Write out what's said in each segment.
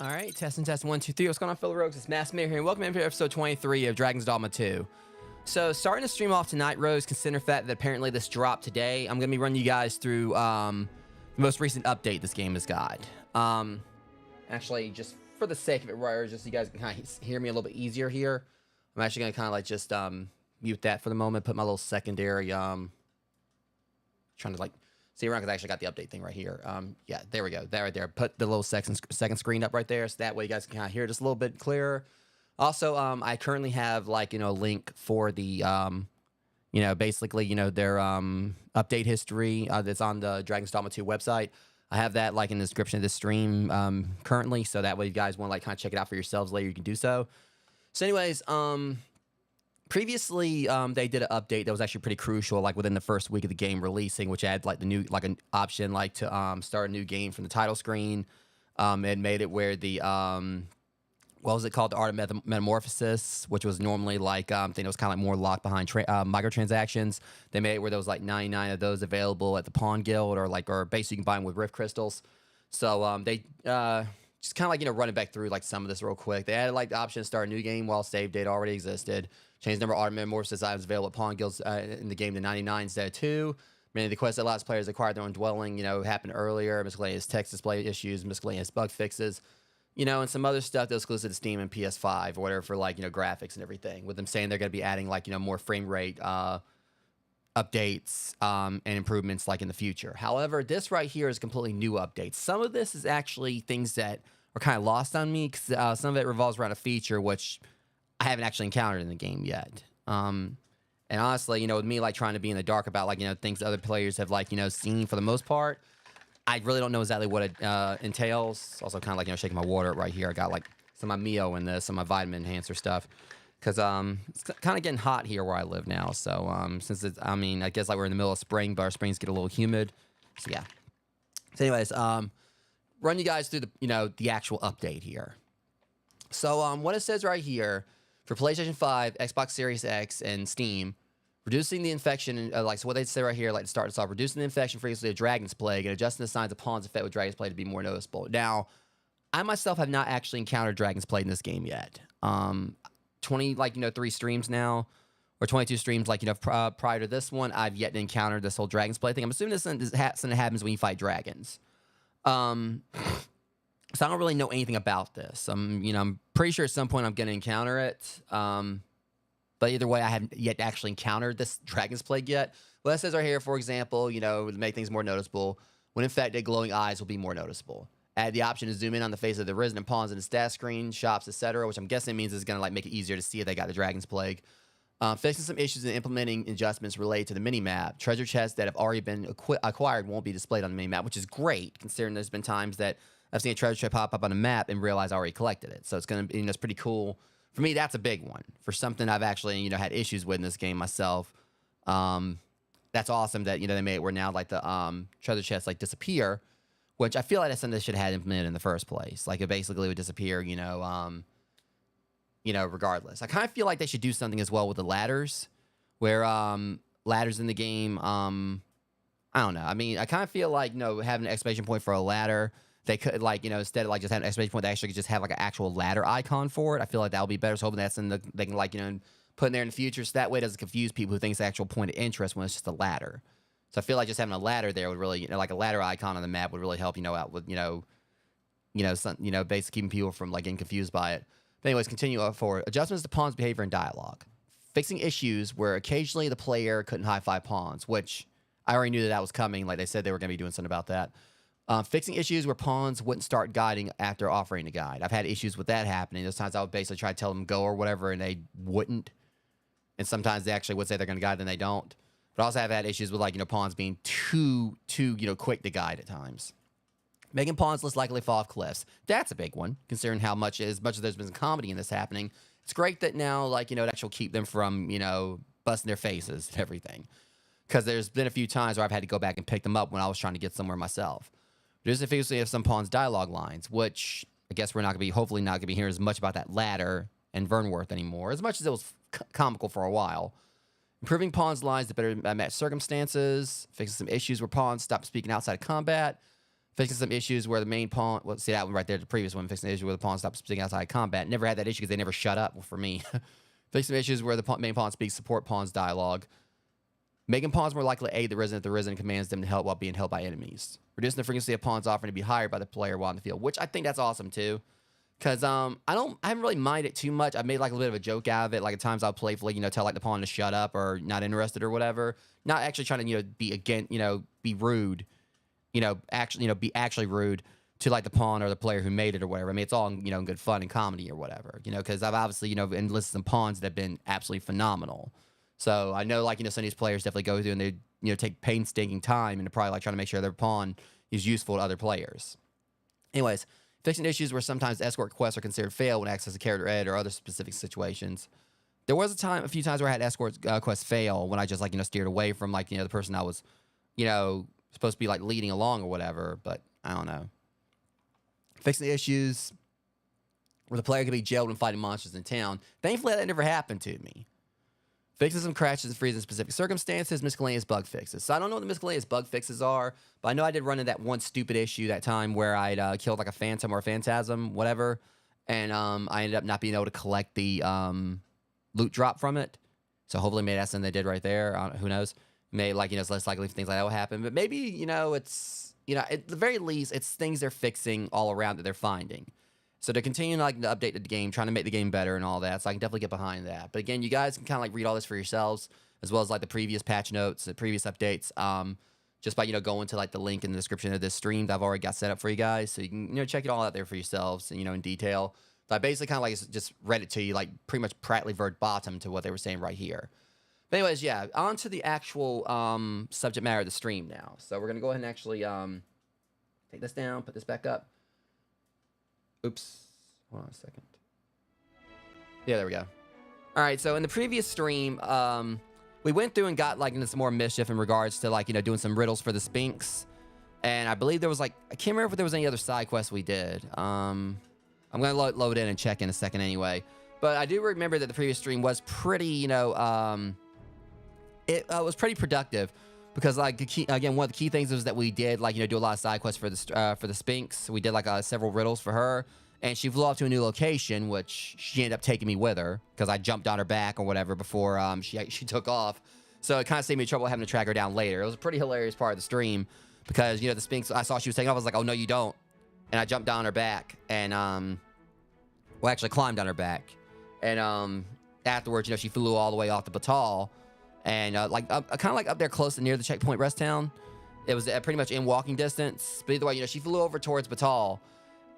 All right, testing, 1, 2, 3. What's going on, fellow rogues? It's Mass Mayor here, and welcome to episode 23 of Dragon's Dogma 2. So, starting to stream off tonight, Rose, consider the fact that apparently this dropped today. I'm going to be running you guys through the most recent update this game has got. Actually, just for the sake of it, right, just so you guys can kind of hear me a little bit easier here, I'm actually going to kind of like just mute that for the moment, put my little secondary, trying to like see around because I actually got the update thing right here. Yeah, there we go. That right there. Put the little second screen up right there, so that way you guys can kind of hear just a little bit clearer. Also, I currently have like a link for the basically their update history that's on the Dragon's Dogma 2 website. I have that like in the description of this stream currently, so that way you guys want to like kind of check it out for yourselves later, you can do so. So, anyways, previously, they did an update that was actually pretty crucial, like within the first week of the game releasing, which had like the new, like an option like to start a new game from the title screen. It made it where the what was it called, the Art of Metamorphosis, which was normally like I think it was kind of like more locked behind microtransactions. They made it where there was like 99 of those available at the Pawn Guild, or basically you can buy them with Rift Crystals. So they just kind of like running back through like some of this real quick. They added like the option to start a new game while save data already existed. Changed the number of Art of Metamorphosis items available at Pawn Guilds in the game to 99 instead of 2. Many of the quests that allows players to acquire their own dwelling, happened earlier. Miscellaneous text display issues, miscellaneous bug fixes, and some other stuff that's exclusive to Steam and PS5 or whatever for like, graphics and everything. With them saying they're going to be adding like, more frame rate updates and improvements like in the future. However, this right here is completely new updates. Some of this is actually things that are kind of lost on me because some of it revolves around a feature which I haven't actually encountered in the game yet. And honestly, with me like trying to be in the dark about like, things other players have like, seen for the most part, I really don't know exactly what it entails. Also kind of like, shaking my water right here. I got like some of my Mio in this, some of my vitamin enhancer stuff. Because it's kind of getting hot here where I live now. So since it's, I guess like we're in the middle of spring, but our springs get a little humid. So yeah. So anyways, run you guys through the, the actual update here. So what it says right here, for PlayStation 5, Xbox Series X, and Steam, reducing the infection, so what they say right here, like to start us off, reducing the infection frequency of Dragon's Plague and adjusting the signs of Pawn's effect with Dragon's Plague to be more noticeable. Now, I myself have not actually encountered Dragon's Plague in this game yet. 3 streams now, or 22 streams, prior to this one, I've yet to encounter this whole Dragon's Plague thing. I'm assuming this is something that happens when you fight dragons. So I don't really know anything about this. I'm pretty sure at some point I'm going to encounter it. But either way, I haven't yet actually encountered this Dragon's Plague yet. Well, that says right here, for example, to make things more noticeable, when infected, glowing eyes will be more noticeable. Add the option to zoom in on the face of the resident pawns in the stat screen, shops, etc., which I'm guessing means it's going to like make it easier to see if they got the Dragon's Plague. Fixing some issues and implementing adjustments related to the mini-map. Treasure chests that have already been acquired won't be displayed on the mini-map, which is great, considering there's been times that I've seen a treasure chest pop up on a map and realize I already collected it. So it's going to be, it's pretty cool. For me, that's a big one. For something I've actually, had issues with in this game myself. That's awesome that, they made it where now, like, the treasure chests, like, disappear, which I feel like that's something they should have had implemented in the first place. Like, it basically would disappear, regardless. I kind of feel like they should do something as well with the ladders, where ladders in the game, I don't know. I kind of feel like, having an exclamation point for a ladder, they could, like, instead of, like, just having an exclamation point, they actually could just have, like, an actual ladder icon for it. I feel like that would be better. So hoping that's they can, like, put in there in the future, so that way it doesn't confuse people who think it's the actual point of interest when it's just a ladder. So I feel like just having a ladder there would really, like, a ladder icon on the map would really help, out with, basically keeping people from, like, getting confused by it. But anyways, continue forward. Adjustments to pawns' behavior and dialogue. Fixing issues where occasionally the player couldn't high-five pawns, which I already knew that was coming. Like, they said they were going to be doing something about that. Fixing issues where pawns wouldn't start guiding after offering a guide. I've had issues with that happening. Those times I would basically try to tell them go or whatever, and they wouldn't. And sometimes they actually would say they're going to guide, then they don't. But I also have had issues with, like, pawns being too quick to guide at times. Making pawns less likely to fall off cliffs. That's a big one, considering as much as there's been comedy in this happening. It's great that now, like, it actually keep them from, busting their faces and everything. Because there's been a few times where I've had to go back and pick them up when I was trying to get somewhere myself. There's a frequency of some pawns' dialogue lines, which I guess we're hopefully not going to be hearing as much about that ladder and Vernworth anymore, as much as it was comical for a while. Improving pawns' lines to better match circumstances, fixing some issues where pawns stop speaking outside of combat, Fixing some issues where the main pawn, well, see that one right there, the previous one, fixing the issue where the pawn stops speaking outside combat. Never had that issue because they never shut up for me. Fixing some issues where the main pawn speaks support pawn's dialogue. Making pawns more likely to aid the Risen if the Risen commands them to help while being held by enemies. Reducing the frequency of pawns offering to be hired by the player while in the field, which I think that's awesome too. Because I haven't really minded it too much. I made like a little bit of a joke out of it. Like at times I'll playfully, tell like the pawn to shut up or not interested or whatever. Not actually trying to, be rude. Be actually rude to like the pawn or the player who made it or whatever. I mean, it's all, in good fun and comedy or whatever, because I've obviously, enlisted some pawns that have been absolutely phenomenal. So I know like, some of these players definitely go through and they, take painstaking time and they're probably like trying to make sure their pawn is useful to other players. Anyways, fixing issues where sometimes escort quests are considered fail when accessing character ed or other specific situations. There was a few times where I had escort quests fail when I just like, steered away from like, the person I was, supposed to be like leading along or whatever, but I don't know. Fixing the issues where the player could be jailed when fighting monsters in town. Thankfully, that never happened to me. Fixing some crashes and freezes in specific circumstances, miscellaneous bug fixes. So I don't know what the miscellaneous bug fixes are, but I know I did run into that one stupid issue that time where I'd killed like a phantom or a phantasm, whatever, and I ended up not being able to collect the loot drop from it. So hopefully maybe that's something they did right there. Who knows? Maybe like, it's less likely things like that will happen. But maybe, it's, at the very least, it's things they're fixing all around that they're finding. So they're continuing like to update the game, trying to make the game better and all that. So I can definitely get behind that. But again, you guys can kind of like read all this for yourselves, as well as like the previous patch notes, the previous updates, just by, going to like the link in the description of this stream that I've already got set up for you guys. So you can, check it all out there for yourselves, in detail. So I basically kind of like just read it to you, like pretty much practically verbatim to what they were saying right here. But anyways, yeah, on to the actual subject matter of the stream now. So we're going to go ahead and actually take this down, put this back up. Oops. Hold on a second. Yeah, there we go. All right, so in the previous stream, we went through and got like into some more mischief in regards to like, doing some riddles for the Sphinx. And I believe there was like, I can't remember if there was any other side quests we did. I'm going to load in and check in a second anyway. But I do remember that the previous stream was pretty, it was pretty productive. Because like again, one of the key things was that we did like do a lot of side quests for the Sphinx. We did like several riddles for her, and she flew off to a new location, which she ended up taking me with her because I jumped on her back or whatever before she took off. So it kind of saved me trouble having to track her down later. It was a pretty hilarious part of the stream because the Sphinx, I saw she was taking off. I was like, oh no, you don't, and I jumped down her back and well actually climbed on her back, and afterwards she flew all the way off the Batal. And kind of like up there close to near the checkpoint rest town. It was pretty much in walking distance. But either way, she flew over towards Batal.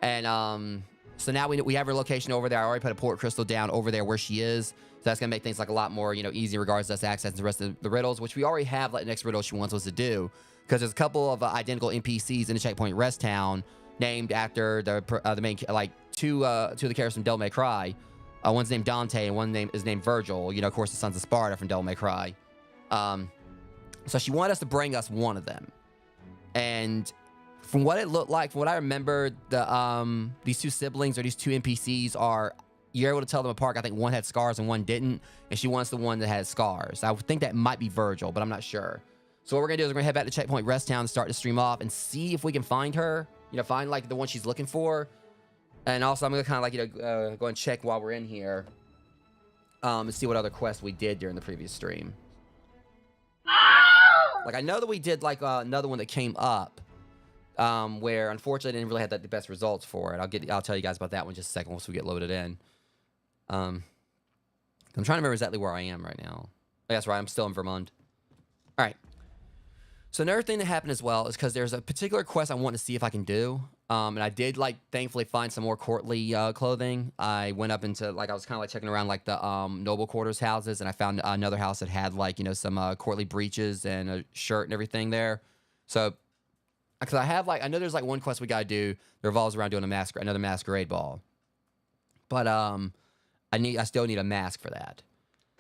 And so now we have her location over there. I already put a port crystal down over there where she is. So that's going to make things like a lot more, easy in regards to us accessing the rest of the riddles, which we already have like the next riddle she wants us to do. Because there's a couple of identical NPCs in the checkpoint rest town named after the main, like two of the characters from Devil May Cry. One's named Dante and one is named Virgil. Of course, the Sons of Sparta from Devil May Cry. So she wanted us to bring us one of them. And from what it looked like, from what I remember, these two siblings or these two NPCs you're able to tell them apart. I think one had scars and one didn't. And she wants the one that has scars. I think that might be Virgil, but I'm not sure. So what we're going to do is we're going to head back to Checkpoint Rest Town and start the stream off and see if we can find her. Find like the one she's looking for. And also, I'm going to kind of like, go and check while we're in here and see what other quests we did during the previous stream. Like, I know that we did, like, another one that came up where, unfortunately, I didn't really have the best results for it. I'll tell you guys about that one in just a second once we get loaded in. I'm trying to remember exactly where I am right now. Oh, that's right. I'm still in Vermont. All right. So another thing that happened as well is because there's a particular quest I want to see if I can do. And I did, like, thankfully find some more courtly clothing. I went up into, like, I was kind of, like, checking around, like, the noble quarters houses, and I found another house that had, like, some courtly breeches and a shirt and everything there. So, because I have, like, I know there's, like, one quest we got to do that revolves around doing another masquerade ball. But, I still need a mask for that.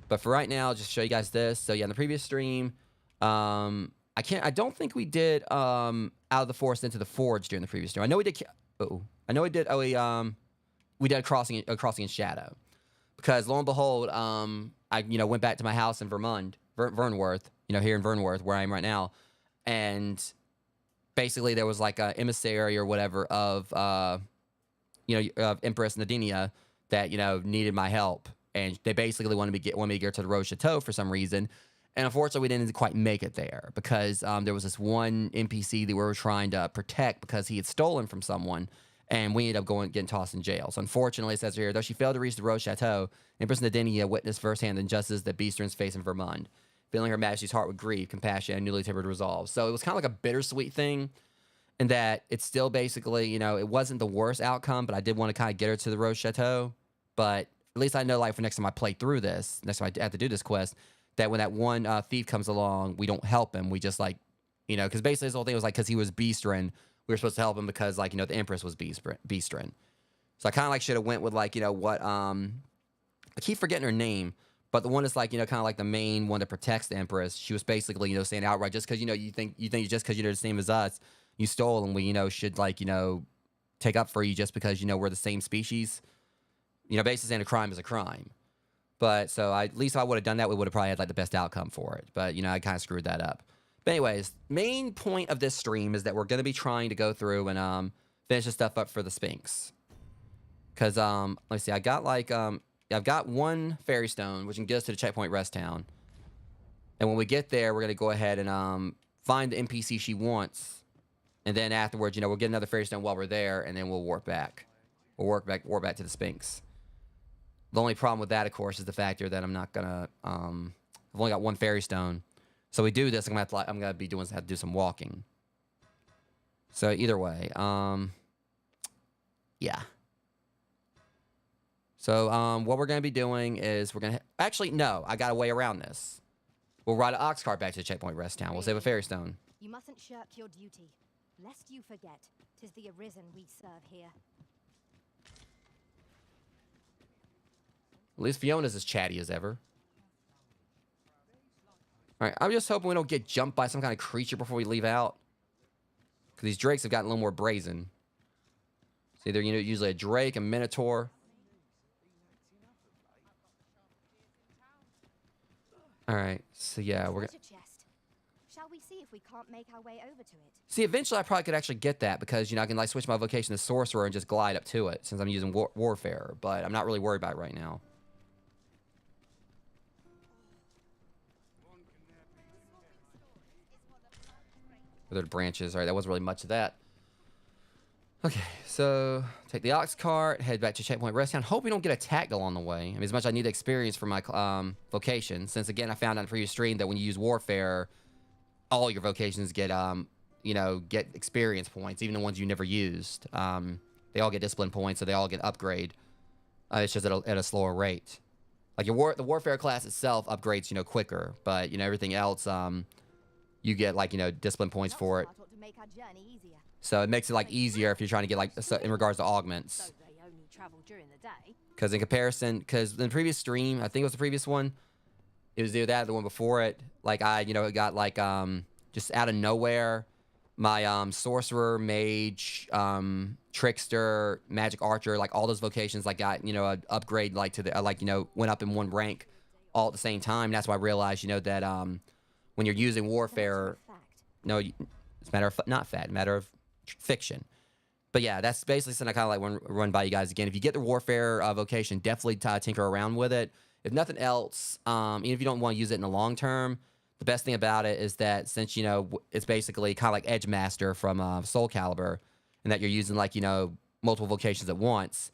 But for right now, I'll just show you guys this. So, yeah, in the previous stream, I don't think we did out of the forest into the forge during the previous stream. I know we did. We did a crossing in shadow, because lo and behold, I went back to my house in Vernworth, here in Vernworth, where I am right now, and basically there was like a emissary or whatever of of Empress Nadinia that needed my help, and they basically wanted me to get her to the Rose Chateau for some reason. And unfortunately, we didn't quite make it there because there was this one NPC that we were trying to protect because he had stolen from someone, and we ended up getting tossed in jail. So unfortunately, it says here, though she failed to reach the Rose Chateau, Empress Nadinia witnessed firsthand the injustice that Beasterns face in Vermund, filling her majesty's heart with grief, compassion, and newly tempered resolve. So it was kind of like a bittersweet thing, in that it's still basically, it wasn't the worst outcome, but I did want to kind of get her to the Rose Chateau. But at least I know, like, for next time I play through this, next time I have to do this quest, that when that one thief comes along, we don't help him. We just, like, because basically this whole thing was, like, because he was Beastren, we were supposed to help him because, like, the Empress was Beastren. So I kind of, like, should have went with, like, what, I keep forgetting her name, but the one that's, like, kind of like the main one that protects the Empress. She was basically, saying outright, just because, you think just because you're the same as us, you stole, and we, should, like, take up for you just because, we're the same species. Basically saying a crime is a crime. But so at least if I would have done that, we would have probably had, like, the best outcome for it. But, I kind of screwed that up. But anyways, main point of this stream is that we're going to be trying to go through and finish the stuff up for the Sphinx. Because, let's see, I got, like, I've got one fairy stone, which can get us to the checkpoint rest town. And when we get there, we're going to go ahead and find the NPC she wants. And then afterwards, we'll get another fairy stone while we're there, and then we'll warp back. We'll warp back to the Sphinx. The only problem with that, of course, is the factor that I'm not gonna. I've only got one fairy stone, so we do this. I'm gonna have to do some walking. So either way, yeah. So what we're gonna be doing is actually no, I got a way around this. We'll ride an ox cart back to the checkpoint rest town. We'll save a fairy stone. You mustn't shirk your duty, lest you forget 'tis the Arisen we serve here. At least Fiona's as chatty as ever. Alright, I'm just hoping we don't get jumped by some kind of creature before we leave out. Because these drakes have gotten a little more brazen. It's either, usually a drake, a minotaur. Alright, so yeah, we're gonna... Shall we see if we can't make our way over to it? See, eventually I probably could actually get that because, I can, like, switch my vocation to sorcerer and just glide up to it since I'm using warfare. But I'm not really worried about it right now. Other branches. All right, that wasn't really much of that. Okay, so take the ox cart, head back to checkpoint rest town. Hope we don't get attacked along the way. I mean, as much as I need the experience for my vocation, since again I found on the previous stream that when you use warfare, all your vocations get get experience points, even the ones you never used. They all get discipline points, so they all get upgrade. It's just at a slower rate. Like the warfare class itself upgrades quicker, but everything else you get like discipline points for it. So it makes it like easier if you're trying to get like in regards to augments. Because in comparison, because in the previous stream, I think it was the previous one, it was either that or the one before it. Like I got like just out of nowhere, my sorcerer, mage, trickster, magic archer, like all those vocations like got an upgrade like to the went up in one rank all at the same time. And that's why I realized that when you're using warfare, no, it's a matter of not fact, matter of fiction. But yeah, that's basically something I kind of like want to run by you guys again. If you get the warfare vocation, definitely tinker around with it. If nothing else, even if you don't want to use it in the long term, the best thing about it is that since it's basically kind of like Edge Master from Soul Calibur, and that you're using like multiple vocations at once.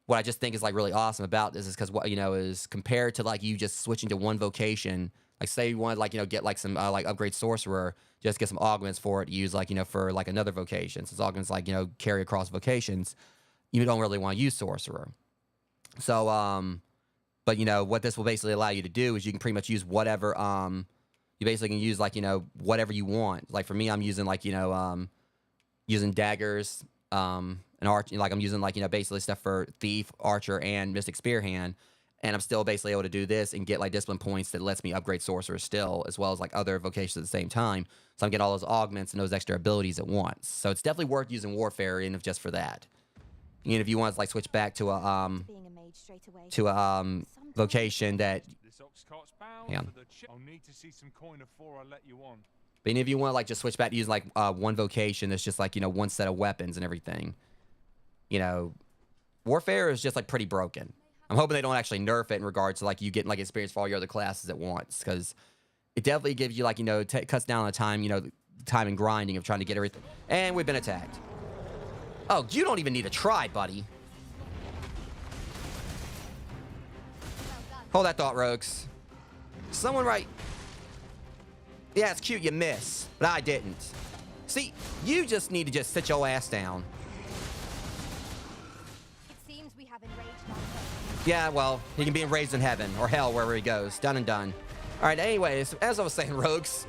What I just think is like really awesome about this is because what is compared to like you just switching to one vocation. Like say you want to like get like some like upgrade sorcerer, just get some augments for it. Use like for like another vocation. Since augments like carry across vocations, you don't really want to use sorcerer. So but what this will basically allow you to do is you can pretty much use whatever you basically can use like whatever you want. Like for me, I'm using like using daggers and arch. Like I'm using like basically stuff for thief, archer, and mystic spear hand. And I'm still basically able to do this and get like discipline points that lets me upgrade sorcerer still, as well as like other vocations at the same time. So I'm getting all those augments and those extra abilities at once. So it's definitely worth using warfare, even if just for that. Even if you want to like switch back to a vocation that. Hang on. I'll need to see some coin before I let you on. But if you want to like just switch back to using like one vocation, it's just like, you know, one set of weapons and everything. You know, Warfare is just like pretty broken. I'm hoping they don't actually nerf it in regards to like you getting like experience for all your other classes at once, because it definitely gives you like, you know, cuts down on the time, you know, the time and grinding of trying to get everything. And we've been attacked. Oh, you don't even need to try, buddy. Hold that thought, Rogues. Someone right. Yeah, it's cute you miss, but I didn't. See, you just need to just sit your ass down. It seems we have enraged our foe. Yeah, well, he can be enraged in heaven or hell, wherever he goes. Done and done. All right, anyways, as I was saying, Rogues,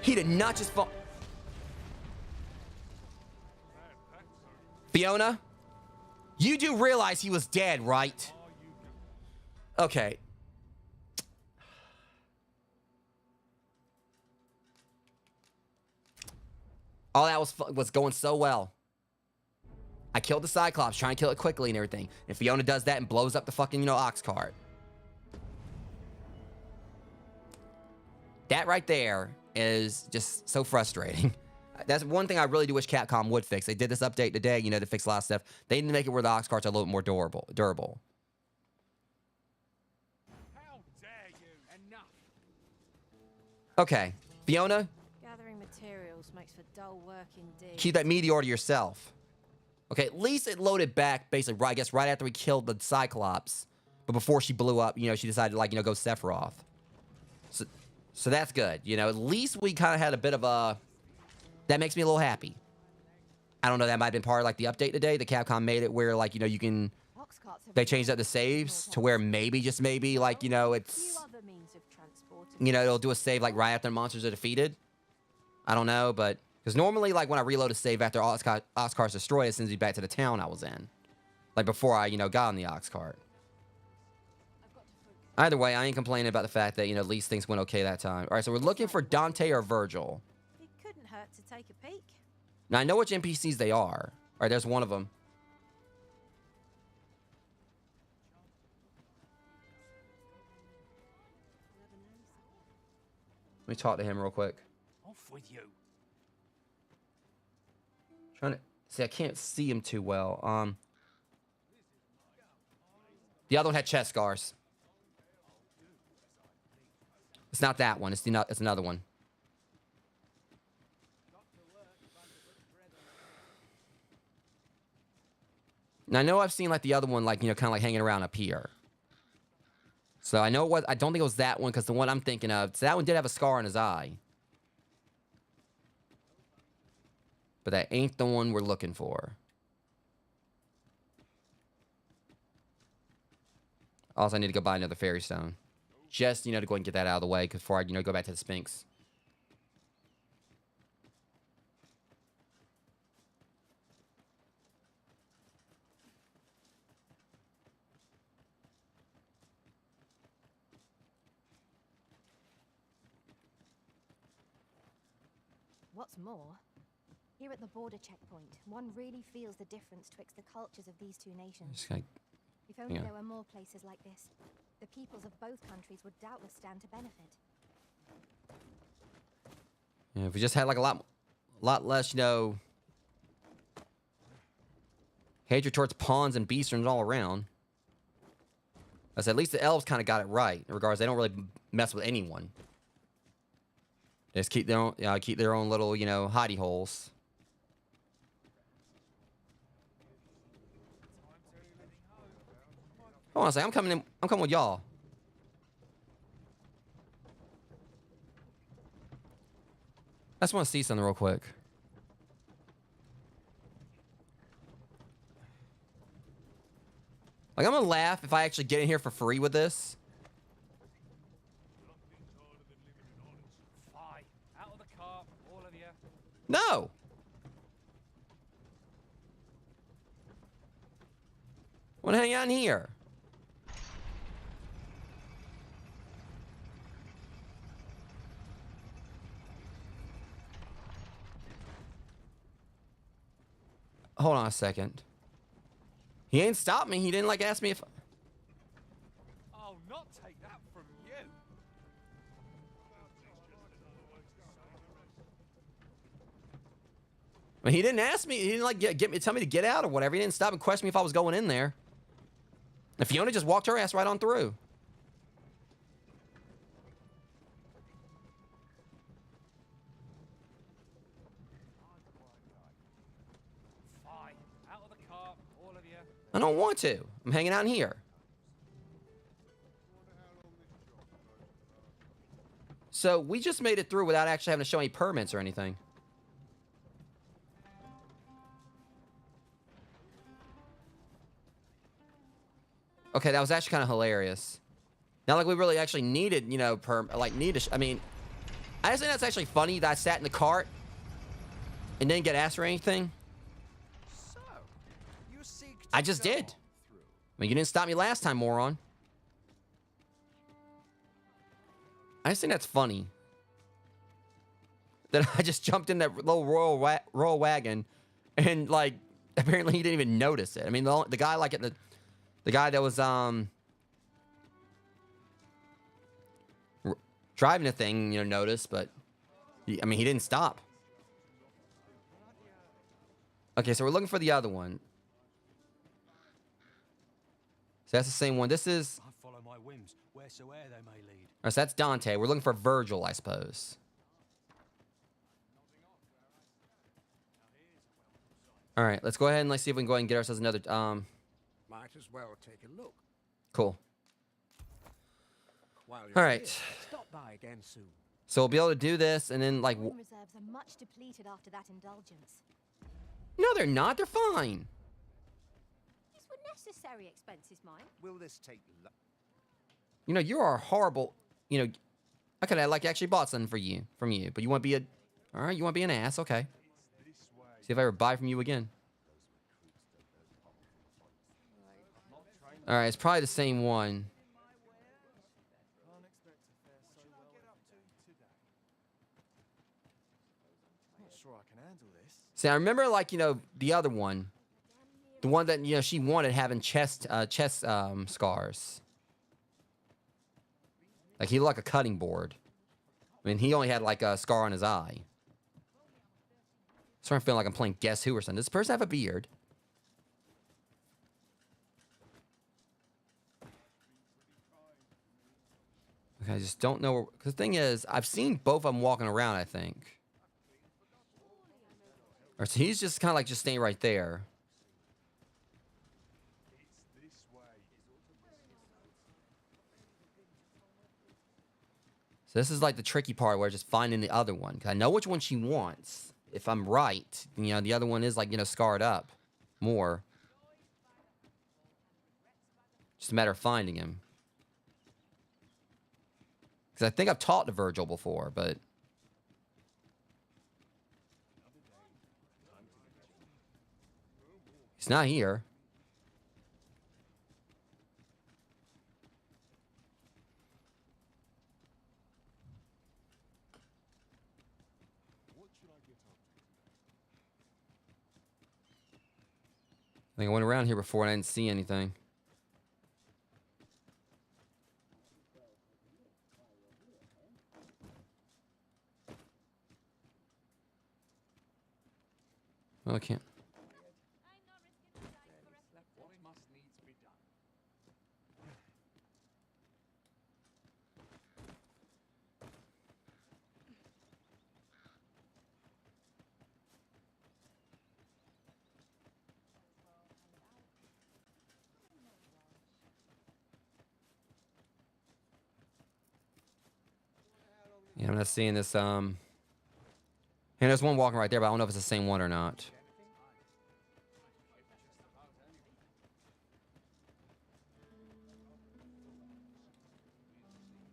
he did not just fall. Fiona, you do realize he was dead, right? Okay. All that was going so well. I killed the Cyclops, trying to kill it quickly and everything. And Fiona does that and blows up the fucking, you know, ox cart. That right there is just so frustrating. That's one thing I really do wish Capcom would fix. They did this update today, you know, to fix a lot of stuff. They need to make it where the ox carts are a little bit more durable. How dare you? Enough. Okay, Fiona, Gathering materials makes for dull work indeed. keep that meteor to yourself. Okay, at least it loaded back basically, I guess, right after we killed the Cyclops. But before she blew up, you know, she decided to, like, you know, go Sephiroth. So that's good. You know, at least we kind of had a bit of a... That makes me a little happy. I don't know, that might have been part of, like, the update today. The Capcom made it where, like, you know, you can... Ox carts have They changed up the saves to where maybe, just maybe, like, you know, Few it's... other means of transport. You know, it'll do a save, like, right after the monsters are defeated. I don't know, but... Because normally, like, when I reload a save after ox cart's destroyed, it sends me back to the town I was in. Like, before I, you know, got on the ox cart. Either way, I ain't complaining about the fact that, you know, at least things went okay that time. All right, so we're looking for Dante or Virgil. It couldn't hurt to take a peek. Now, I know which NPCs they are. All right, there's one of them. Let me talk to him real quick. Off with you. Trying to... See, I can't see him too well. The other one had chest scars. It's not that one. It's another one. Now, I know I've seen, like, the other one, like, you know, kind of like hanging around up here. So I know what... I don't think it was that one, because the one I'm thinking of... So that one did have a scar on his eye. But that ain't the one we're looking for. Also, I need to go buy another fairy stone. Just, you know, to go and get that out of the way before I, you know, go back to the Sphinx. What's more, here at the border checkpoint, one really feels the difference twixt the cultures of these two nations. Just like, If only yeah. there were more places like this, the peoples of both countries would doubtless stand to benefit. yeah, if we just had like a lot less, you know, hatred towards pawns and beasterns all around. I said, at least the elves kind of got it right in regards. They don't really mess with anyone. They just keep their own little, you know, hidey holes. Hold on a second. I'm coming in. I'm coming with y'all. I just want to see something real quick. Like, I'm gonna laugh if I actually get in here for free with this. Fly. Out of the car, all of you. No. I want to hang out in here. Hold on a second. He ain't stopped me. He didn't like ask me if... I'll not take that from you. I mean, he didn't ask me. He didn't like get me, tell me to get out or whatever. He didn't stop and question me if I was going in there. And Fiona just walked her ass right on through. Fine. Out of the car, all of you. I don't want to. I'm hanging out in here. So we just made it through without actually having to show any permits or anything. Okay, that was actually kind of hilarious. Not like we really actually needed, you know, I mean, I just think that's actually funny that I sat in the cart and didn't get asked for anything. So, you seek to I just go did. through. I mean, you didn't stop me last time, moron. I just think that's funny. That I just jumped in that little royal wagon, and like apparently he didn't even notice it. I mean, the guy like at the guy that was driving the thing, you know, noticed, but I mean he didn't stop. Okay, so we're looking for the other one. So that's the same one. This is. I follow my whims, wheresoever they may lead. All right, so that's Dante. We're looking for Virgil, I suppose. All right, let's go ahead and let's see if we can go ahead and get ourselves another. Might as well take a look. Cool. While you're All right. here, stop by again soon. So we'll be able to do this, and then like. Coin reserves are much depleted after that indulgence. No, they're not. They're fine. These were necessary expenses, mine. Will this take You know, you are horrible. You know, I could have like actually bought something from you, but you want to be a. All right, you want to be an ass? Okay. See if I ever buy from you again. All right, it's probably the same one. Not sure I can handle this. See, I remember like, you know, the other one. The one that, you know, she wanted having chest scars. Like he looked like a cutting board. I mean, he only had like a scar on his eye. Starting to feel like I'm playing Guess Who or something. Does this person have a beard? Okay, I just don't know. Because the thing is, I've seen both of them walking around, I think. Or so he's just kind of like just staying right there. So this is like the tricky part where just finding the other one. 'Cause I know which one she wants. If I'm right, you know, the other one is like, you know, scarred up more. Just a matter of finding him. Because I think I've talked to Virgil before, but. He's not here. I think I went around here before and I didn't see anything. Well, I can't. What must needs be done? Yeah, I'm not seeing this. And there's one walking right there, but I don't know if it's the same one or not.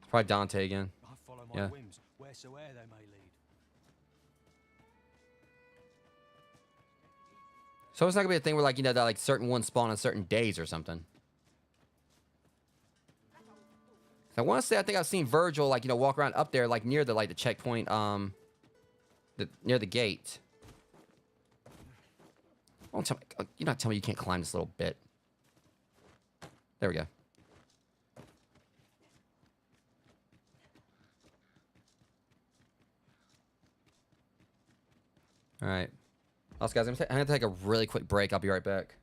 Probably Dante again. I follow my Yeah. whims, wheresoever they may lead. So it's not gonna be a thing where like, you know, that like certain ones spawn on certain days or something. I want to say I think I've seen Virgil like, you know, walk around up there like near the like the checkpoint near the gate. Don't tell me, you're not telling me you can't climb this little bit. There we go. All right. Also, guys, I'm gonna take a really quick break. I'll be right back.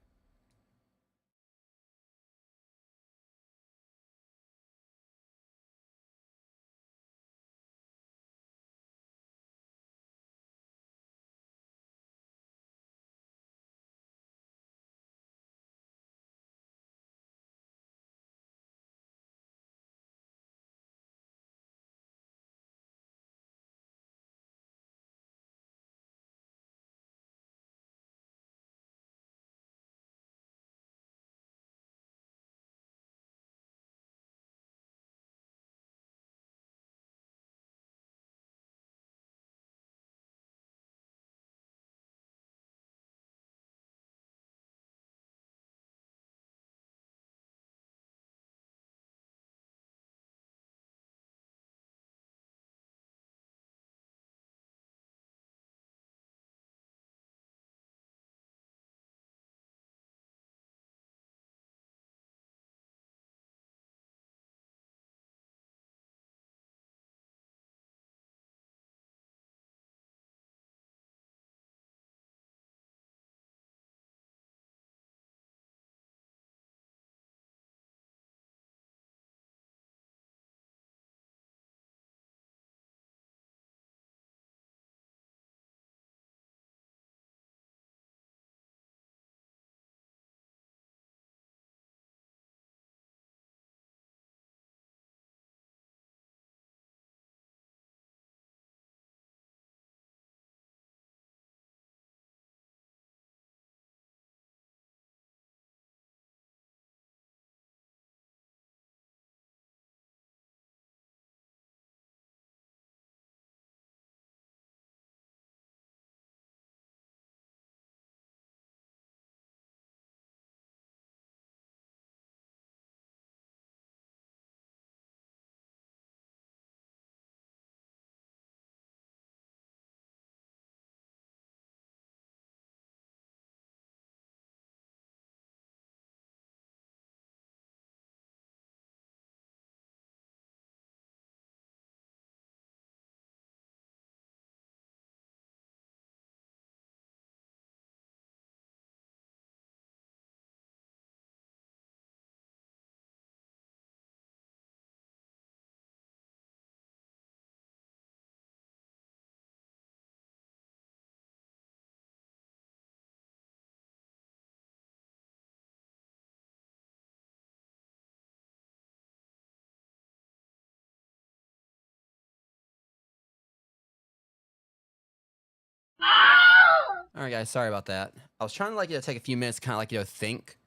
All right, guys, sorry about that. I was trying to take a few minutes, kind of think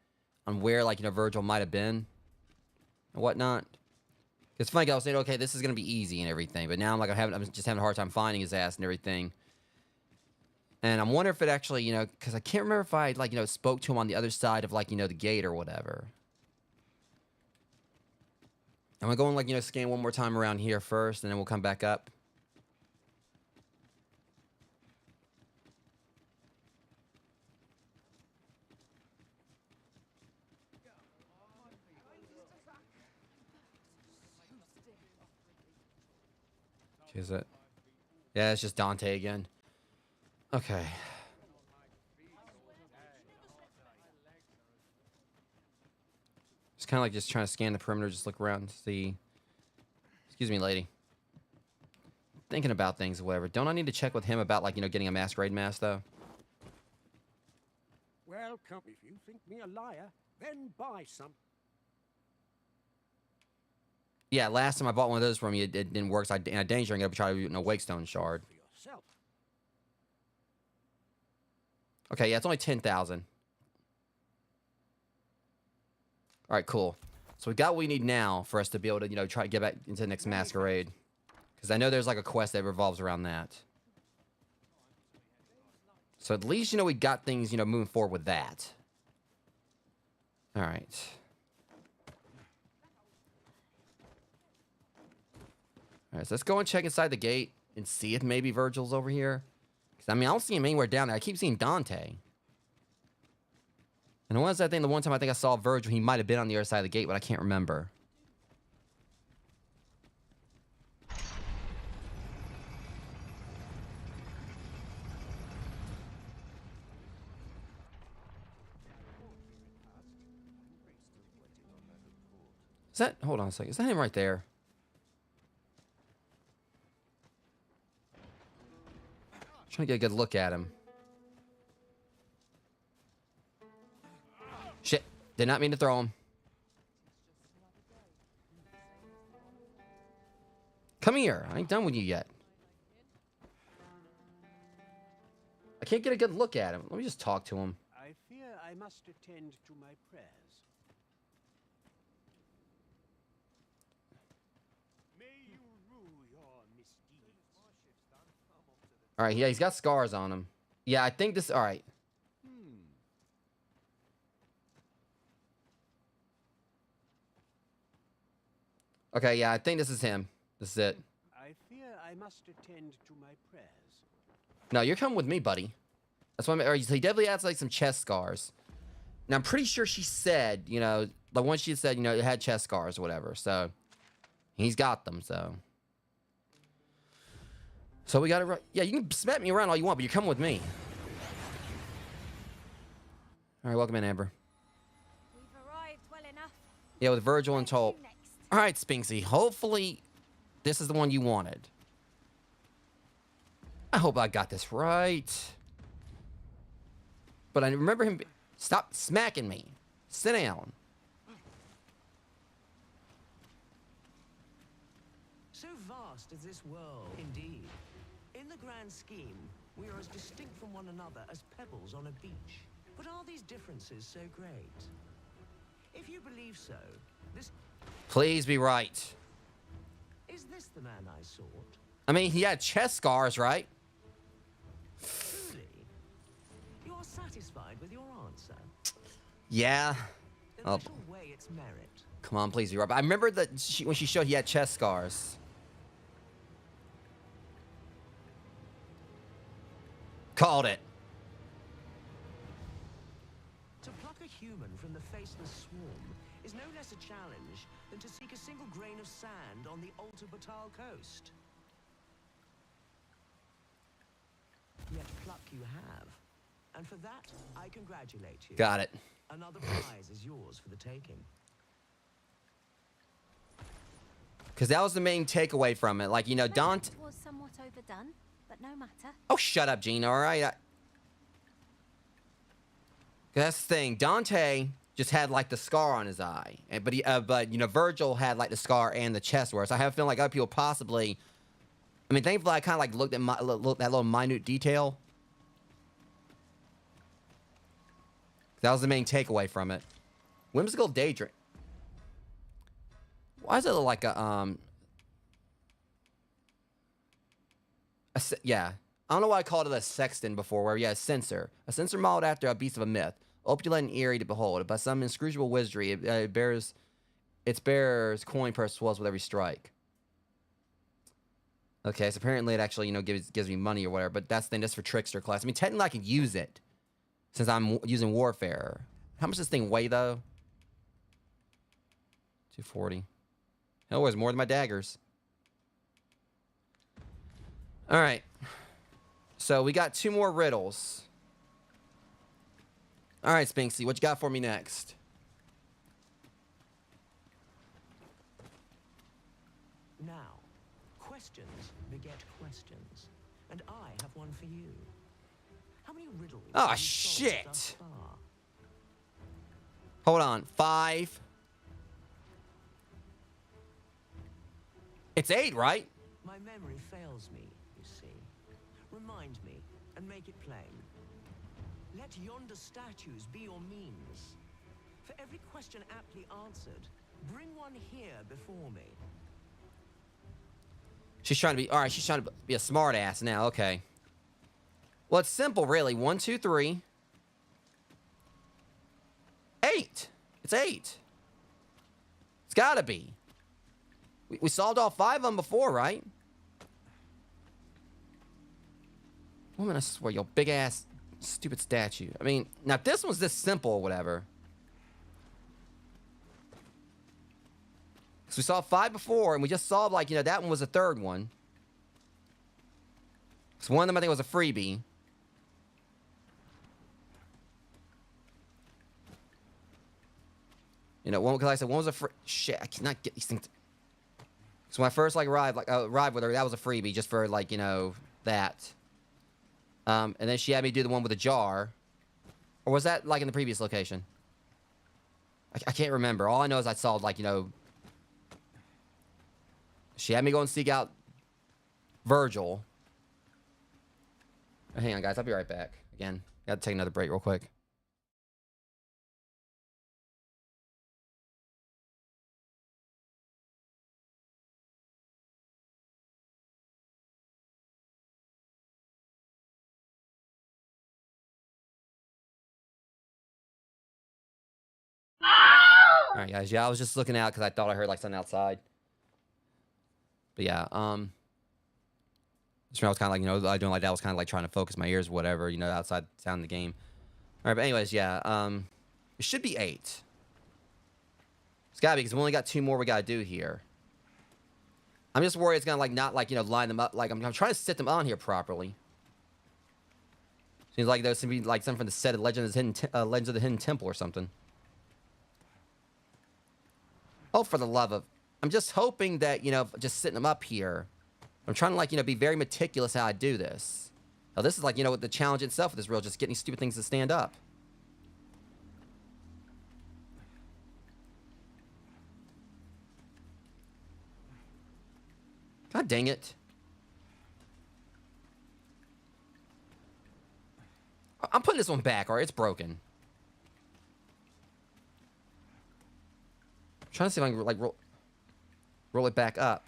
on where Virgil might have been and whatnot. It's funny, I was saying, okay, this is gonna be easy and everything, but now I'm just having a hard time finding his ass and everything. And I'm wondering if it actually, because I can't remember if I spoke to him on the other side of the gate or whatever. I'm gonna go and scan one more time around here first, and then we'll come back up. Is it? Yeah, it's just Dante again. Okay. Just kind of just trying to scan the perimeter, just look around and see. Excuse me, lady. Thinking about things or whatever. Don't I need to check with him about getting a masquerade mask though? Well, come. If you think me a liar, then buy some. Yeah, last time I bought one of those from you, it didn't work. So in a danger, I'm gonna try to a Wakestone shard. For yourself. Okay, yeah, it's only 10,000. All right, cool. So we got what we need now for us to be able to try to get back into the next masquerade, because I know there's a quest that revolves around that. So at least we got things moving forward with that. All right. All right, so let's go and check inside the gate and see if maybe Virgil's over here. Because, I don't see him anywhere down there. I keep seeing Dante. And what was that thing? The one time I think I saw Virgil, he might have been on the other side of the gate, but I can't remember. Is that... Hold on a second. Is that him right there? Trying to get a good look at him. Shit. Did not mean to throw him. Come here. I ain't done with you yet. I can't get a good look at him. Let me just talk to him. I fear I must attend to my prayers. May you rue your misdeeds. All right, yeah, he's got scars on him. Yeah, I think this... All right. Okay, yeah, I think this is him. This is it. I fear I must attend to my prayers. No, you're coming with me, buddy. That's what he definitely has like some chest scars. Now I'm pretty sure she said, you know, like once she said, you know, it had chest scars or whatever. So he's got them. So we got it right. Yeah, you can smack me around all you want, but you're coming with me. All right, welcome in, Amber. We've arrived well enough. Yeah, with Virgil and Toll. Where's you next? All right, Spinksy. Hopefully, this is the one you wanted. I hope I got this right. But I remember him... Stop smacking me. Sit down. So vast is this world, indeed. In the grand scheme, we are as distinct from one another as pebbles on a beach. But are these differences so great? If you believe so, this... Please be right. Is this the man I sought? I mean, he had chest scars, right? Truly? You are satisfied with your answer? Yeah. Then Oh. I shall weigh its merit. Come on, please be right. I remember that when she showed he had chest scars. Called it. To pluck a human from the faceless swarm is no less a challenge than to seek a single grain of sand on the Alta Batal coast. Yet pluck you have, and for that I congratulate you. Got it. Another prize is yours for the taking. Because that was the main takeaway from it. Like, you know, Dante... It was somewhat overdone, but no matter. Oh, shut up, Gina, all right? That's the thing. Dante just had, like, the scar on his eye. But you know, Virgil had, like, the scar and the chest wounds. I have a feeling like other people possibly... I mean, thankfully, I kind of, like, looked at that little minute detail. That was the main takeaway from it. Whimsical Daydream. Why does it look like a, yeah. I don't know why I called it a sexton before, where, yeah, a censer. A censer modeled after a beast of a myth. Opulent and eerie to behold. By some inscrutable wizardry, it bears coin purse swells with every strike. Okay, so apparently it actually, you know, gives me money or whatever, but that's the thing, that's for trickster class. I mean, technically I can use it, since I'm using Warfare. How much does this thing weigh, though? 240. Hell, it weighs more than my daggers. All right. So we got 2 more riddles. All right, Spinksy, what you got for me next? Now, questions beget questions, and I have one for you. How many riddles? Oh, have you solved shit. thus far? Hold on. 5. It's 8, right? My memory fails me, you see. Remind me, and make it plain. Let yonder statues be your means. For every question aptly answered, bring one here before me. She's trying to be... All right, she's trying to be a smart ass now. Okay. Well, it's simple, really. 1, 2, 3. 8. It's 8. It's gotta be. We solved all 5 of them before, right? Woman, I swear, your big ass stupid statue. I mean, now if this was this simple or whatever. So we solved 5 before, and we just solved, like, you know, that one was the 3rd one. So one of them, I think, was a freebie. You know, one because like I said one was a free. Shit, I cannot get these things. So when I first like arrived with her, that was a freebie just for like you know that. And then she had me do the one with the jar, or was that like in the previous location? I can't remember. All I know is I saw like you know. She had me go and seek out Virgil. Hang on, guys. I'll be right back. Again, got to take another break real quick. All right, guys. Yeah, I was just looking out because I thought I heard like something outside. But yeah, just when I was kind of like, you know, I doing like that. I was kind of like trying to focus my ears, or whatever, you know, outside sound in the game. All right, but anyways, yeah, it should be 8. It's gotta be because we only got 2 more we gotta do here. I'm just worried it's gonna like not like you know line them up. Like I'm trying to sit them on here properly. Seems like there's gonna be like something from the set of Legends of the Hidden Temple or something. Oh, for the love of! I'm just hoping that you know, just sitting them up here. I'm trying to like you know be very meticulous how I do this. Now this is like you know the challenge itself with this reel, just getting these stupid things to stand up. God dang it! I'm putting this one back, alright? It's broken. I'm trying to see if I can like roll it back up.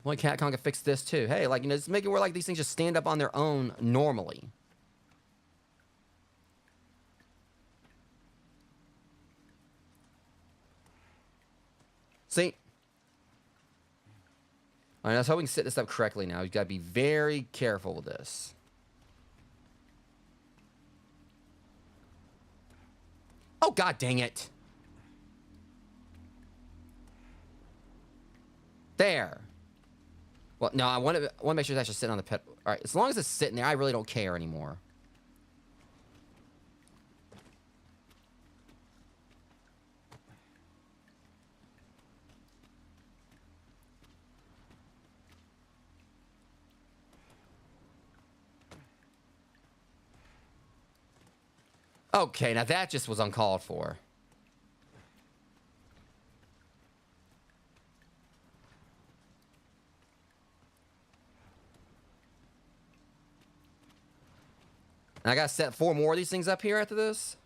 Well, Capcom can fix this too. Hey, like, you know, just make it where like these things just stand up on their own normally. See? Alright, let's hope we can set this up correctly now. You've got to be very careful with this. Oh, god dang it. There. Well, no, I want to make sure it's actually sitting on the pit. All right, as long as it's sitting there, I really don't care anymore. Okay, now that just was uncalled for. And I gotta set 4 more of these things up here after this.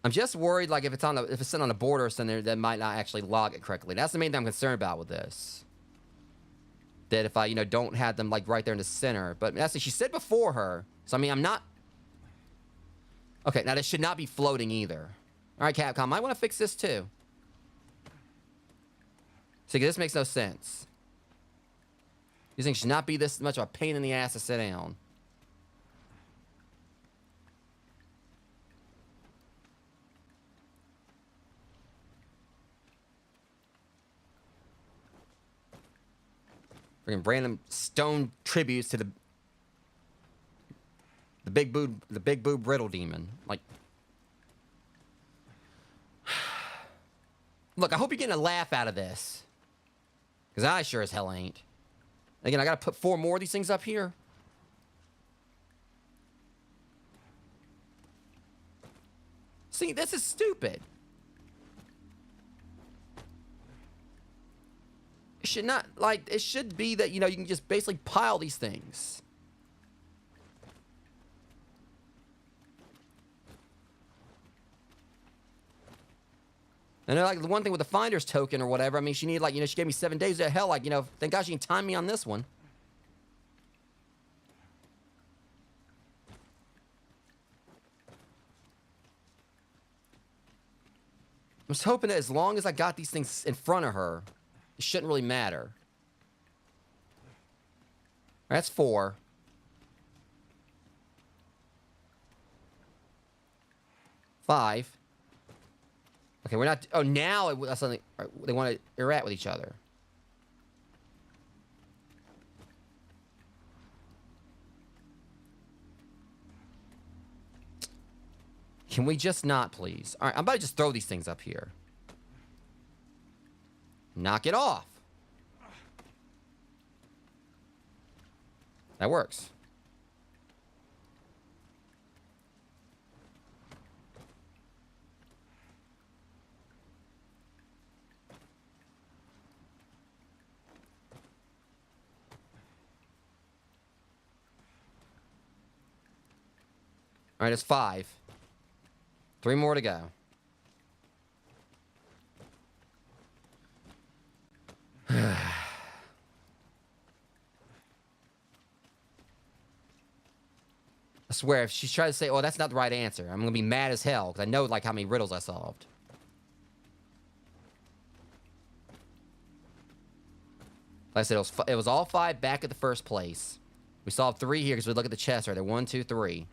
I'm just worried, like if it's sitting on the border or something, that might not actually log it correctly. That's the main thing I'm concerned about with this. That if I, you know, don't have them like right there in the center. But that's what she said before her. So I mean, I'm not. Okay, now this should not be floating either. All right, Capcom, I want to fix this too. See, this makes no sense. These things should not be this much of a pain in the ass to sit down. Freaking random stone tributes to the big boob riddle demon. Like, look, I hope you're getting a laugh out of this, because I sure as hell ain't. Again, I gotta put 4 more of these things up here. See, this is stupid. It should not, like, it should be that, you know, you can just basically pile these things. And like the one thing with the finder's token or whatever, I mean, she needed like, you know, she gave me 7 days. Hell, like, you know, thank God she can time me on this one. I'm just hoping that as long as I got these things in front of her, it shouldn't really matter. That's 4. 5. Okay, we're not. Oh, now that's something. They want to interact with each other. Can we just not, please? All right, I'm about to just throw these things up here. Knock it off. That works. All right, it's 5. 3 more to go. I swear, if she's trying to say, "Oh, that's not the right answer," I'm gonna be mad as hell because I know like how many riddles I solved. Like I said, it was all 5 back at the first place. We solved 3 here because we look at the chest right there. 1, 2, 3.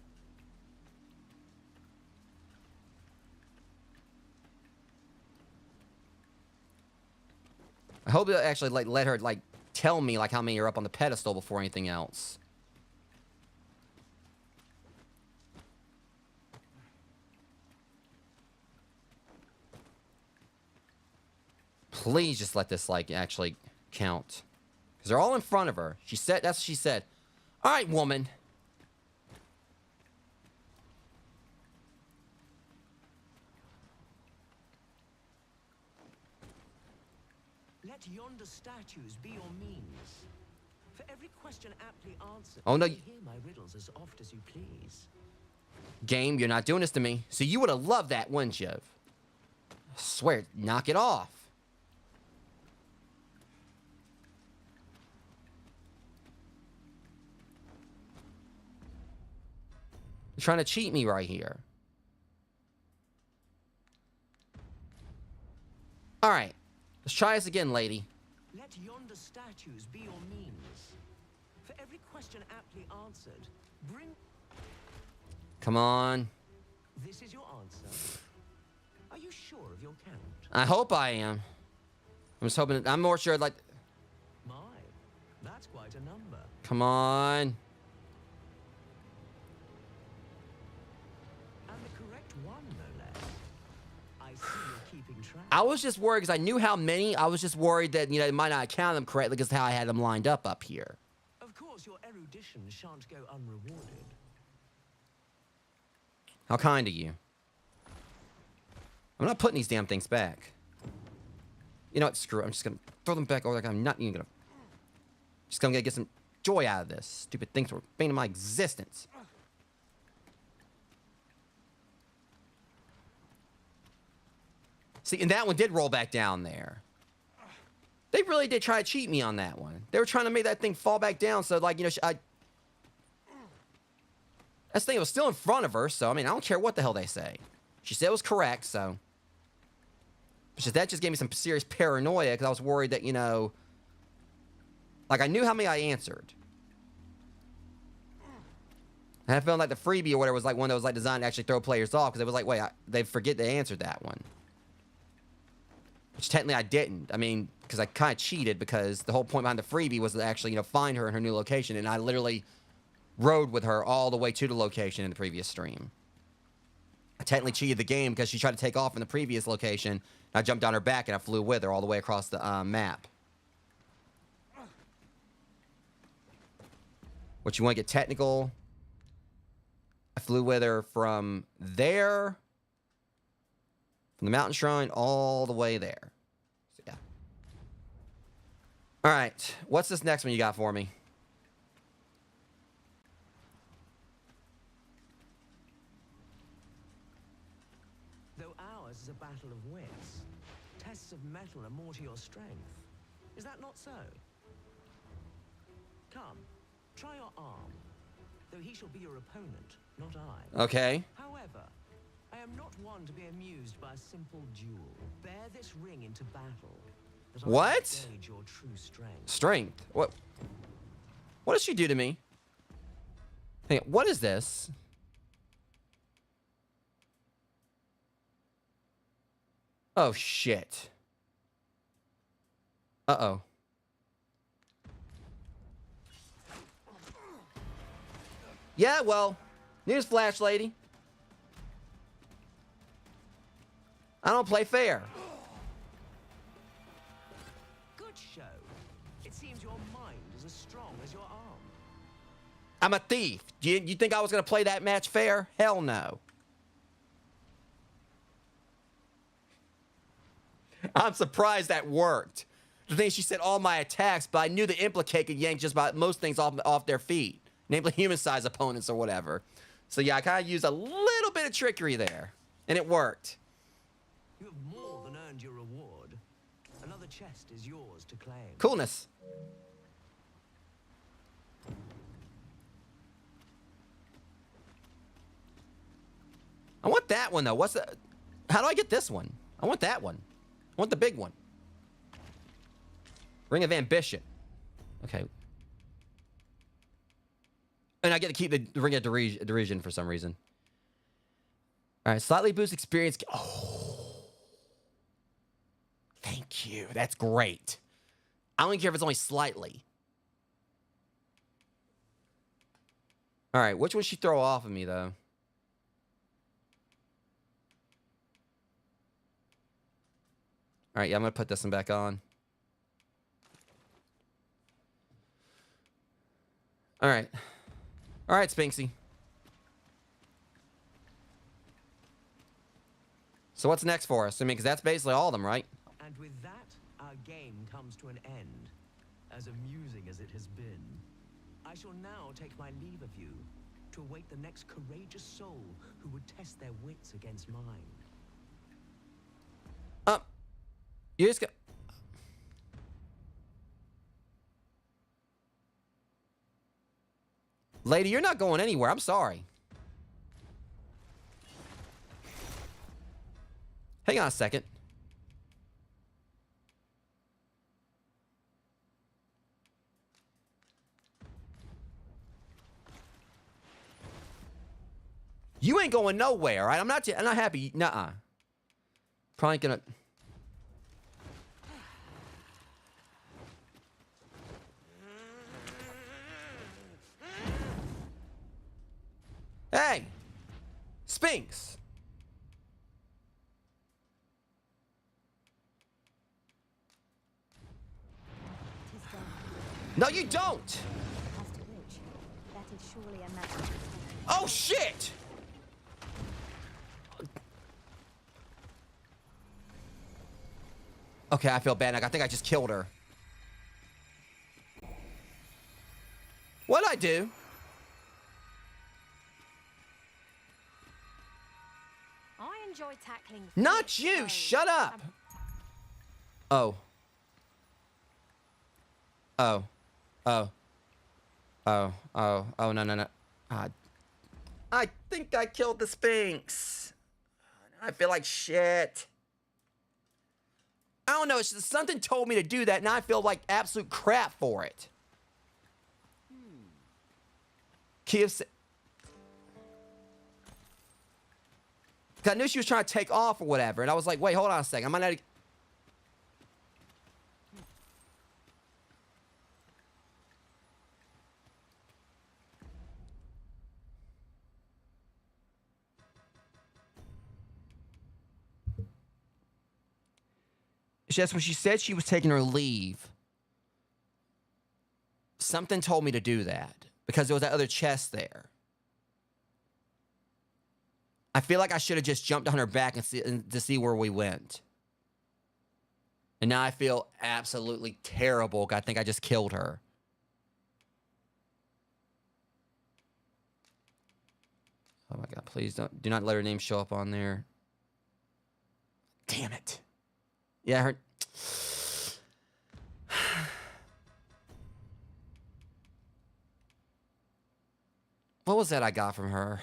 I hope they'll actually like let her like tell me like how many are up on the pedestal before anything else. Please just let this like actually count. Because they're all in front of her. She said, that's what she said. All right, woman. Let yonder statues be your means. For every question aptly answered, Oh, no. you hear my riddles as oft as you please. Game, you're not doing this to me. So you would have loved that, wouldn't you? I swear, knock it off. You're trying to cheat me right here. All right. Let's try this again, lady. Let yonder statues be your means. For every question aptly answered, bring... Come on. This is your answer. Are you sure of your count? I hope I am. I'm just hoping... I'm more sure, like... My, that's quite a number. Come on. And the correct one, no less. I see you're keeping track. I was just worried because I knew how many. I was just worried that, you know, it might not count them correctly because of how I had them lined up here. Of course, your erudition shan't go unrewarded. How kind of you. I'm not putting these damn things back. You know what? Screw it. I'm just going to throw them back over there. I'm not even going to... Just going to get some joy out of this. Stupid things were bane of my existence. See, and that one did roll back down there. They really did try to cheat me on that one. They were trying to make that thing fall back down so, like, you know, that thing was still in front of her, so, I mean, I don't care what the hell they say. She said it was correct, so... It's just, that just gave me some serious paranoia, because I was worried that, you know... Like, I knew how many I answered. And I felt like the freebie or whatever was, like, one that was, like, designed to actually throw players off, because it was like, wait, they forget they answered that one. Which technically I didn't. I mean, because I kind of cheated, because the whole point behind the freebie was to actually, you know, find her in her new location, and I literally rode with her all the way to the location in the previous stream. I technically cheated the game because she tried to take off in the previous location. I jumped on her back and I flew with her all the way across the map. What, you want to get technical? I flew with her from there, from the mountain shrine all the way there. So, yeah. All right. What's this next one you got for me? Though ours is a battle of wits, tests of metal are more to your strength. Is that not so? Come, try your arm. Though he shall be your opponent, not I. Okay. However, I am not one to be amused by a simple duel. Bear this ring into battle. That I may What? gauge your true strength. Strength? What? What does she do to me? Hang on, what is this? Oh, shit. Uh-oh. Yeah, well, newsflash, lady. I don't play fair. Good show. It seems your mind is as strong as your arm. I'm a thief. You think I was going to play that match fair? Hell no. I'm surprised that worked. The thing she said all my attacks, but I knew the implicate could yank just about most things off their feet, namely human-sized opponents or whatever. So yeah, I kind of used a little bit of trickery there, and it worked. You have more than earned your reward. Another chest is yours to claim. Coolness. I want that one though. What's the? How do I get this one? I want that one. I want the big one. Ring of Ambition. Okay. And I get to keep the Ring of Derision for some reason. All right, slightly boost experience. Oh. Thank you. That's great. I don't care if it's only slightly. All right, which one should she throw off of me, though? All right, yeah, I'm going to put this one back on. All right. All right, Spinksy. So what's next for us? I mean, because that's basically all of them, right? And with that, our game comes to an end. As amusing as it has been, I shall now take my leave of you to await the next courageous soul who would test their wits against mine. You just got... Lady, you're not going anywhere. I'm sorry. Hang on a second. You ain't going nowhere, all right? I'm not happy. Nuh-uh. Probably gonna... Hey! Sphinx! No, you don't! As to which, that is surely a matter. Oh, shit! Okay, I feel bad. I think I just killed her. What'd I do? I enjoy tackling. Not fierce you! foes. Shut up! Oh. Oh. Oh. Oh. Oh. Oh, no, no, no. I think I killed the Sphinx. I feel like shit. I don't know. It's just something told me to do that, and I feel like absolute crap for it. KFC. I knew she was trying to take off or whatever, and I was like, wait, hold on a second. I might not... It's just when she said she was taking her leave, something told me to do that because there was that other chest there. I feel like I should have just jumped on her back and to see where we went. And now I feel absolutely terrible. I think I just killed her. Oh my God, please do not let her name show up on there. Damn it. Yeah, her... What was that I got from her?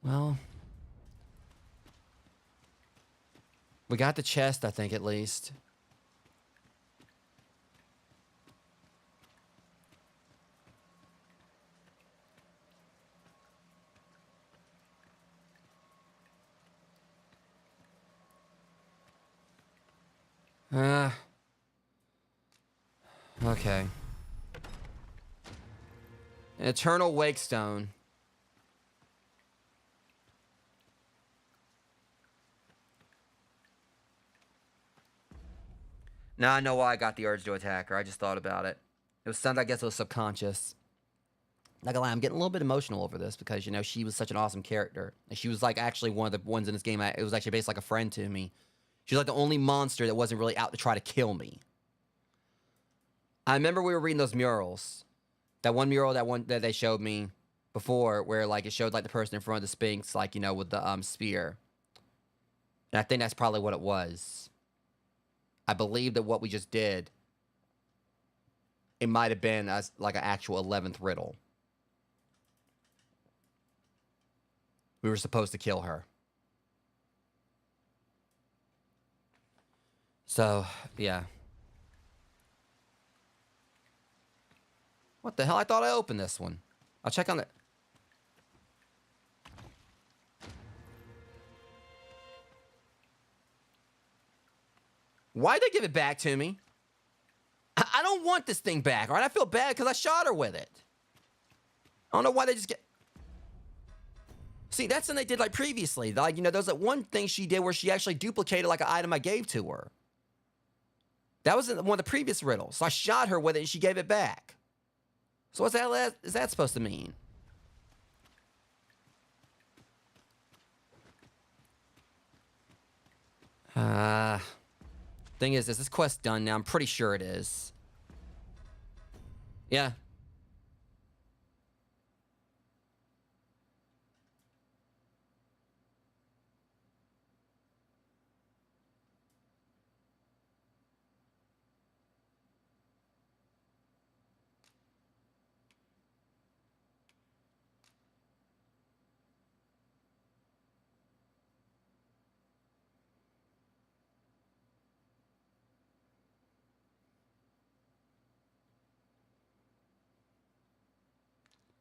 Well, we got the chest, I think, at least. Okay. An Eternal Wakestone. Now I know why I got the urge to attack her. I just thought about it. It was something, I guess it was subconscious. Not gonna lie, I'm getting a little bit emotional over this because, you know, she was such an awesome character. And she was, like, actually one of the ones in this game. It was actually based like a friend to me. She was, like, the only monster that wasn't really out to try to kill me. I remember we were reading those murals. That one mural that they showed me before where, like, it showed, like, the person in front of the Sphinx, like, you know, with the spear. And I think that's probably what it was. I believe that what we just did, it might have been as, like, an actual 11th riddle. We were supposed to kill her. So, yeah. What the hell? I thought I opened this one. I'll check on it. Why'd they give it back to me? I don't want this thing back, all right? I feel bad because I shot her with it. I don't know why they just get... See, that's something they did, like, previously. Like, you know, there was that one thing she did where she actually duplicated, like, an item I gave to her. That was in one of the previous riddles. So I shot her with it and she gave it back. So what's that is that supposed to mean? Thing is this quest done now? I'm pretty sure it is. Yeah.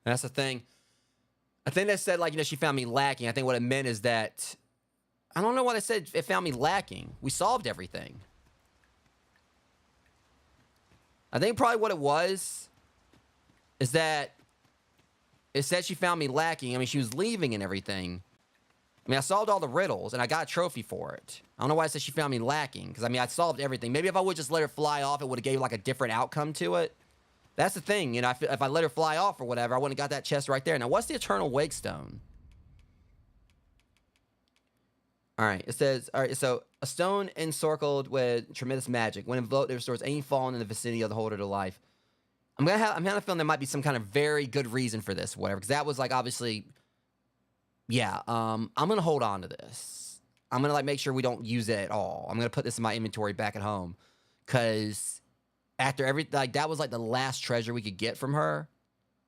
That's the thing. I think they said, like, you know, she found me lacking. I think what it meant is that... I don't know why they said it found me lacking. We solved everything. I think probably what it was is that it said she found me lacking. I mean, she was leaving and everything. I mean, I solved all the riddles, and I got a trophy for it. I don't know why it said she found me lacking, because, I mean, I solved everything. Maybe if I would just let her fly off, it would have gave, like, a different outcome to it. That's the thing, you know, if I let her fly off or whatever, I wouldn't have got that chest right there. Now, what's the Eternal Wake Stone? All right, it says, all right, so a stone encircled with tremendous magic. When invoked, it restores any fallen in the vicinity of the holder to life. I'm kind of feeling there might be some kind of very good reason for this, whatever, because that was, like, obviously, yeah, I'm going to hold on to this. I'm going to, like, make sure we don't use it at all. I'm going to put this in my inventory back at home, because... After everything, like, that was, like, the last treasure we could get from her.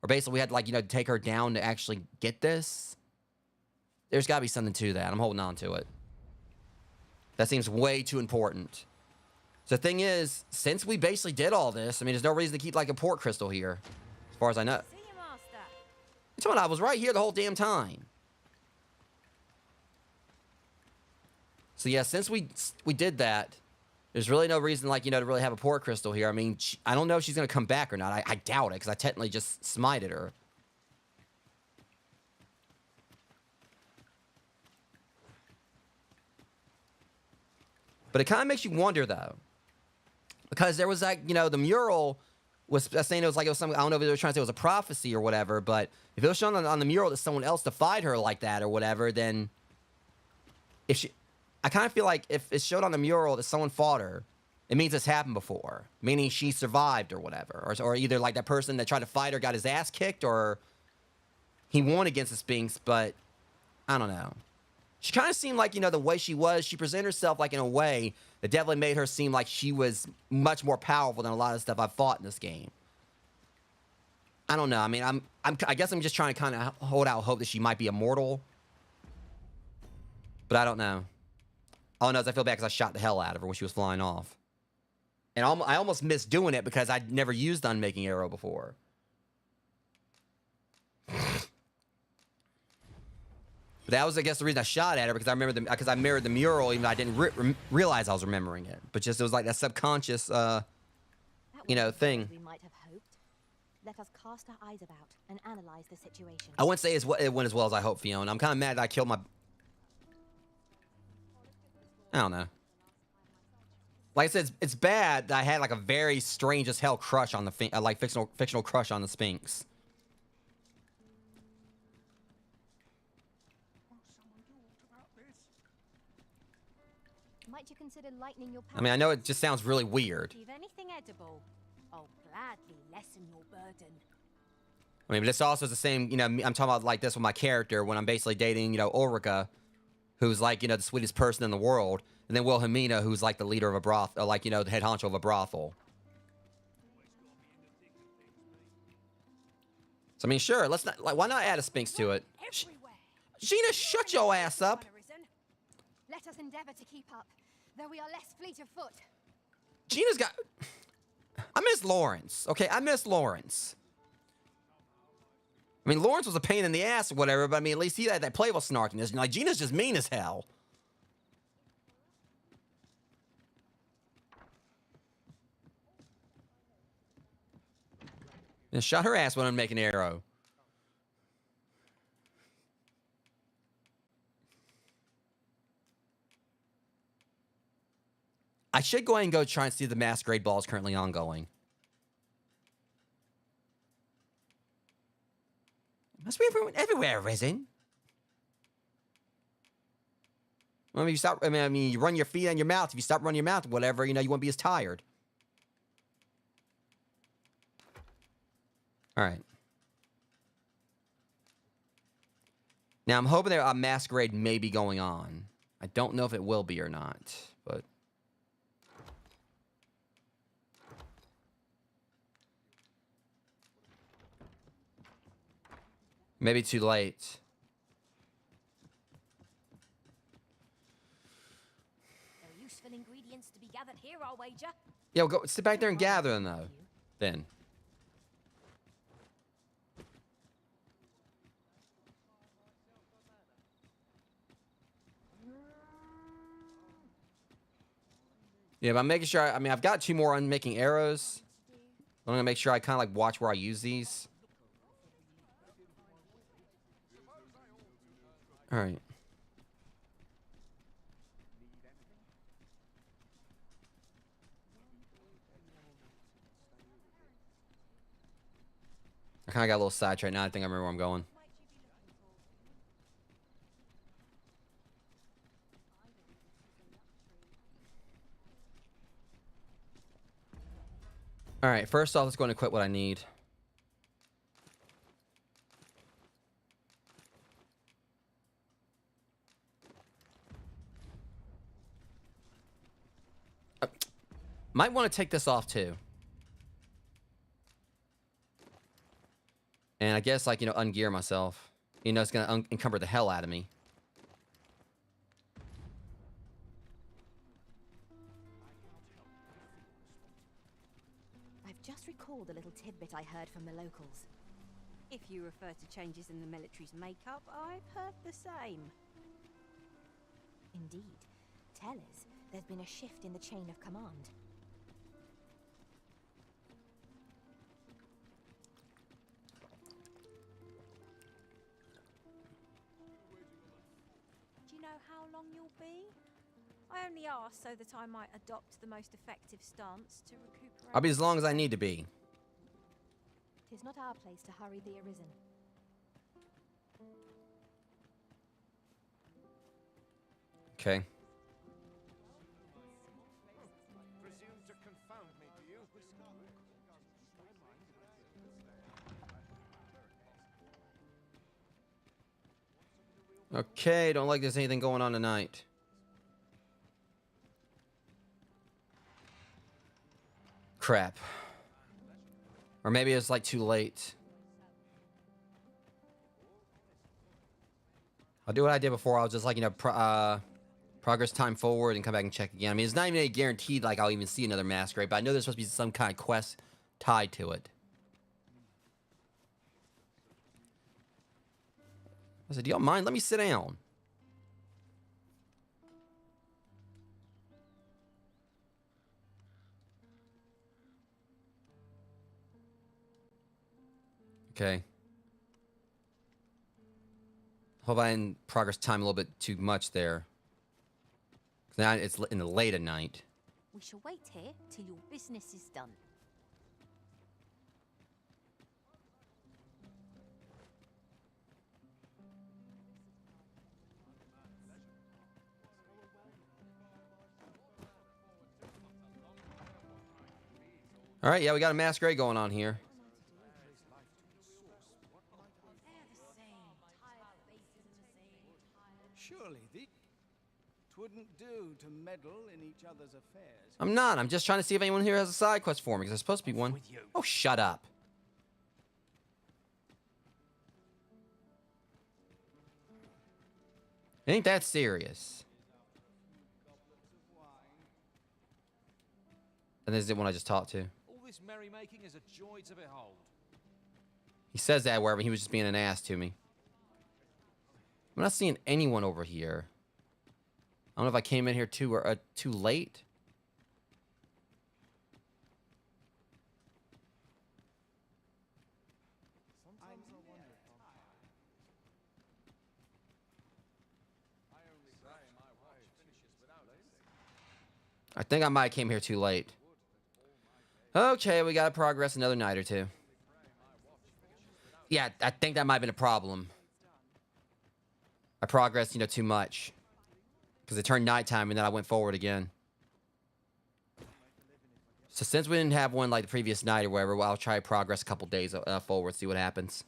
Or basically, we had to, like, you know, take her down to actually get this. There's got to be something to that. I'm holding on to it. That seems way too important. So the thing is, since we basically did all this, I mean, there's no reason to keep, like, a port crystal here. As far as I know. See you, Master. It's what I was right here the whole damn time. So, yeah, since we did that... There's really no reason, like, you know, to really have a port crystal here. I mean, I don't know if she's going to come back or not. I doubt it, because I technically just smited her. But it kind of makes you wonder, though. Because there was, like, you know, the mural was saying it was like, it was something, I don't know if they were trying to say it was a prophecy or whatever, but if it was shown on the mural that someone else defied her like that or whatever, then if she... I kind of feel like if it's showed on the mural that someone fought her, it means it's happened before. Meaning she survived or whatever. Or either, like, that person that tried to fight her got his ass kicked, or he won against the Sphinx, but I don't know. She kind of seemed like, you know, the way she presented herself, like, in a way that definitely made her seem like she was much more powerful than a lot of stuff I've fought in this game. I don't know. I mean, I guess I'm just trying to kind of hold out hope that she might be immortal. But I don't know. All I know is I feel bad because I shot the hell out of her when she was flying off. And I almost missed doing it because I'd never used Unmaking Arrow before. But that was, I guess, the reason I shot at her, because I mirrored the mural, even though I didn't realize I was remembering it. But just, it was like that subconscious, you know, thing. We might have hoped. Let us cast our eyes about and analyze the situation. I wouldn't say it went as well as I hoped, Fiona. I'm kind of mad that I killed my... I don't know. Like I said, it's bad that I had like a very strange as hell crush on the like fictional crush on the Sphinx. Won't someone do aught about this? Might you consider lightening your I mean, I know it just sounds really weird. If anything edible, I'll gladly lessen your burden. I mean, but this also is the same, you know, I'm talking about like this with my character when I'm basically dating, you know, Ulrika, who's like, you know, the sweetest person in the world. And then Wilhelmina, who's like the leader of a brothel, like, you know, the head honcho of a brothel. So, I mean, sure, let's not, like, why not add a Sphinx to it? Everywhere. Gina, shut your ass up. Let us endeavor to keep up, though we are less fleet of foot. Gina's got... I miss Lawrence, okay? I miss Lawrence. I mean, Lawrence was a pain in the ass or whatever, but I mean, at least he had that playful snarkiness. And, like, Gina's just mean as hell. And shot her ass when I'm making an arrow. I should go ahead and go try and see if the Masquerade Ball is currently ongoing. Must be everywhere, Risen. I mean, you stop. I mean, you run your feet and your mouth. If you stop running your mouth, whatever, you know, you won't be as tired. All right. Now I'm hoping that a masquerade may be going on. I don't know if it will be or not, but. Maybe too late. There are useful ingredients to be gathered here, I'll wager. Yeah, we'll go sit back there and gather them, though. Then. Yeah, but I'm making sure. I mean, I've got 2 more on making arrows. I'm gonna make sure I kind of like watch where I use these. All right. I kind of got a little sidetracked now. I think I remember where I'm going. All right. First off, let's go and equip what I need. Might want to take this off too. And I guess, like, you know, ungear myself. You know, it's going to encumber the hell out of me. I've just recalled a little tidbit I heard from the locals. If you refer to changes in the military's makeup, I've heard the same. Indeed. Tell us, there's been a shift in the chain of command. Do you know how long you'll be? I only ask so that I might adopt the most effective stance to recuperate. I'll be as long as I need to be. 'Tis not our place to hurry the arisen. Okay. Presume to confound me, do you? Okay, don't like there's anything going on tonight. Crap. Or maybe it's like too late. I'll do what I did before. I'll just like, you know, progress time forward and come back and check again. I mean, it's not even a guaranteed like I'll even see another masquerade, but I know there's supposed to be some kind of quest tied to it. I said, do y'all mind? Let me sit down. Okay. Hope I didn't progress time a little bit too much there. Now it's in the late at night. We shall wait here till your business is done. All right, yeah, we got a masquerade going on here. Surely it wouldn't do to meddle in each other's affairs. I'm not. I'm just trying to see if anyone here has a side quest for me, because there's supposed to be one. Oh, shut up. It ain't that serious. And this is the one I just talked to. All this merrymaking is a joy to behold. He says that wherever he was just being an ass to me. I'm not seeing anyone over here. I don't know if I came in here too late. I think I might have came here too late. Okay, we gotta progress another night or two. Yeah, I think that might have been a problem. I progressed, too much. Because it turned nighttime and then I went forward again. So since we didn't have one like the previous night or whatever, well, I'll try to progress a couple days forward, see what happens.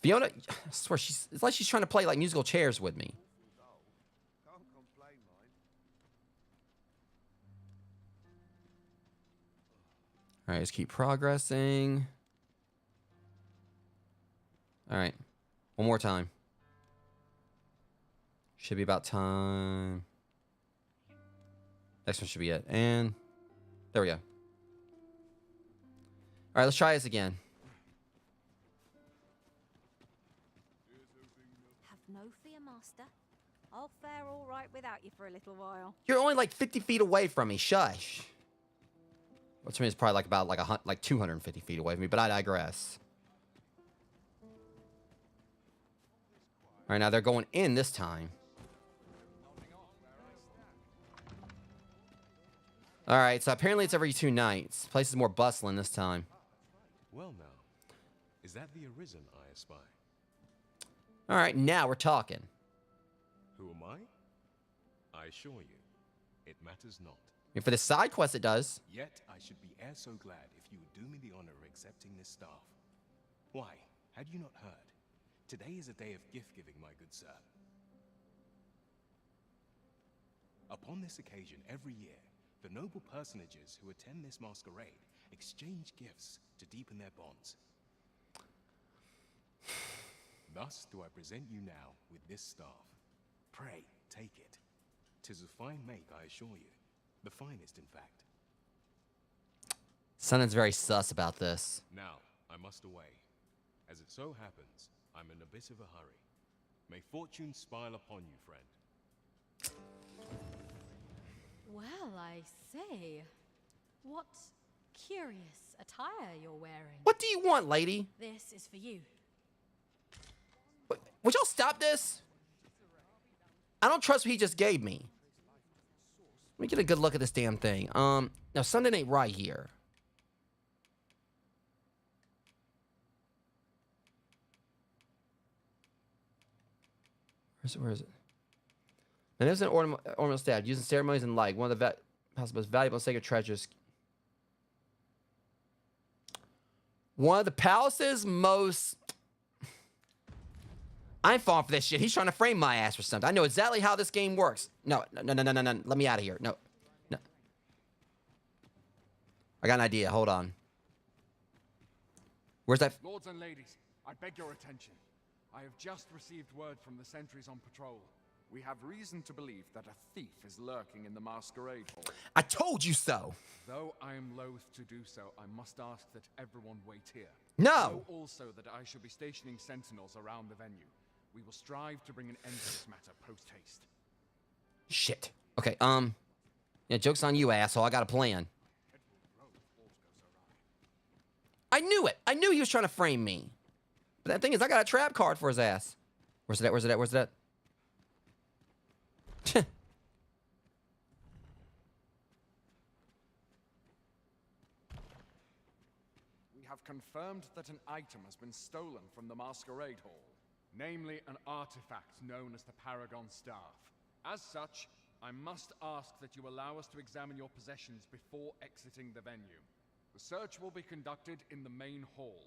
Fiona, I swear, it's like she's trying to play like musical chairs with me. All right, let's keep progressing. All right, one more time. Should be about time. Next one should be it. And there we go. All right, let's try this again. Have no fear, Master. I'll fare all right without you for a little while. You're only like 50 feet away from me. Shush. Which means it's probably like about like 250 feet away from me, but I digress. All right, now they're going in this time. All right, so apparently it's every 2 nights. Place is more bustling this time. Well now, is that the arisen I espy? All right, now we're talking. Who am I? I assure you, it matters not. And for the side quest, it does. Yet I should be e'er so glad if you would do me the honor of accepting this staff. Why, had you not heard? Today is a day of gift-giving, my good sir. Upon this occasion, every year, the noble personages who attend this masquerade exchange gifts to deepen their bonds. Thus do I present you now with this staff. Pray, take it. 'Tis a fine make, I assure you. The finest, in fact. Sunen's very sus about this. Now, I must away. As it so happens, I'm in a bit of a hurry. May fortune smile upon you, friend. Well, I say. What curious attire you're wearing. What do you want, lady? This is for you. Would y'all stop this? I don't trust what he just gave me. Let me get a good look at this damn thing. Now something ain't right here. Where is it? And there's an ornamental staff used in ceremonies and like one of the most valuable and sacred treasures. One of the palace's most... I'm falling for this shit. He's trying to frame my ass for something. I know exactly how this game works. No. Let me out of here. No. I got an idea. Hold on. Where's that? Lords and ladies, I beg your attention. I have just received word from the sentries on patrol. We have reason to believe that a thief is lurking in the masquerade hall. I told you so. Though I am loath to do so, I must ask that everyone wait here. No. Know also that I shall be stationing sentinels around the venue. We will strive to bring an end to this matter post-haste. Shit. Okay, yeah, joke's on you, asshole. I got a plan. I knew it. I knew he was trying to frame me. But that thing is, I got a trap card for his ass. Where's it at? confirmed that an item has been stolen from the Masquerade Hall. Namely, an artifact known as the Paragon Staff. As such, I must ask that you allow us to examine your possessions before exiting the venue. The search will be conducted in the main hall.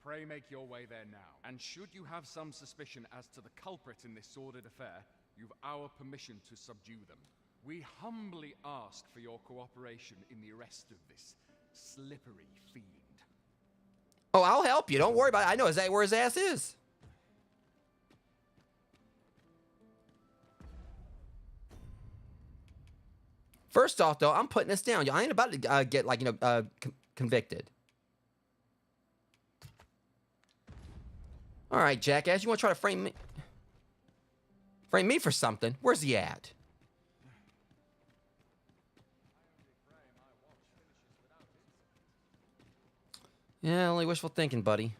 Pray make your way there now. And should you have some suspicion as to the culprit in this sordid affair, you've our permission to subdue them. We humbly ask for your cooperation in the arrest of this slippery fiend. Oh, I'll help you. Don't worry about it. I know exactly where his ass is. First off, though, I'm putting this down. I ain't about to get, like, convicted. All right, jackass, you want to try to frame me? Frame me for something? Where's he at? Yeah, only wishful thinking, buddy.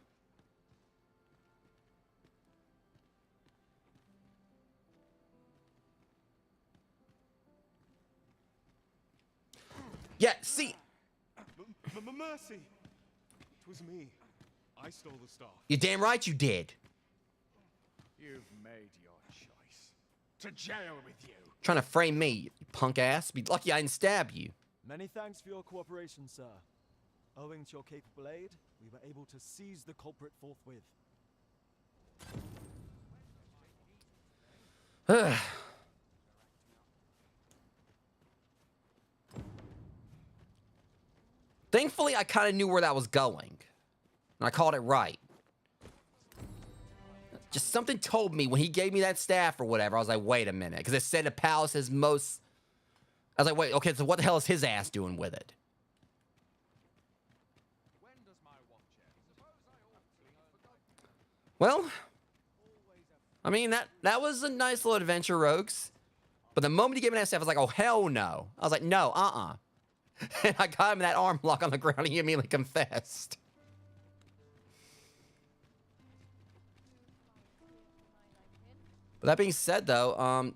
Yeah, see. Mercy! It was me. I stole the staff. You're damn right you did. You've made your choice. To jail with you. Trying to frame me, you punk ass. Be lucky I didn't stab you. Many thanks for your cooperation, sir. Owing to your capable aid, we were able to seize the culprit forthwith. Thankfully, I kind of knew where that was going. And I called it right. Just something told me when he gave me that staff or whatever, I was like, wait a minute. Because it said the palace's most... I was like, wait, okay, so what the hell is his ass doing with it? Well, I mean, that was a nice little adventure, Rogues. But the moment he gave me that staff, I was like, oh, hell no. I was like, no, And I got him that arm lock on the ground and he immediately confessed. But that being said, though,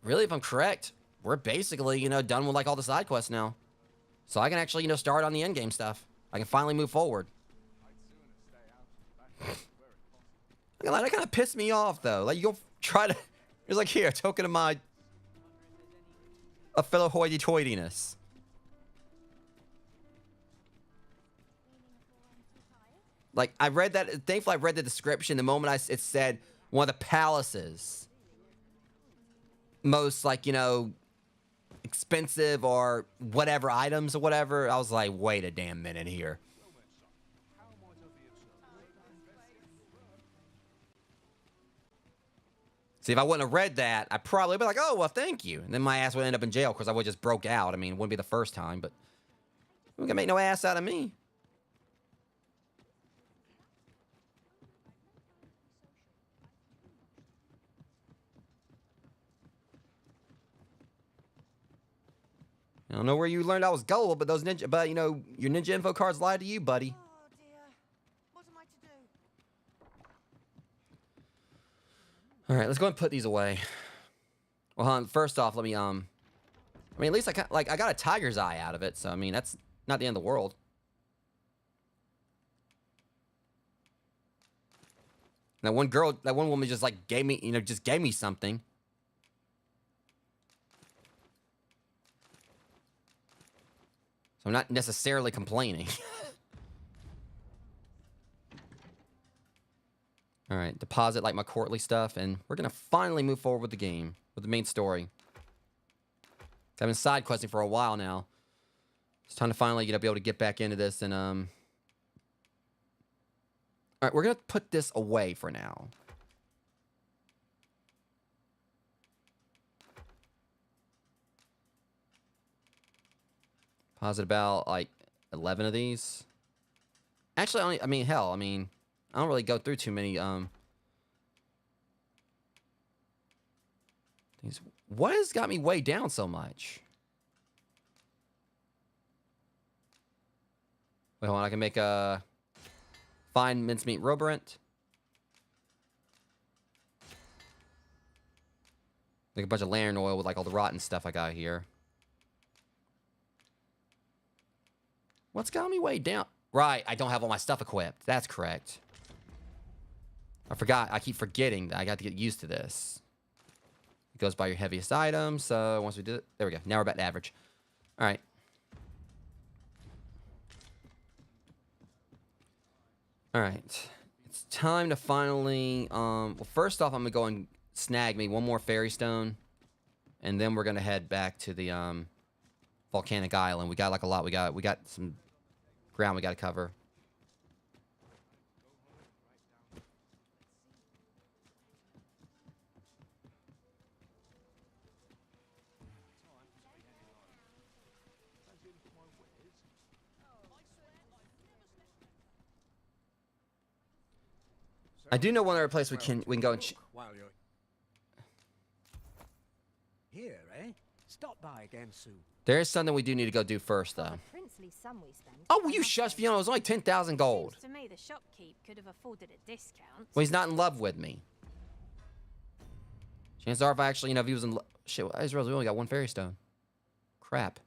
really, if I'm correct, we're basically, done with, like, all the side quests now. So I can actually, start on the endgame stuff. I can finally move forward. That kind of pissed me off, though. Like, you'll try to... It's like, here, token of my... a fellow hoity-toityness. Like, I read that... Thankfully, I read the description. The moment it said one of the palaces... most, like, expensive or whatever items or whatever, I was like, wait a damn minute here. See, if I wouldn't have read that, I'd probably be like, oh, well, thank you. And then my ass would end up in jail because I would just broke out. I mean, it wouldn't be the first time, but you can make no ass out of me. I don't know where you learned I was gullible, but those ninja, your ninja info cards lied to you, buddy. Oh dear. What am I to do? All right, let's go ahead and put these away. Well, hon, first off, let me I mean, at least I got a tiger's eye out of it, so I mean, that's not the end of the world. That one woman just like gave me something. So I'm not necessarily complaining. All right, deposit like my courtly stuff, and we're gonna finally move forward with the game, with the main story. I've been side questing for a while now. It's time to finally be able to get back into this, and all right, we're gonna put this away for now. Deposit about like 11 of these. Actually, I don't really go through too many things. What has got me way down so much? Wait, hold on, I can make a fine mincemeat roborant. Make a bunch of lantern oil with like all the rotten stuff I got here. What's got me way down? Right, I don't have all my stuff equipped. That's correct. I forgot. I keep forgetting that I got to get used to this. It goes by your heaviest item. So once we did it, there we go. Now we're back to average. All right. All right. It's time to finally. Well, first off, I'm gonna go and snag me one more fairy stone, and then we're gonna head back to the volcanic island. We got like a lot. We got some ground we got to cover. I do know one other place we can go and. While you're here, eh? Stop by again soon. There is something we do need to go do first, though. Princely sum we spent. Oh, will you shush, Fiona? It was only 10,000 gold. Seems to me the shopkeep could have afforded a discount. Well, he's not in love with me. Chances are, if I actually, if he was in love. Shit, I just realized we only got one fairy stone. Crap.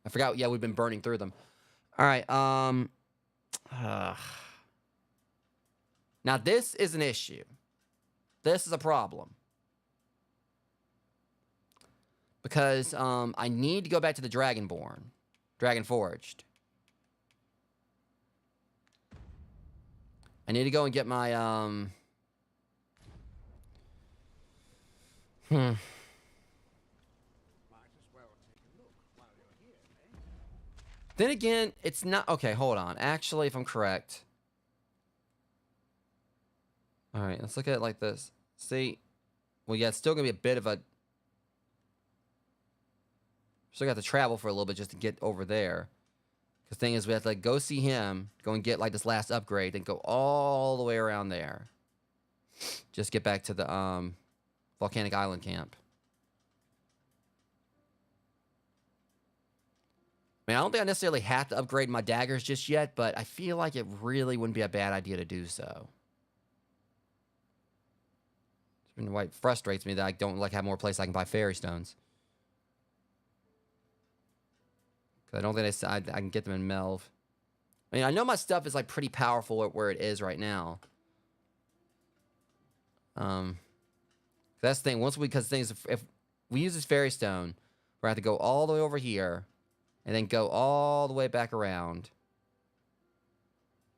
I forgot. Yeah, we've been burning through them. All right. Now, this is an issue. This is a problem. Because I need to go back to the Dragonborn. Dragon Forged. I need to go and get my, Then again, it's not... Okay, hold on. Actually, if I'm correct... All right, let's look at it like this. See? Well, yeah, it's still going to be a bit of a... Still got to travel for a little bit just to get over there. The thing is, we have to go see him, go and get like this last upgrade, then go all the way around there. Just get back to the volcanic island camp. I mean, I don't think I necessarily have to upgrade my daggers just yet, but I feel like it really wouldn't be a bad idea to do so. It frustrates me that I don't have more place I can buy fairy stones. I don't think I can get them in Melv. I mean, I know my stuff is pretty powerful at where it is right now. That's the thing. If we use this fairy stone, we're gonna have to go all the way over here, and then go all the way back around.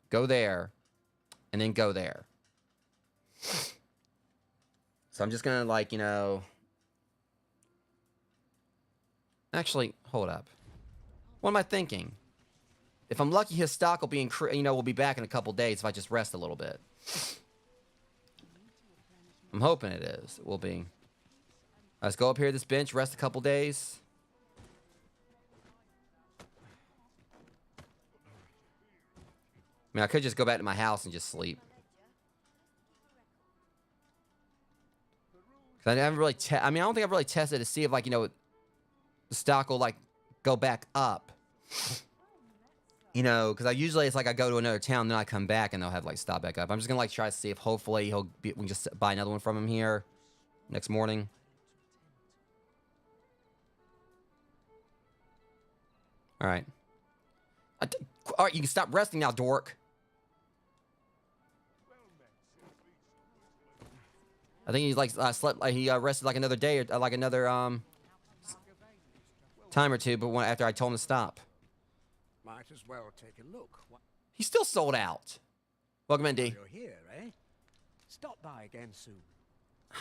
Go there, and then go there. So I'm just gonna Actually, hold up. What am I thinking? If I'm lucky, his stock will be will be back in a couple days if I just rest a little bit. I'm hoping it is. It will be. Let's go up here to this bench, rest a couple days. I mean, I could just go back to my house and just sleep. I haven't really. I don't think I've really tested to see if the stock will go back up. Because usually it's I go to another town, then I come back and they'll have stock back up. I'm just gonna try to see if hopefully we can just buy another one from him here next morning. All right. All right, you can stop resting now, dork. I think he slept he rested another day or another time or two, but after I told him to stop. Might as well take a look. He's still sold out. Welcome in, D. You're here, eh? Stop by again soon.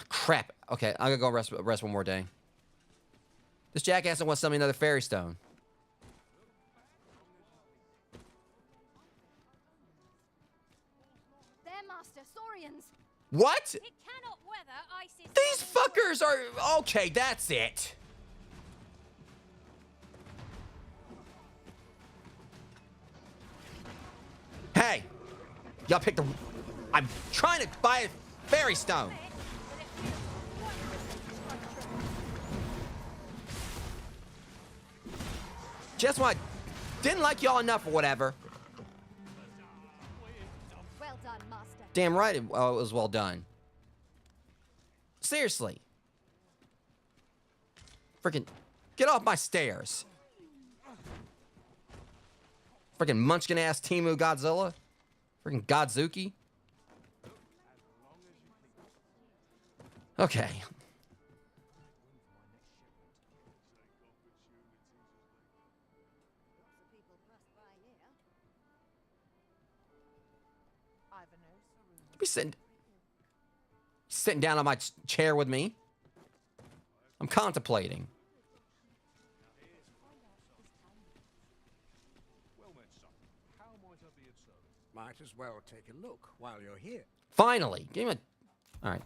Crap. Okay, I'm gonna go rest one more day. This jackass wants to sell me another fairy stone. There, Master, Saurians. What? It cannot weather ice's. These fuckers are... Okay, that's it. Hey. Y'all picked the... I'm trying to buy a fairy stone. Just what? Didn't like y'all enough or whatever. Well done, Master. Damn right it was well done. Seriously. Freaking get off my stairs. Freaking munchkin ass Timu Godzilla. Freaking Godzuki. Okay. Be sitting down on my chair with me. I'm contemplating. Might as well take a look while you're here. Finally, give me a. All right.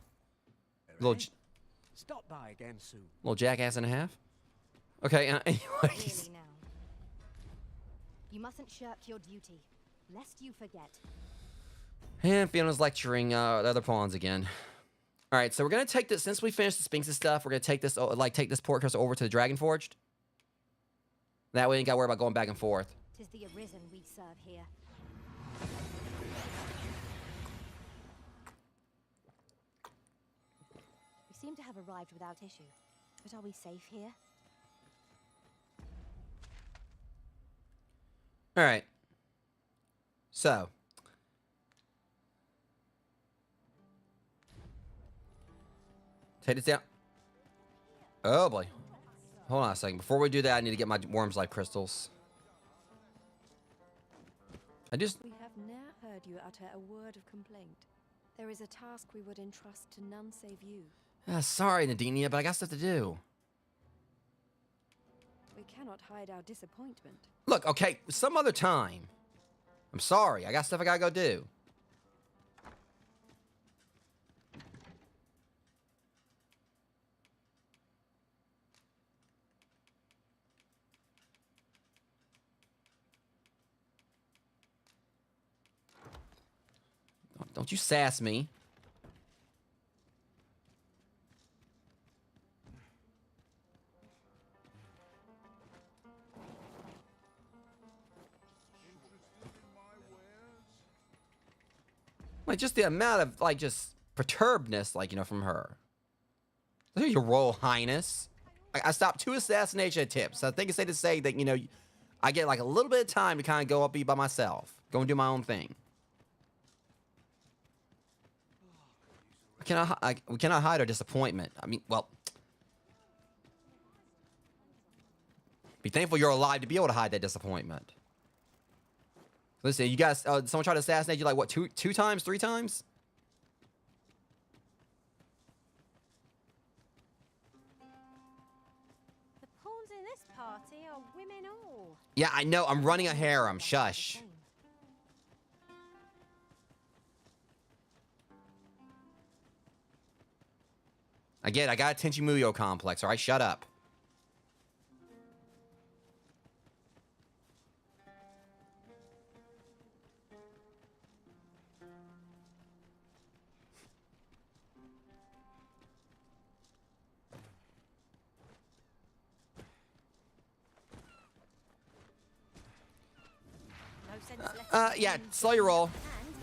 Stop by again soon. Little jackass and a half. Okay. Anyways. Really now. You mustn't shirk your duty, lest you forget. And Fiona's lecturing the other pawns again. All right, so we're gonna take this since we finished the Sphinx's stuff. We're gonna take this take this port cursor over to the Dragon Forged. That way, you ain't got to worry about going back and forth. 'Tis the Arisen we serve here. We seem to have arrived without issue, but are we safe here? All right. So. Take this down. Oh boy. Hold on a second. Before we do that, I need to get my Worm's Life crystals. We have ne'er heard you utter a word of complaint. There is a task we would entrust to none save you. Sorry, Nadinia, but I got stuff to do. We cannot hide our disappointment. Look, okay, some other time. I'm sorry. I got stuff I gotta go do. Don't you sass me. Like, just the amount of, like, just perturbedness, like, you know, from her. Your Royal Highness. I stopped 2 assassination attempts. I think it's safe to say that, you know, I get, like, a little bit of time to kind of go up be by myself. Go and do my own thing. We cannot hide our disappointment. I mean, well, be thankful you're alive to be able to hide that disappointment. Listen, you guys, someone tried to assassinate you like what, two times, 3 times? The pawns in this party are women all. Yeah, I know. I'm running a harem. Shush. Again, I got a Tenchi Muyo complex, all right? Shut up. Yeah, slow your roll. And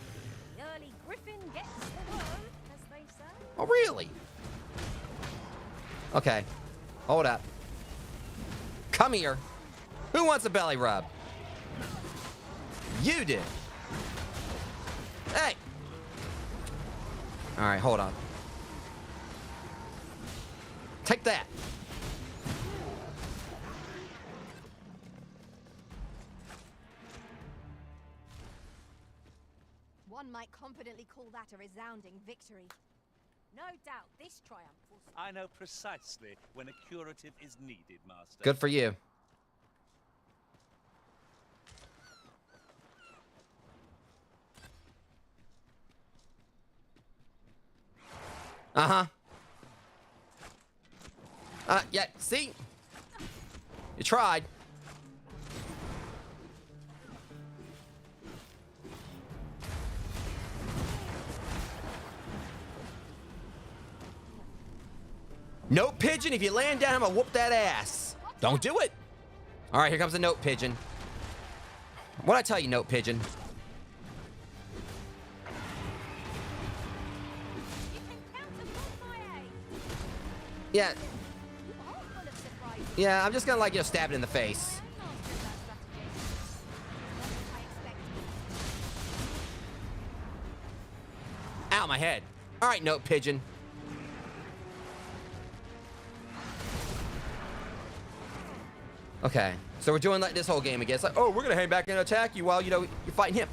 the early griffin gets the worm, as they say. Oh, really? Okay. Hold up. Come here. Who wants a belly rub? You did. Hey. All right, hold on. Take that. One might confidently call that a resounding victory. No doubt this triumph will... I know precisely when a curative is needed, Master. Good for you. Uh-huh. Yeah, see? You tried. Note pigeon, if you land down, I'm gonna whoop that ass. Don't do it. All right, here comes a note pigeon. What'd I tell you, note pigeon? Yeah. Yeah, I'm just gonna, like, you know, stab it in the face. Ow, my head. All right, note pigeon. Okay, so we're doing like this whole game again. It's like, oh, we're gonna hang back and attack you while, you know, you're fighting him.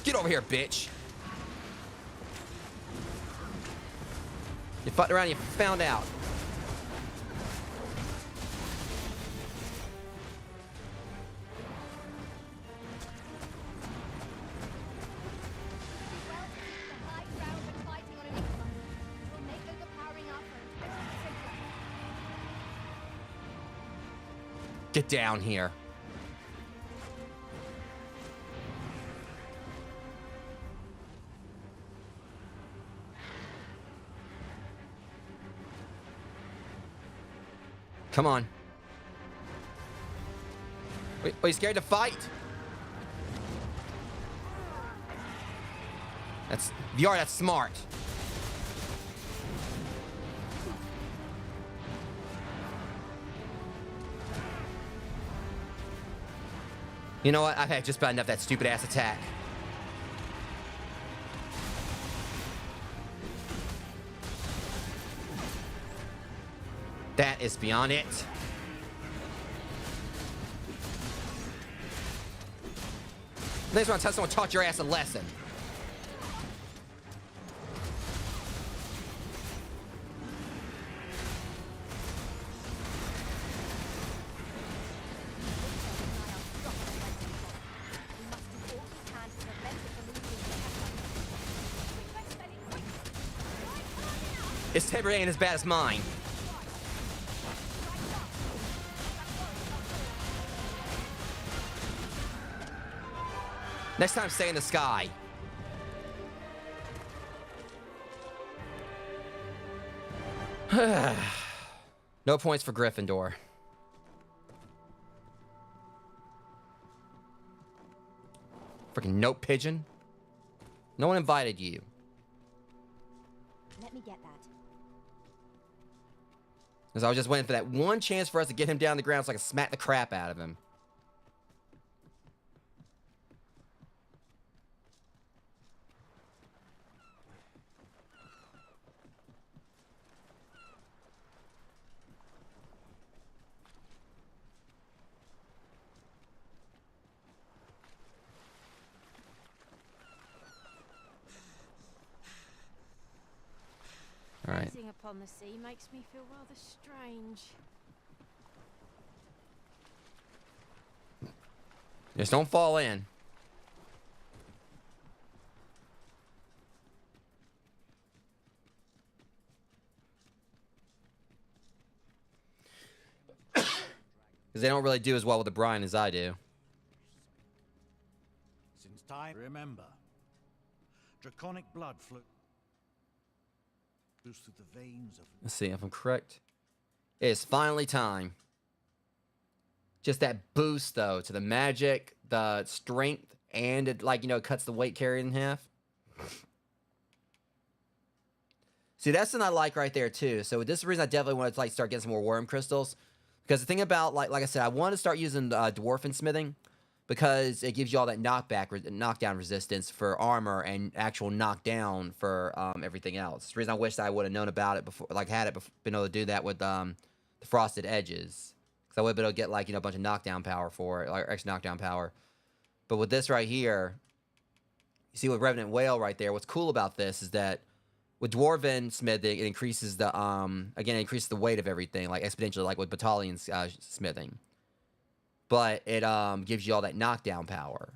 Get over here, bitch. You fucked around, you found out. Get down here. Come on. Wait, are you scared to fight? That's VR, that's smart. You know what? I've had just about enough of that stupid ass attack. That is beyond it. Next one, someone taught your ass a lesson. His temper ain't as bad as mine. Next time, stay in the sky. No points for Gryffindor. Freaking note pigeon. No one invited you. Let me get that. Because I was just waiting for that one chance for us to get him down the ground so I can smack the crap out of him. All right. Gazing upon the sea makes me feel rather strange. Just don't fall in. Because they don't really do as well with the brine as I do. Since time, remember, draconic blood flows through the veins of. Let's see if I'm correct. It is finally time. Just that boost, though, to the magic, the strength, and it, like, you know, cuts the weight carried in half. See, that's something I like right there, too. So this is the reason I definitely want to, like, start getting some more worm crystals. Because the thing about, like I said, I want to start using dwarfen smithing because it gives you all that knockdown resistance for armor and actual knockdown for everything else. The reason I wish I would have known about it before, like, had it been able to do that with the frosted edges. Because I would have been able to get, like, you know, a bunch of knockdown power for it, like extra knockdown power. But with this right here, you see with Revenant Whale right there, what's cool about this is that with Dwarven smithing, it increases the, again, it increases the weight of everything, like exponentially, like with Battalion smithing. But it gives you all that knockdown power,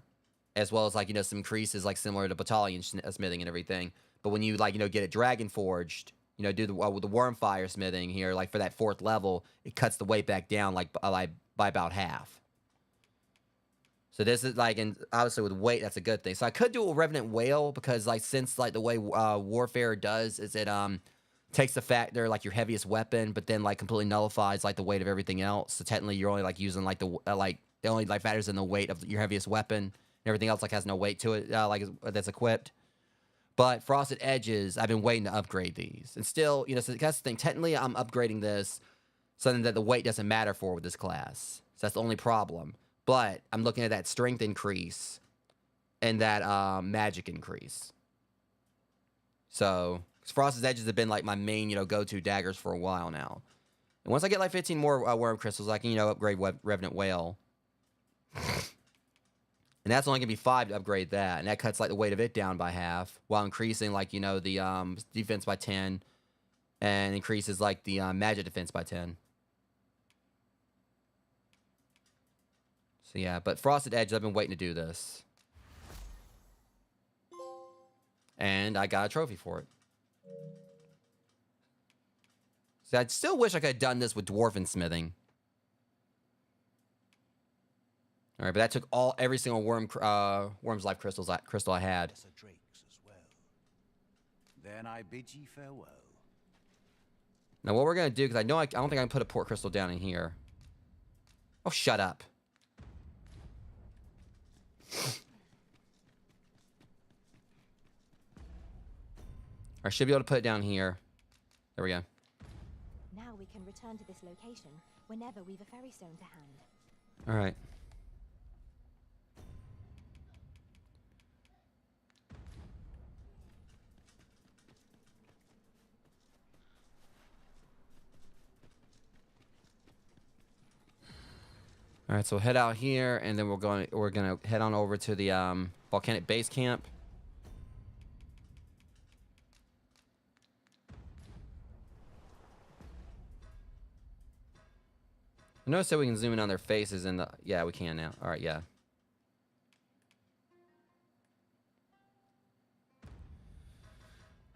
as well as, like, you know, some increases, like, similar to Battalion smithing and everything. But when you, like, you know, get it Dragon Forged, you know, do the with the Wormfire smithing here, like, for that 4th level, it cuts the weight back down, like by about half. So this is, like, and obviously with weight, that's a good thing. So I could do a Revenant Whale because, like, since, like, the way Warfare does is it takes the factor, like, your heaviest weapon, but then, like, completely nullifies, like, the weight of everything else. So technically you're only, like, using, like, the it only, like, factors in the weight of your heaviest weapon. And everything else, like, has no weight to it, like, that's equipped. But Frosted Edges, I've been waiting to upgrade these. And still, you know, so that's the thing. Technically, I'm upgrading this something that the weight doesn't matter for with this class. So that's the only problem. But I'm looking at that strength increase and that magic increase. So, 'cause Frost's Edges have been like my main, go-to daggers for a while now. And once I get like 15 more worm crystals, I can, upgrade Revenant Whale. And that's only going to be 5 to upgrade that. And that cuts like the weight of it down by half while increasing like, the defense by 10 and increases like the magic defense by 10. So yeah, but Frosted Edge, I've been waiting to do this. And I got a trophy for it. So I still wish I could have done this with Dwarven Smithing. All right, but that took every single Worm's Life crystal I had. Drake's as well. Then I bid ye farewell. Now what we're gonna do, because I don't think I can put a port crystal down in here. Oh, shut up. I should be able to put it down here. There we go. Now we can return to this location whenever we've a ferry stone to hand. All right. All right, so head out here, and then we're gonna head on over to the volcanic base camp. I noticed that we can zoom in on their faces, and yeah, we can now. All right, yeah.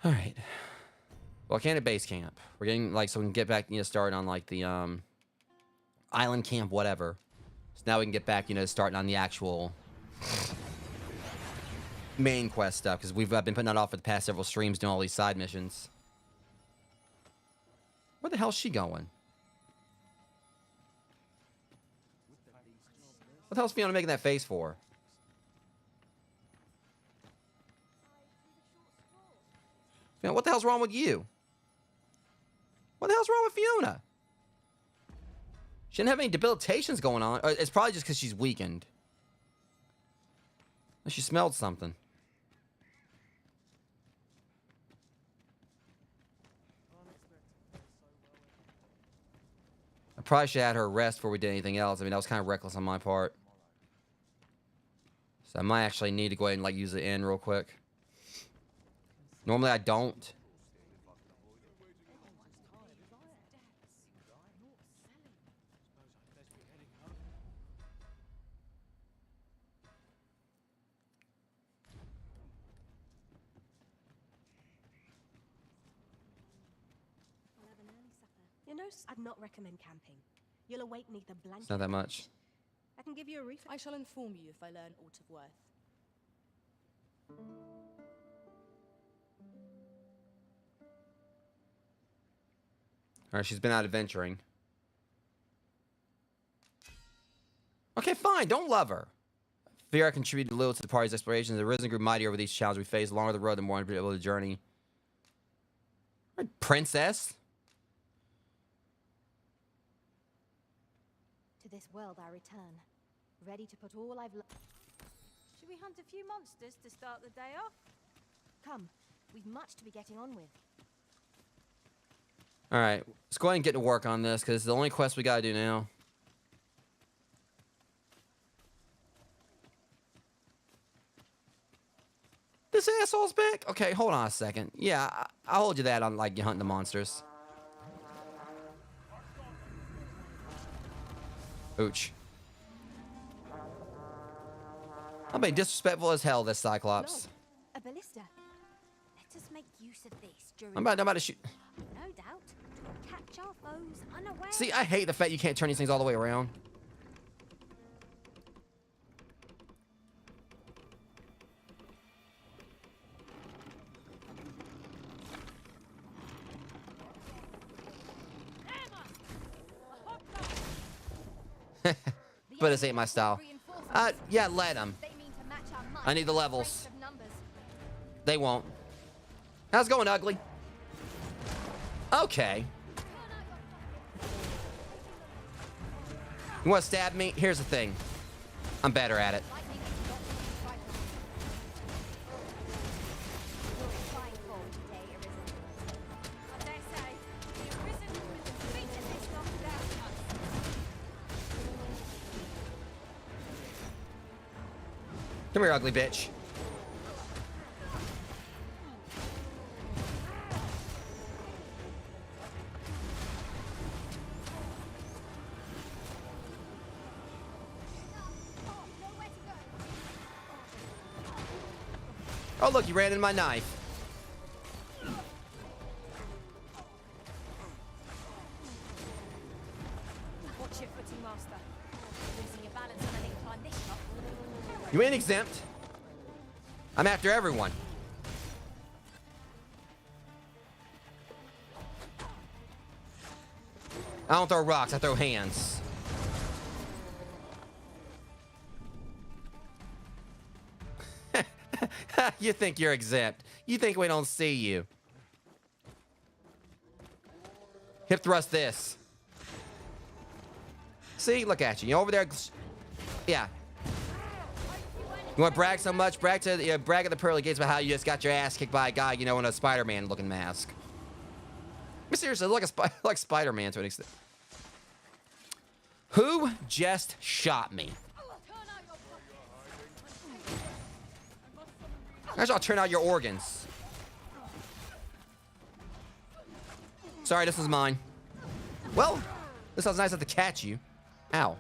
All right, volcanic base camp. We're getting like so we can get back, started on like the island camp, whatever. So now we can get back, starting on the actual main quest stuff because we've been putting that off for the past several streams doing all these side missions. Where the hell's she going? What the hell's Fiona making that face for? Fiona, what the hell's wrong with you? What the hell's wrong with Fiona? She didn't have any debilitations going on. It's probably just because she's weakened. She smelled something. I probably should have had her rest before we did anything else. I mean, that was kind of reckless on my part. So I might actually need to go ahead and like use the inn real quick. Normally I don't. I'd not recommend camping. You'll awake neath a blanket. It's not that much. I can give you a refill. I shall inform you if I learn aught of worth. All right, she's been out adventuring. Okay, fine. Don't love her. Fear I contributed little to the party's explorations. The Risen grew mighty over these challenges we faced. The longer the road, the more unpredictable the journey. All right, princess. To this world I return, ready to put all I've learned. Should we hunt a few monsters to start the day off? Come, we've much to be getting on with. All right, let's go ahead and get to work on this because it's the only quest we gotta do now. This asshole's back? Okay, hold on a second. Yeah, I'll hold you that on like you hunting the monsters. Ooch. I'm being disrespectful as hell, this Cyclops. A ballista. Let us make use of this during I'm about to shoot. no doubt to catch our foes unaware. See, I hate the fact you can't turn these things all the way around. But this ain't my style. Yeah, let them. I need the levels. They won't. How's it going, ugly? Okay. You want to stab me? Here's the thing. I'm better at it. Come here, ugly bitch. Oh, look, you ran into my knife. Watch your footing, master. Losing your balance on an incline this shot. You ain't exempt. I'm after everyone. I don't throw rocks, I throw hands. You think you're exempt. You think we don't see you. Hip thrust this. See, look at you. You're over there. Yeah. You want to brag so much? Brag at the pearly gates about how you just got your ass kicked by a guy, in a Spider-Man looking mask. But seriously, like Spider-Man to an extent. Who just shot me? Actually, I'll turn out your organs. Sorry, this is mine. Well, this sounds nice to catch you. Ow.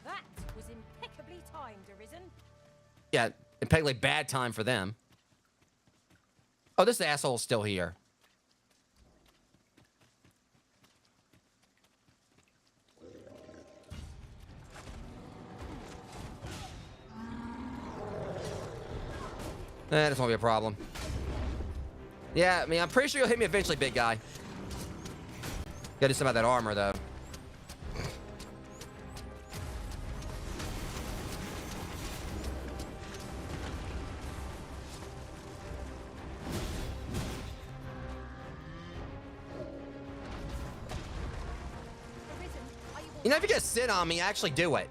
That was impeccably timed, Arisen. Yeah, impeccably bad time for them. Oh, this asshole's still here. This won't be a problem. Yeah, I mean, I'm pretty sure you'll hit me eventually, big guy. Gotta do something about that armor, though. You know, if you're gonna sit on me, actually do it.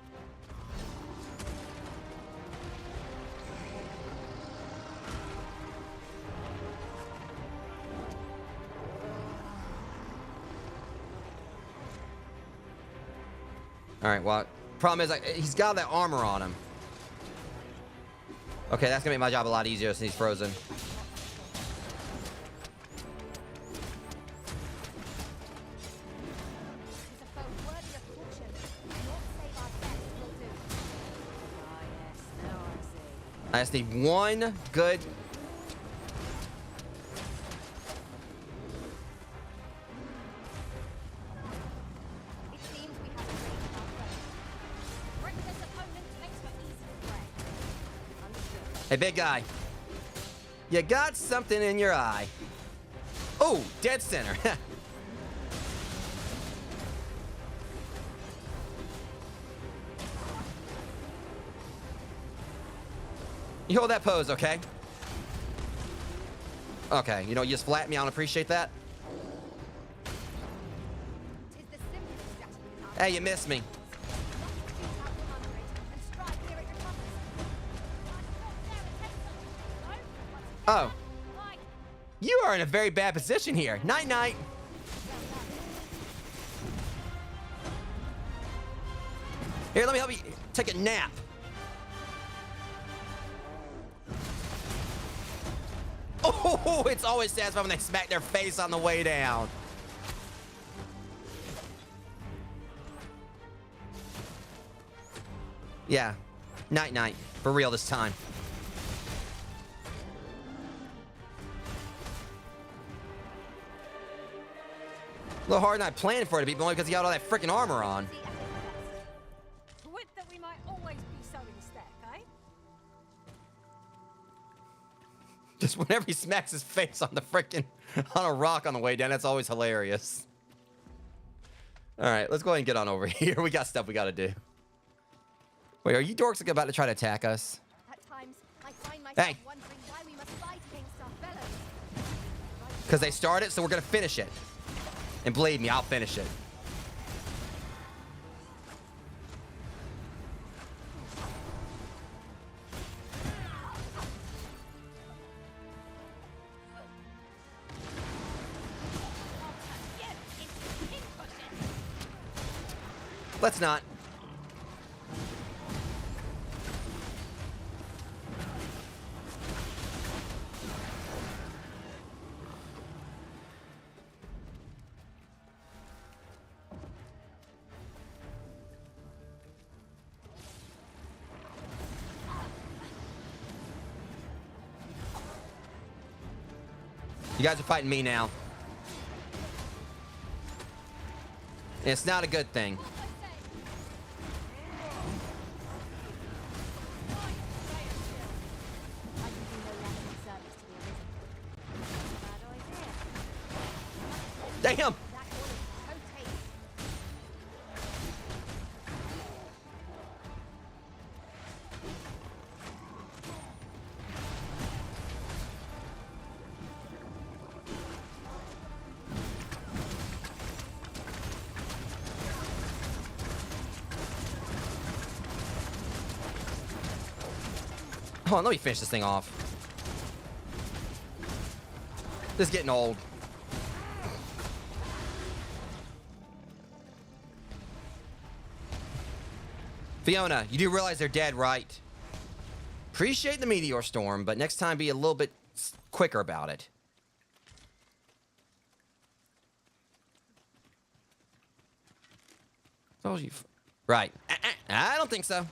All right, well, problem is, he's got that armor on him. Okay, that's gonna make my job a lot easier since he's frozen. I just need one good... Hey, big guy. You got something in your eye. Oh, dead center. You hold that pose, okay? Okay, you just flatten me. I don't appreciate that. Hey, you missed me. Oh. You are in a very bad position here. Night-night. Here, let me help you take a nap. Oh, it's always satisfying when they smack their face on the way down. Yeah. Night-night. For real this time. A little harder than I planned for it to be, but only because he got all that freaking armor on. Wit that we might always be so in step, eh? Just whenever he smacks his face on the freaking on a rock on the way down, that's always hilarious. All right, let's go ahead and get on over here. We got stuff we got to do. Wait, are you dorks about to try to attack us? At times, I find myself Hey. wondering why we must fight against our fellows. Because they started, so we're gonna finish it. And believe me, I'll finish it. Let's not. You guys are fighting me now. And it's not a good thing. Damn! Hold on, let me finish this thing off. This is getting old. Fiona, you do realize they're dead, right? Appreciate the meteor storm, but next time be a little bit quicker about it. Told you. Right. I don't think so.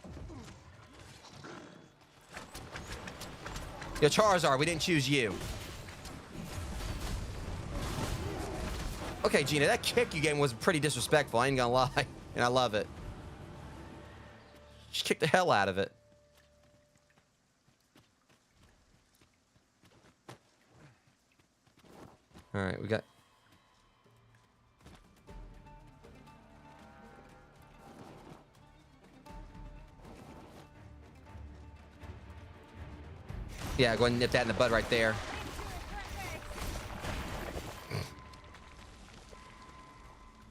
Yo, Charizard, we didn't choose you. Okay, Gina, that kick you gave was pretty disrespectful. I ain't gonna lie. And I love it. She kicked the hell out of it. Alright, we got... Yeah, go ahead and nip that in the bud right there.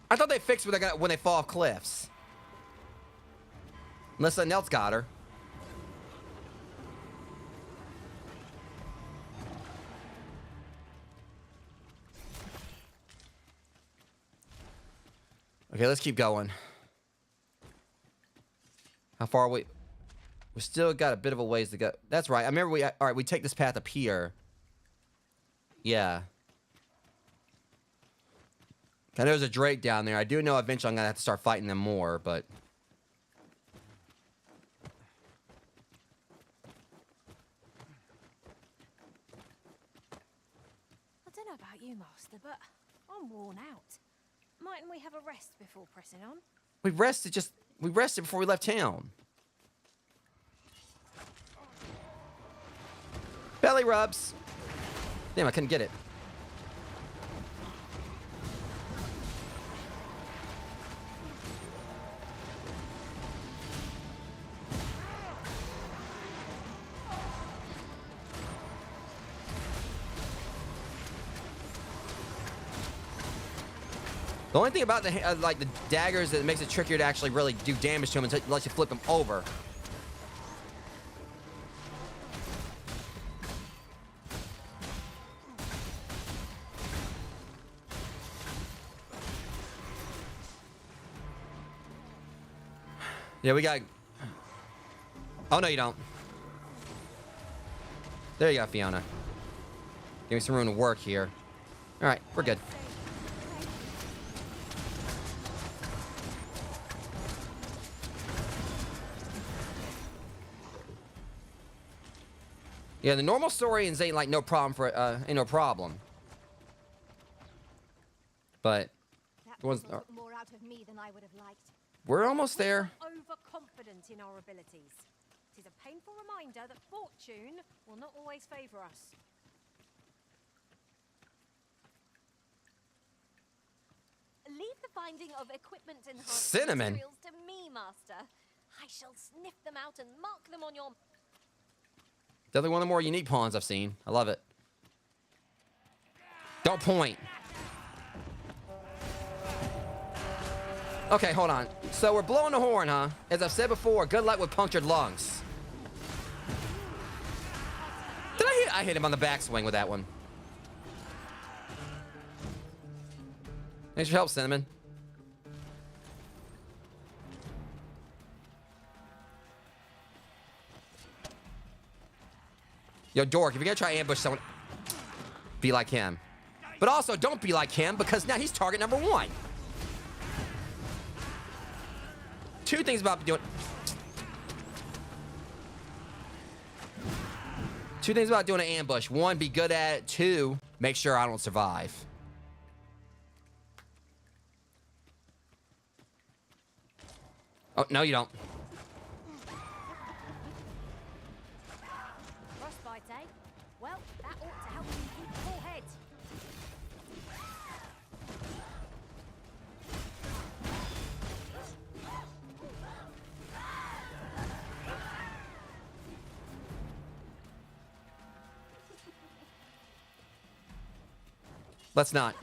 I thought they fixed when they fall off cliffs. Unless something else got her. Okay, let's keep going. How far are we? We still got a bit of a ways to go. That's right. I remember all right, we take this path up here. Yeah. I know there's a Drake down there. I do know eventually I'm going to have to start fighting them more, but... I don't know about you, Master, but I'm worn out. Mightn't we have a rest before pressing on? We rested before we left town. Belly rubs. Damn, I couldn't get it. The only thing about the like the daggers that makes it trickier to actually really do damage to them until it lets you flip them over. Yeah, we got... Oh, no, you don't. There you go, Fiona. Give me some room to work here. All right, we're good. Yeah, the normal Saurians ain't like no problem for ain't no problem. But That was more out of me than I would have liked. We're almost there. Overconfident in our abilities. It is a painful reminder that fortune will not always favor us. Leave the finding of equipment enhanced Cinnamon. materials to me, Master. I shall sniff them out and mark them on your... Definitely one of the more unique pawns I've seen. I love it. Don't point. Okay, hold on. So we're blowing the horn, huh? As I've said before, good luck with punctured lungs. Did I hit? I hit him on the backswing with that one. Thanks for your help, Cinnamon. Yo, Dork, if you're gonna try to ambush someone, be like him. But also, don't be like him, because now he's target number 1. Two things about doing... Two things about doing an ambush. One, be good at it. Two, make sure I don't survive. Oh, no, you don't. Frostbite, eh? Well, that ought to help you keep a cool head. Let's not.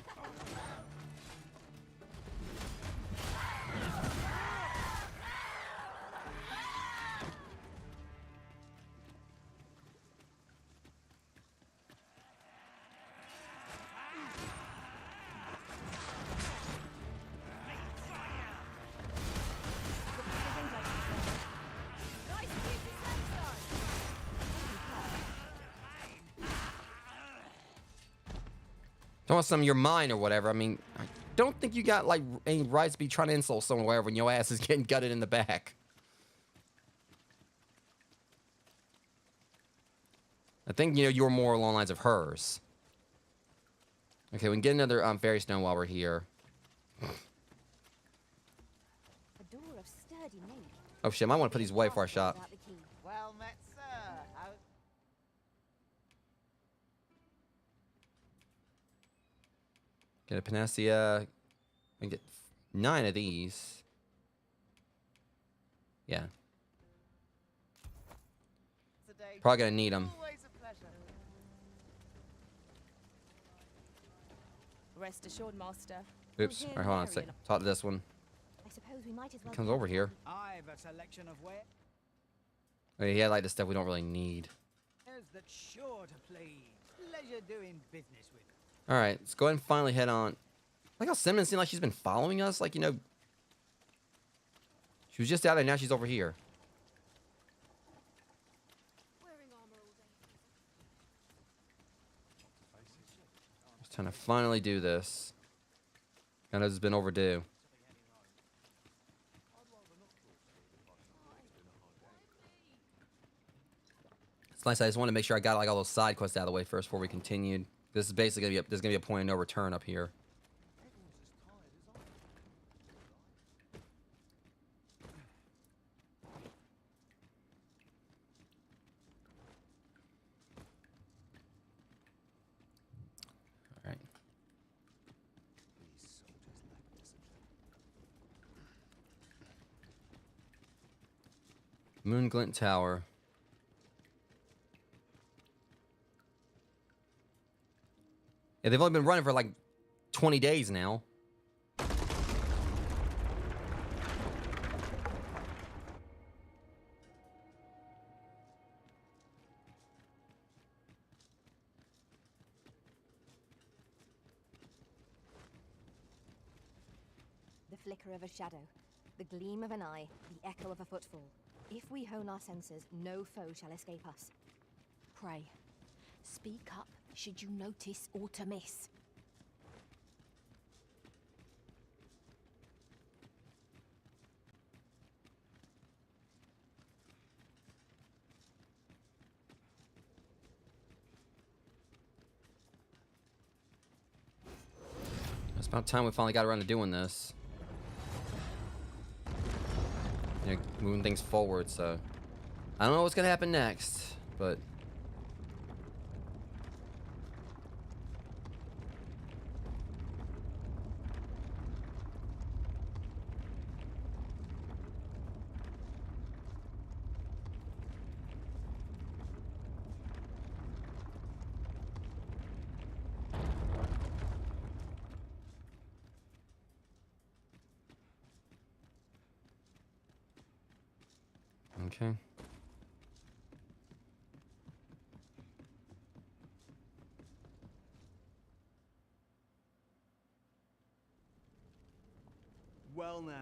Don't want some of your mind or whatever. I mean, I don't think you got like any rights to be trying to insult someone or whatever when your ass is getting gutted in the back. I think, you know, you're more along the lines of hers. Okay, we can get another fairy stone while we're here. A door of sturdy make. Oh shit, I might want to put these away before I shot. Well met, sir. Get a panacea. I can get 9 of these. Yeah. Probably gonna need them. Rest assured, Master. Oops. All right, hold on a sec. Talk to this one. I suppose we might as well. Comes over here. I've a selection of wares Okay, he had like the stuff we don't really need. that's sure to please. Pleasure doing business with. All right, let's go ahead and finally head on. Like how Simmons seemed like she's been following us. Like, you know, she was just out there. Now she's over here. Just trying to finally do this. I know this has been overdue. It's nice. I just want to make sure I got like all those side quests out of the way first before we continued. This is basically there's gonna be a point of no return up here. All right. Moonglint Tower. Yeah, they've only been running for like 20 days now. The flicker of a shadow, the gleam of an eye, the echo of a footfall. If we hone our senses, no foe shall escape us. Pray. Speak up should you notice or to miss. It's about time we finally got around to doing this. You know, moving things forward, so I don't know what's gonna happen next, but okay. Well now,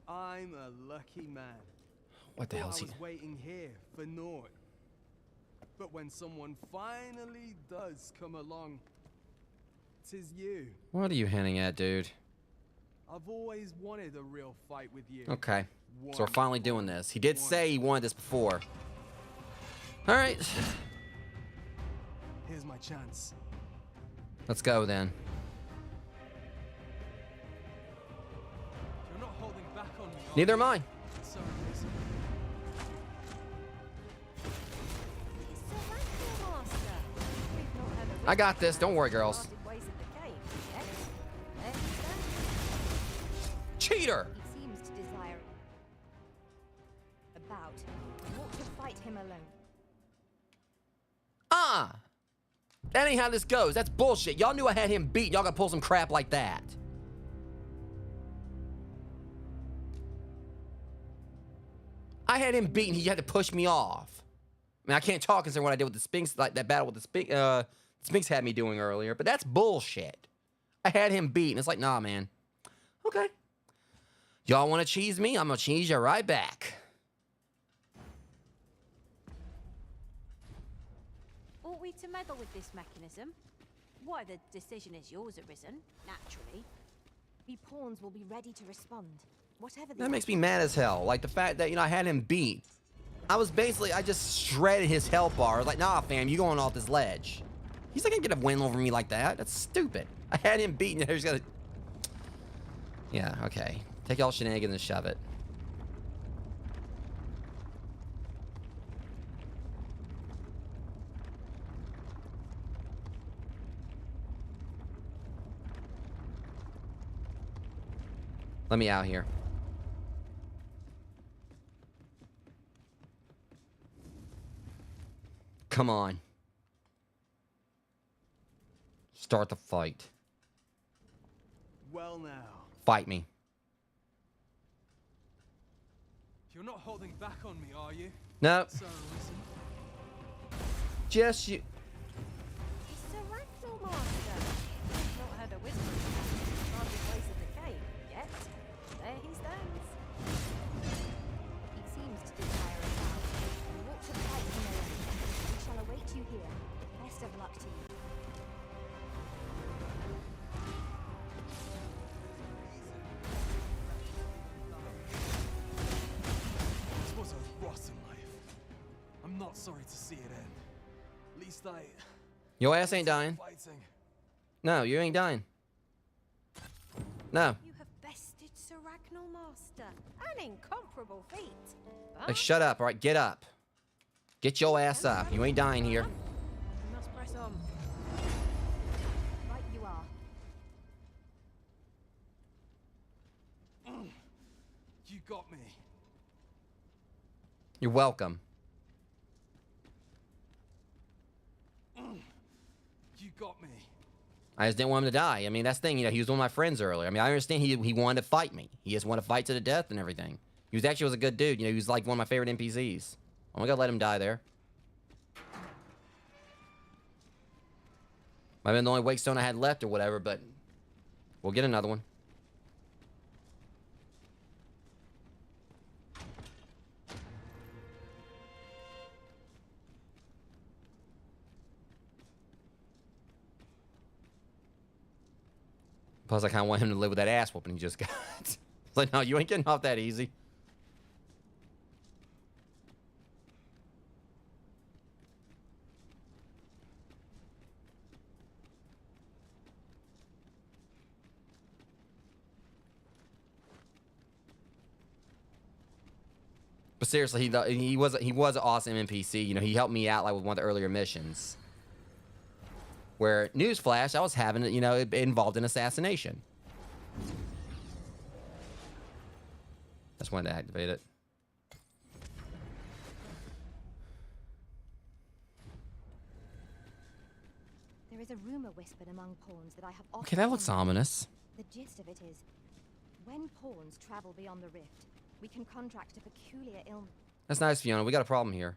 I'm a lucky man. What the hell is I he? was waiting here for naught. But when someone finally does come along, 'tis you. What are you hinting at, dude? I've always wanted a real fight with you. Okay. So we're finally doing this. He did say he wanted this before. All right. Here's my chance. Let's go then. You're not holding back on me. Neither am I. So listen. I got this. Don't worry, girls. Cheater! He seems to desire about. You ought to fight him alone. That ain't how this goes. That's bullshit. Y'all knew I had him beat. Y'all gotta pull some crap like that. I had him beat and he had to push me off. I mean, I can't talk considering what I did with the Sphinx, like that battle with the Sphinx had me doing earlier, but that's bullshit. I had him beat and it's like, nah, man. Okay. Y'all want to cheese me? I'm gonna cheese you right back. Ought we to meddle with this mechanism? Why, the decision is yours, Arisen, naturally. The pawns will be ready to respond. Whatever That makes me mad as hell. Like the fact that, I had him beat. I just shredded his health bar. I was like, nah, fam, you going off this ledge. He's not gonna get a win over me like that. That's stupid. I had him beat and he's gonna... Yeah, okay. Take y'all shenanigans and shove it. Let me out here. Come on. Start the fight. Well now. Fight me. You're not holding back on me, are you? No. So listen. Just you. It's a Ragnall Master. I've not heard a whisper from the place of the cave yet. There he stands. He seems to desire a bout. You ought to fight him alone. We shall await you here. Best of luck to you. This was a rotten life. I'm not sorry to see it end. At least Your ass ain't dying. fighting. No, you ain't dying. No. You have bested Sir Ragnall Master. An incomparable feat. Like, shut up, alright? Get up. Get your ass up. You ain't dying here. We must press on. Right you are. You got me. You're welcome. You got me. I just didn't want him to die. I mean, that's the thing. He was one of my friends earlier. I mean, I understand he wanted to fight me. He just wanted to fight to the death and everything. He was actually a good dude. He was like one of my favorite NPCs. I'm gonna let him die there. Might have been the only wake stone I had left or whatever, but we'll get another one. Plus, I kind of want him to live with that ass whooping he just got. It's like, no, you ain't getting off that easy. But seriously, he was an awesome NPC. He helped me out like with one of the earlier missions. Where, newsflash, I was having, involved in assassination. Just wanted to activate it. There is a rumor whispered among pawns that I have often... Okay, that looks ominous. The gist of it is, when pawns travel beyond the rift, we can contract a peculiar illness. That's nice, Fiona. We got a problem here.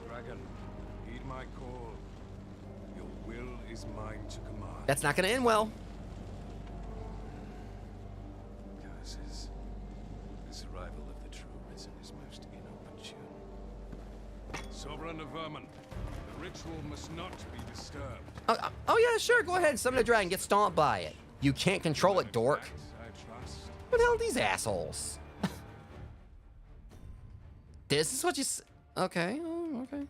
Dragon, heed my call. Your will is mine to command. That's not going to end well. Curses. This arrival of the true Risen is most inopportune. Sovereign of Vermin, the ritual must not be disturbed. Oh yeah, sure. Go ahead and summon a dragon. Get stomped by it. You can't control it, dork. I trust. What the hell are these assholes? This is what you... Okay, oh, okay. It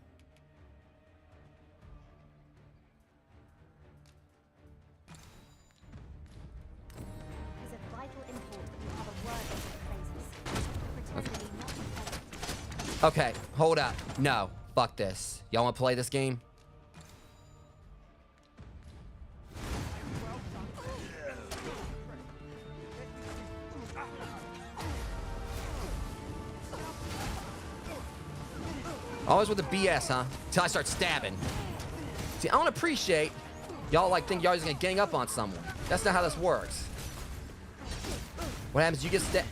is of vital import that you have a word with the phrases. Pretend to be not important. Okay, hold up. No, fuck this. Y'all want to play this game? Always with the BS, huh? Till I start stabbing. See, I don't appreciate y'all like think y'all just gonna gang up on someone. That's not how this works. What happens? You get stabbed.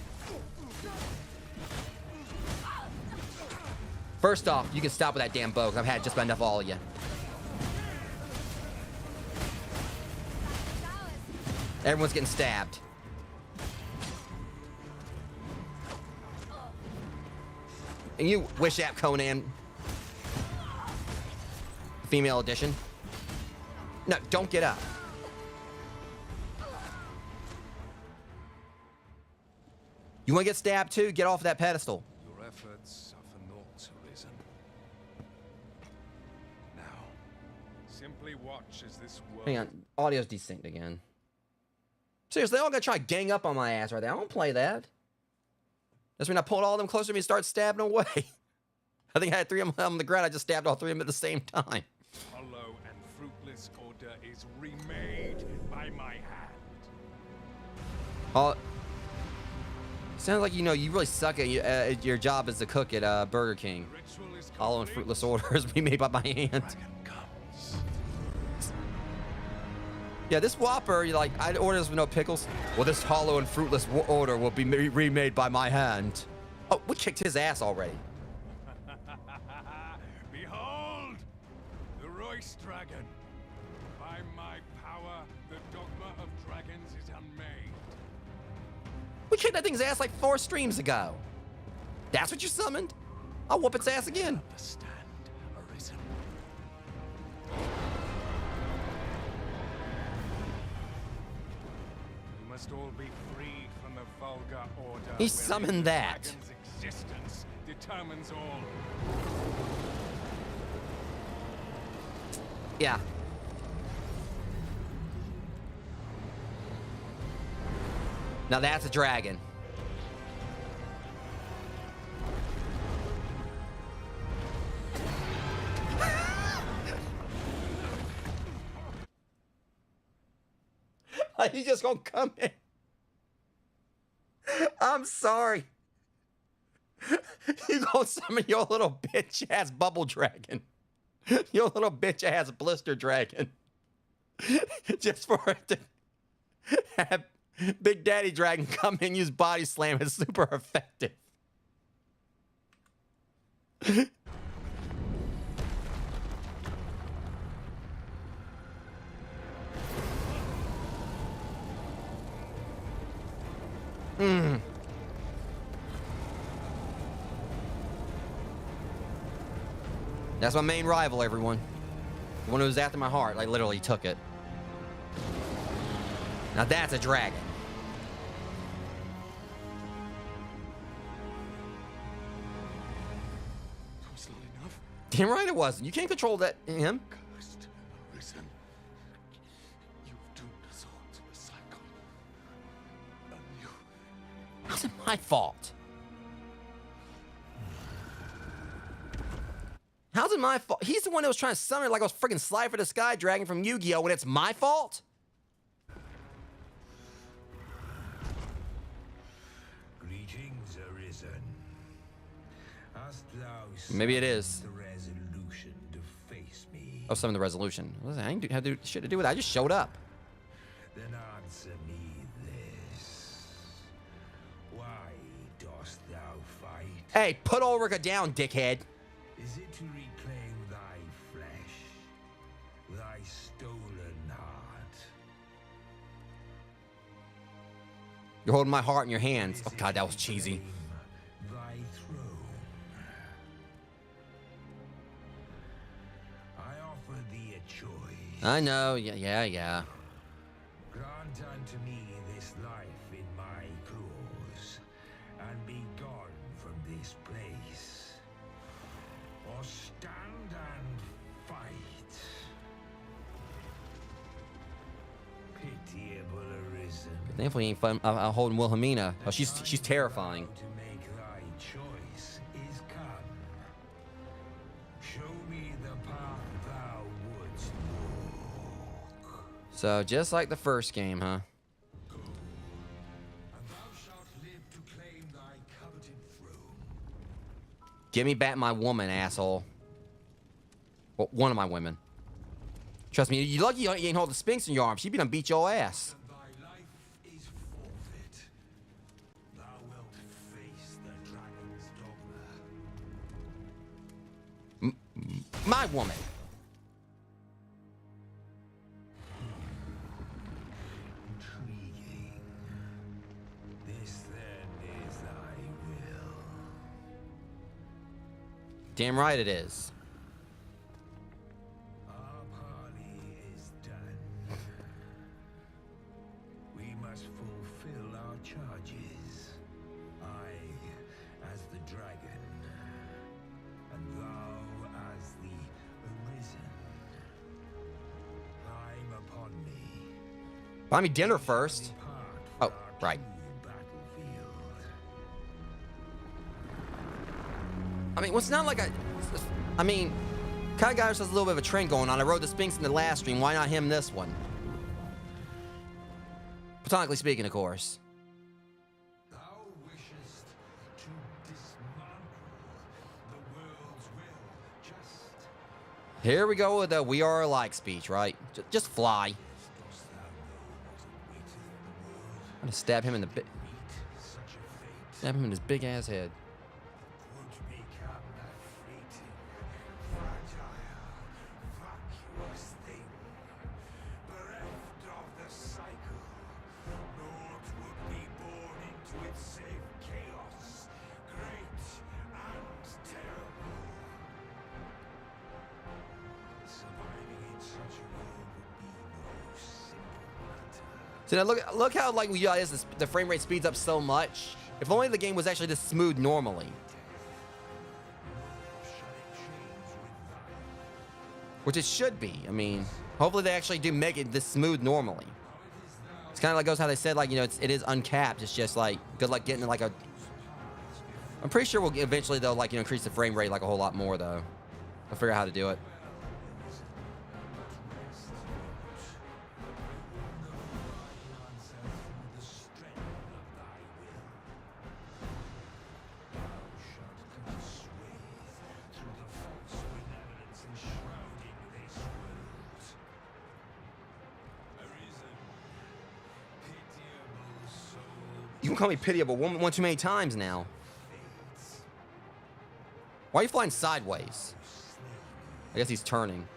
First off, you can stop with that damn bow, because I've had just about enough of all of you. Everyone's getting stabbed. And you, Wish App Conan. Female edition. No, don't get up. You want to get stabbed too? Get off that pedestal. Your efforts are for naught, Arisen. Now, simply watch as this world... Hang on, audio's distinct again. Seriously, they're all gonna try to gang up on my ass right there. I don't play that. That's when I pulled all of them closer to me and started stabbing away. I think I had 3 of them on the ground. I just stabbed all 3 of them at the same time. Hollow and fruitless order is remade by my hand. Sounds like, you know, you really suck at your job as a cook at Burger King. Hollow and fruitless orders remade by my hand. Yeah, this Whopper, you like, I'd order this with no pickles. Well, this hollow and fruitless order will be remade by my hand. Oh, we kicked his ass already. Behold, the Royce Dragon. By my power, the Dogma of Dragons is unmade. We kicked that thing's ass like 4 streams ago. That's what you summoned? I'll whoop its ass again. Understand, Arisen. We must all be freed from the vulgar order. He summoned that. The dragon's existence determines all. Yeah. Now that's a dragon. He just gonna come in. I'm sorry. You gonna summon your little bitch ass bubble dragon. Your little bitch ass blister dragon. Just for it to have Big Daddy Dragon come in and use body slam is super effective. That's my main rival, everyone. The one who was after my heart, like literally took it. Now that's a dragon. Was not enough? Damn right it wasn't. You can't control that him. Cursed, Arisen. You've doomed us all to a cycle. Anew. How's it my fault? How's it my fault? He's the one that was trying to summon it like I was freaking Slide for the Sky Dragon from Yu-Gi-Oh! When it's my fault? Greetings, Arisen. Hast thou Maybe it is. the resolution to face me? Oh, summon the resolution. What is that? I didn't have shit to do with it. I just showed up. Then answer me this. Why dost thou fight? Hey, put Ulrika down, dickhead. Is it to reclaim thy flesh? Thy stolen heart? You're holding my heart in your hands. Oh god, that was cheesy. Thy throne? I offer thee a choice. I know. Yeah. Grant unto me this life in my claws, and be gone from this place. stand and fight. Pitiable arisen. Thankfully, he ain't fun, holding Wilhelmina. Oh, she's terrifying. To make thy choice is come. Show me the path thou wouldst walk. So just like the first game, huh? And thou shalt live to claim thy coveted throne. Give me back my woman, asshole. Well, one of my women. Trust me, you lucky you ain't hold the Sphinx in your arms. She be done beat your ass. And thy life is forfeit. Thou wilt face the dragon's dogma. My woman. Intriguing. This then is thy will. Damn right it is. Our parley is done. We must fulfill our charges. I as the dragon, and thou as the arisen. Climb upon me. Buy me dinner first. Oh, right. Battlefield. I mean, what's not like I mean, kind of got ourselves a little bit of a trend going on. I rode the Sphinx in the last stream. Why not him this one? Platonically speaking, of course. Thou wishest to dismantle the world's will, just Here we go with the "we are alike" speech, right? Just fly. dost thou know what awaiteth the world. I'm gonna stab him in the Meet such a fate stab him in his big ass head. would become a fleeting, fragile, vacuous thing, bereft of the cycle. Naught would be born into its save chaos, great and terrible. Surviving in such a world would be no simple matter. So now look how like we the frame rate speeds up so much. If only the game was actually this smooth normally. Which it should be. I mean, hopefully they actually do make it this smooth normally. It's kind of like goes how they said, like, you know, it is uncapped. It's just like good luck getting like a. I'm pretty sure we'll eventually they'll like, you know, increase the frame rate like a whole lot more though. I'll figure out how to do it. You can call me pitiable one too many times now. Why are you flying sideways? I guess he's turning.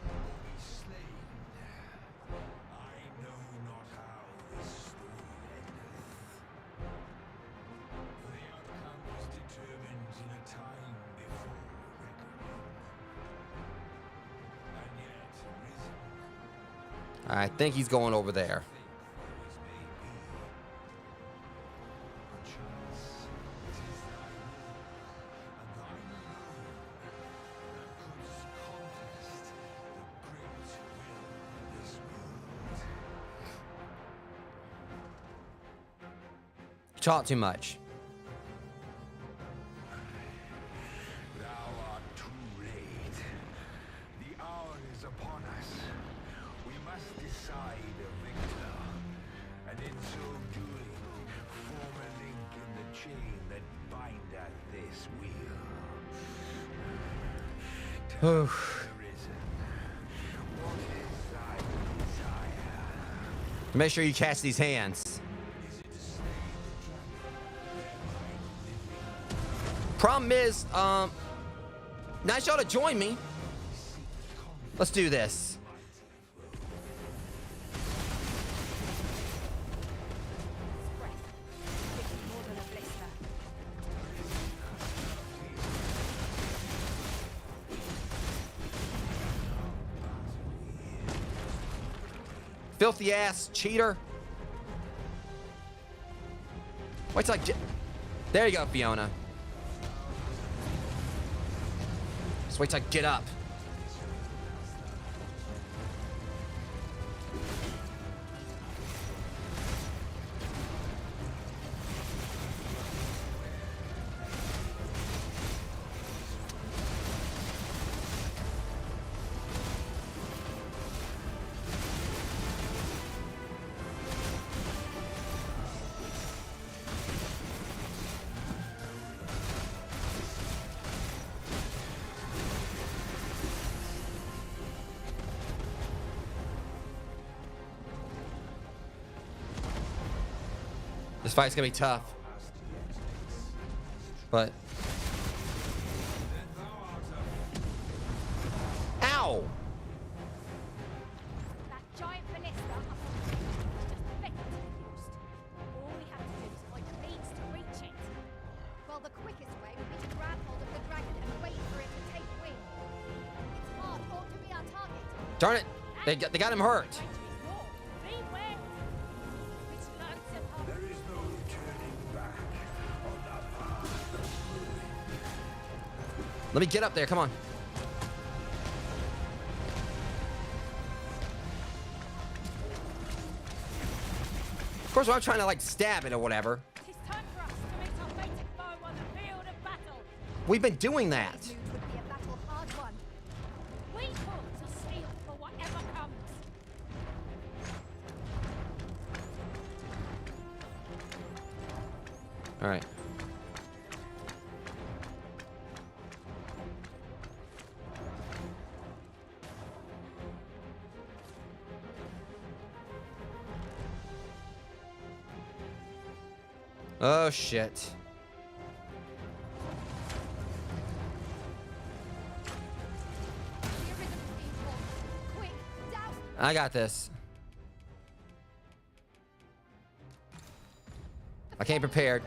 I think he's going over there. Talk too much. Thou art too late. The hour is upon us. We must decide a victor, and in so doing, form a link in the chain that bindeth this wheel. Tell the risen, what is thy desire? Make sure you catch these hands. Problem is, nice y'all to join me. Let's do this. Filthy ass cheater. Wait till there you go, Fiona. Just wait till I get up. This fight's gonna be tough. But... Ow! That giant ballista up on the beach is just begging to be used. All we have to do is find the means to reach it. Well, the quickest way would be to grab hold of the dragon and wait for it to take wing. It's hard, or it could be our target. Darn it! They got him hurt. There is no turning back on that path of ruin. Let me get up there, come on. Of course, I'm trying to like stab it or whatever. It's time for us to meet our fated foe on the field of battle. We've been doing that. Would be a battle hard won. We fought to steel for whatever comes. All right. Oh shit. Quick, douse. I got this. I came prepared.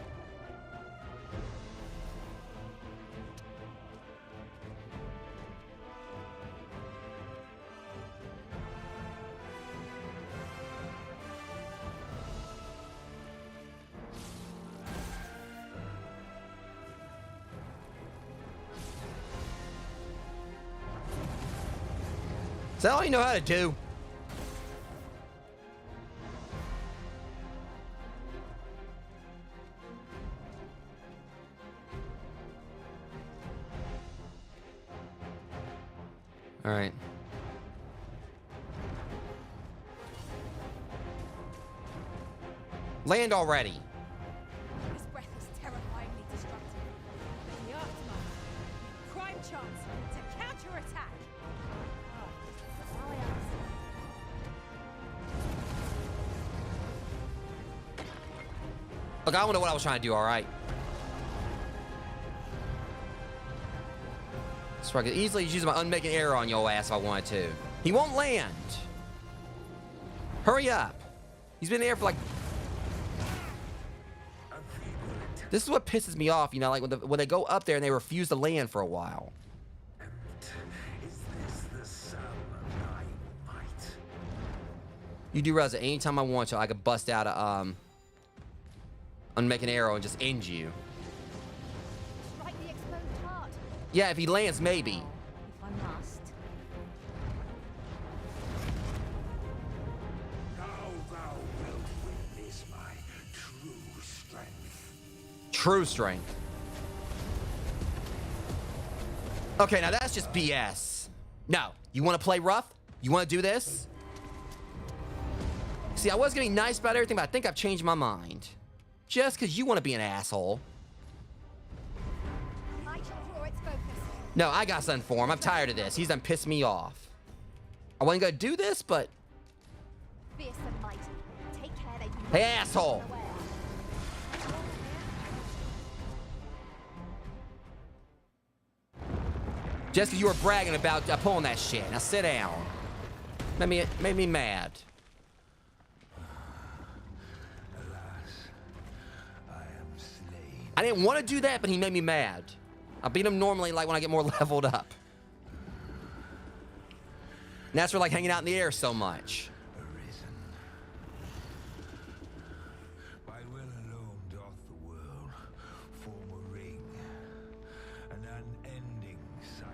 Is that all you know how to do? All right. Land already. This breath is terrifyingly destructive. The Artma. Prime chance to counterattack. Look, I don't know what I was trying to do, all right? So I could easily use my unmaking arrow on your ass if I wanted to. He won't land. Hurry up. He's been there for like... This is what pisses me off, you know, like when they go up there and they refuse to land for a while. Is this the sum of my might? You do realize that anytime I want to, I could bust out a unmaking arrow and just end you. Strike the exposed heart. Yeah, if he lands, maybe. If I must. Now thou wilt witness my true strength. True strength. Okay, now that's just BS. No, you want to play rough? You want to do this? See, I was getting nice about everything, but I think I've changed my mind. Just because you want to be an asshole. I shall draw its focus. No, I got something for him. I'm tired of this. He's done pissed me off. I wasn't going to do this, but... Fierce and mighty. Take care that you... Hey, asshole! Just because you were bragging about pulling that shit. Now sit down. Made me mad. I didn't want to do that, but he made me mad. I beat him normally, like when I get more leveled up. And that's for like hanging out in the air so much. By will alone doth the world form a ring, an unending cycle.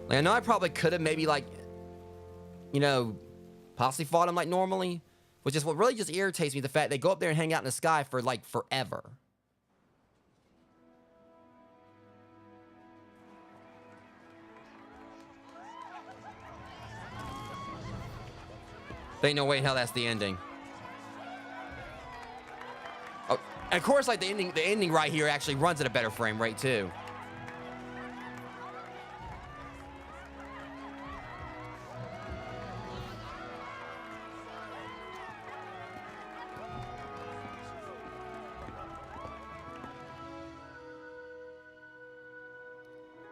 Like, I know I probably could have maybe, like, you know, possibly fought him like normally, which is what really just irritates me, the fact they go up there and hang out in the sky for, like, forever. There ain't no way in hell that's the ending. Oh, and of course, like, the ending right here actually runs at a better frame rate, too.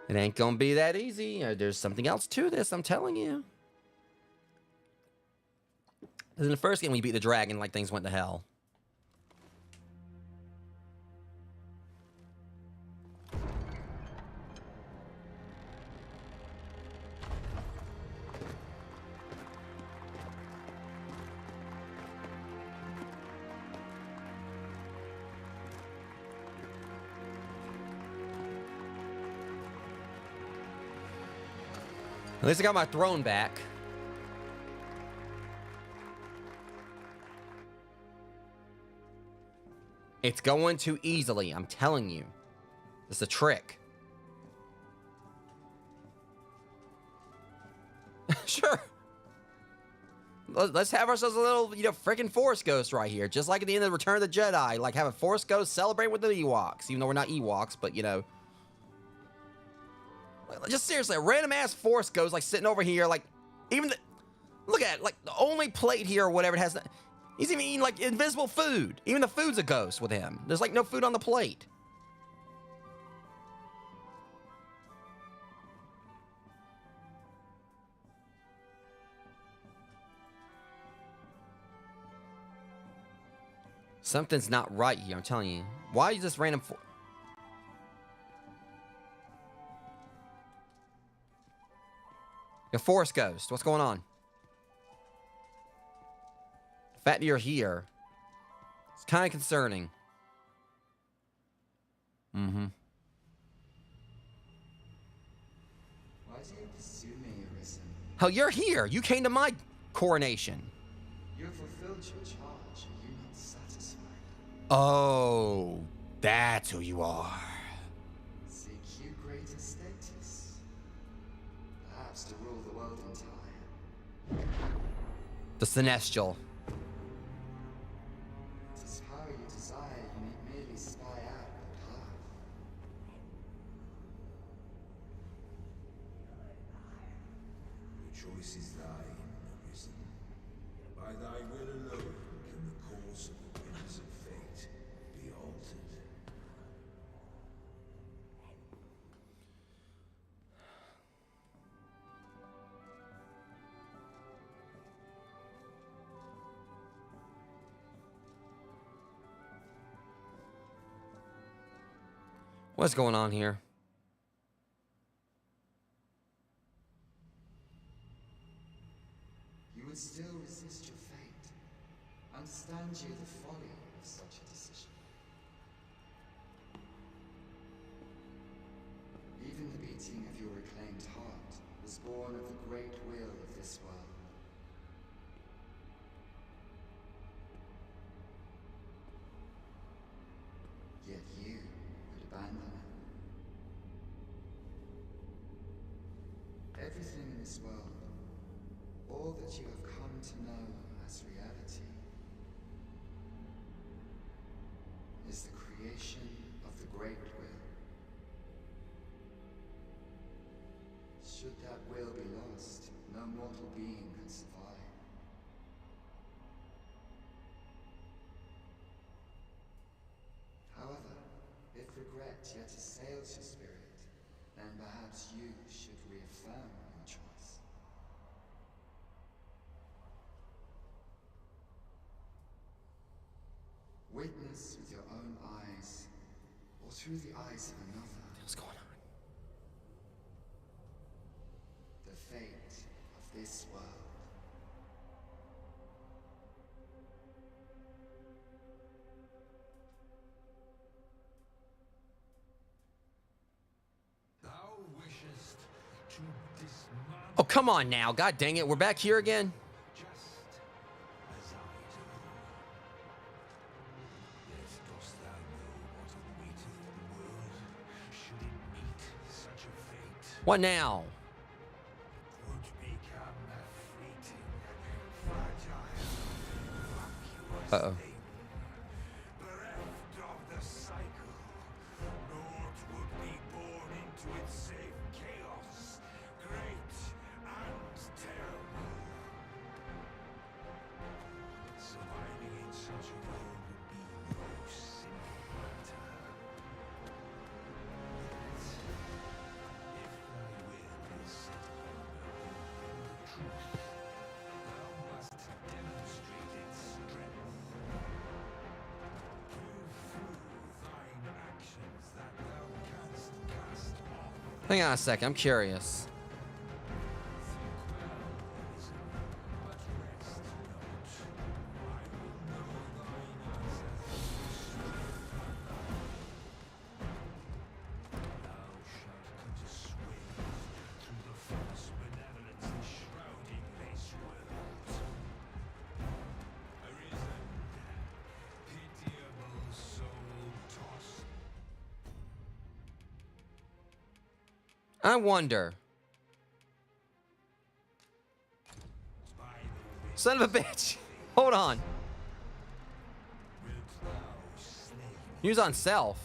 It ain't gonna be that easy. There's something else to this, I'm telling you. Because in the first game, we beat the dragon like things went to hell. At least I got my throne back. It's going too easily, I'm telling you. It's a trick. Sure. Let's have ourselves a little, you know, freaking Force Ghost right here. Just like at the end of Return of the Jedi. Like, have a Force Ghost celebrate with the Ewoks. Even though we're not Ewoks, but, you know. Just seriously, a random-ass Force Ghost, like, sitting over here, like, even the... Look at it, like, the only plate here or whatever it has... He's even eating, like, invisible food. Even the food's a ghost with him. There's, like, no food on the plate. Something's not right here, I'm telling you. Why is this random... Your Force Ghost, what's going on? The fact that you're here, it's kind of concerning. Mm-hmm. Why do you pursue me, Arisen? Hell, you're here. You came to my coronation. You have fulfilled your charge. Are you not satisfied? Oh, that's who you are. Seek you greater status? Perhaps to rule the world entire. The Celestial. Tis power you desire, you need merely spy out the path. The choice is thine, Arisen. By thy will alone can the course of the winds of fate be altered. What's going on here? You would still resist your fate. Understand you the folly of such a decision. Even the beating of your reclaimed heart was born of the great will of this world. Yet you would abandon it. Everything in this world, all that you have come to know as reality, is the creation of the great will. Should that will be lost, no mortal being can survive. However, if regret yet assails your spirit, then perhaps you should reaffirm your choice. Witness with your own eyes, or through the eyes of another. What's going on? The fate of this world. Thou wishest to Oh, come on now. God dang it. We're back here again. Just as I do. Yet dost thou know what awaiteth the world, should it meet such a fate? What now? Would become a fleeting, fragile, vacuous Uh-oh. thing, bereft of the cycle. Naught would be born into its save chaos, great and terrible. Surviving in such a world would be no simple matter. Yet, if thy will is set upon beholding the truth, thou must demonstrate its strength. Prove through thine actions that thou canst cast off. Hang on a second. I'm curious. I wonder. Son of a bitch. Hold on. He was on self.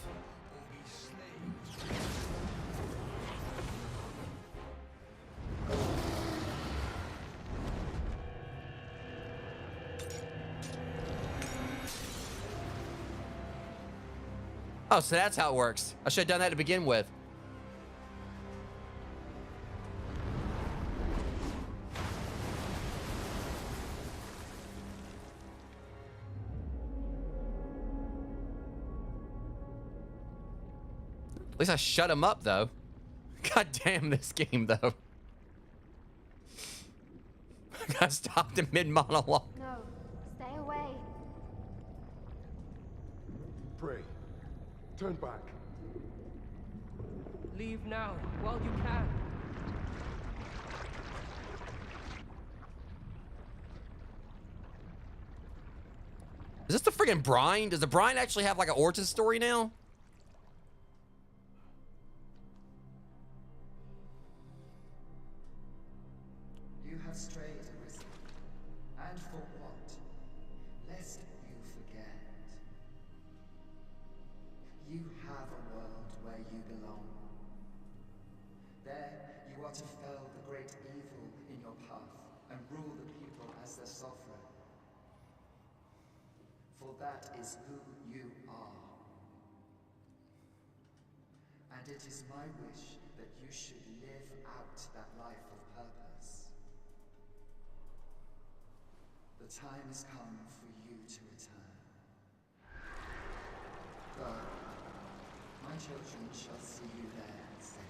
Oh, so that's how it works. I should have done that to begin with. At least I shut him up, though. God damn this game, though. I got stopped in mid-monologue. No, stay away. Pray. Turn back. Leave now, while you can. Is this the friggin' brine? Does the brine actually have like an origin story now? You have strayed, Arisen. And for what? Lest you forget. You have a world where you belong. There, you are to fell the great evil in your path and rule the people as their sovereign. For that is who you are. And it is my wish that you should live out that life of purpose. The time has come for you to return. Go. My children shall see you there safely.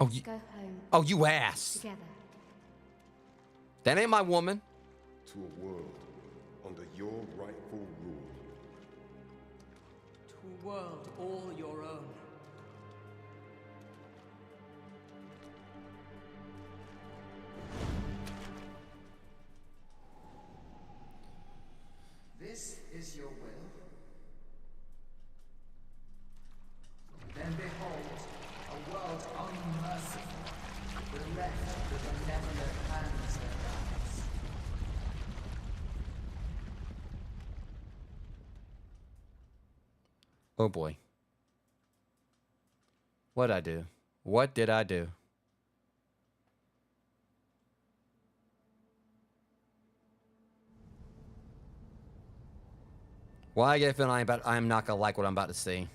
Oh, Let's go home. Oh, you ass. Together. That ain't my woman. To a world under your rightful rule. To a world all your own. This is your will? Then behold, a world unmerciful, bereft with benevolent hands and mouths. Oh boy. What'd I do? What did I do? Well, I get a feeling I'm not gonna like what I'm about to see.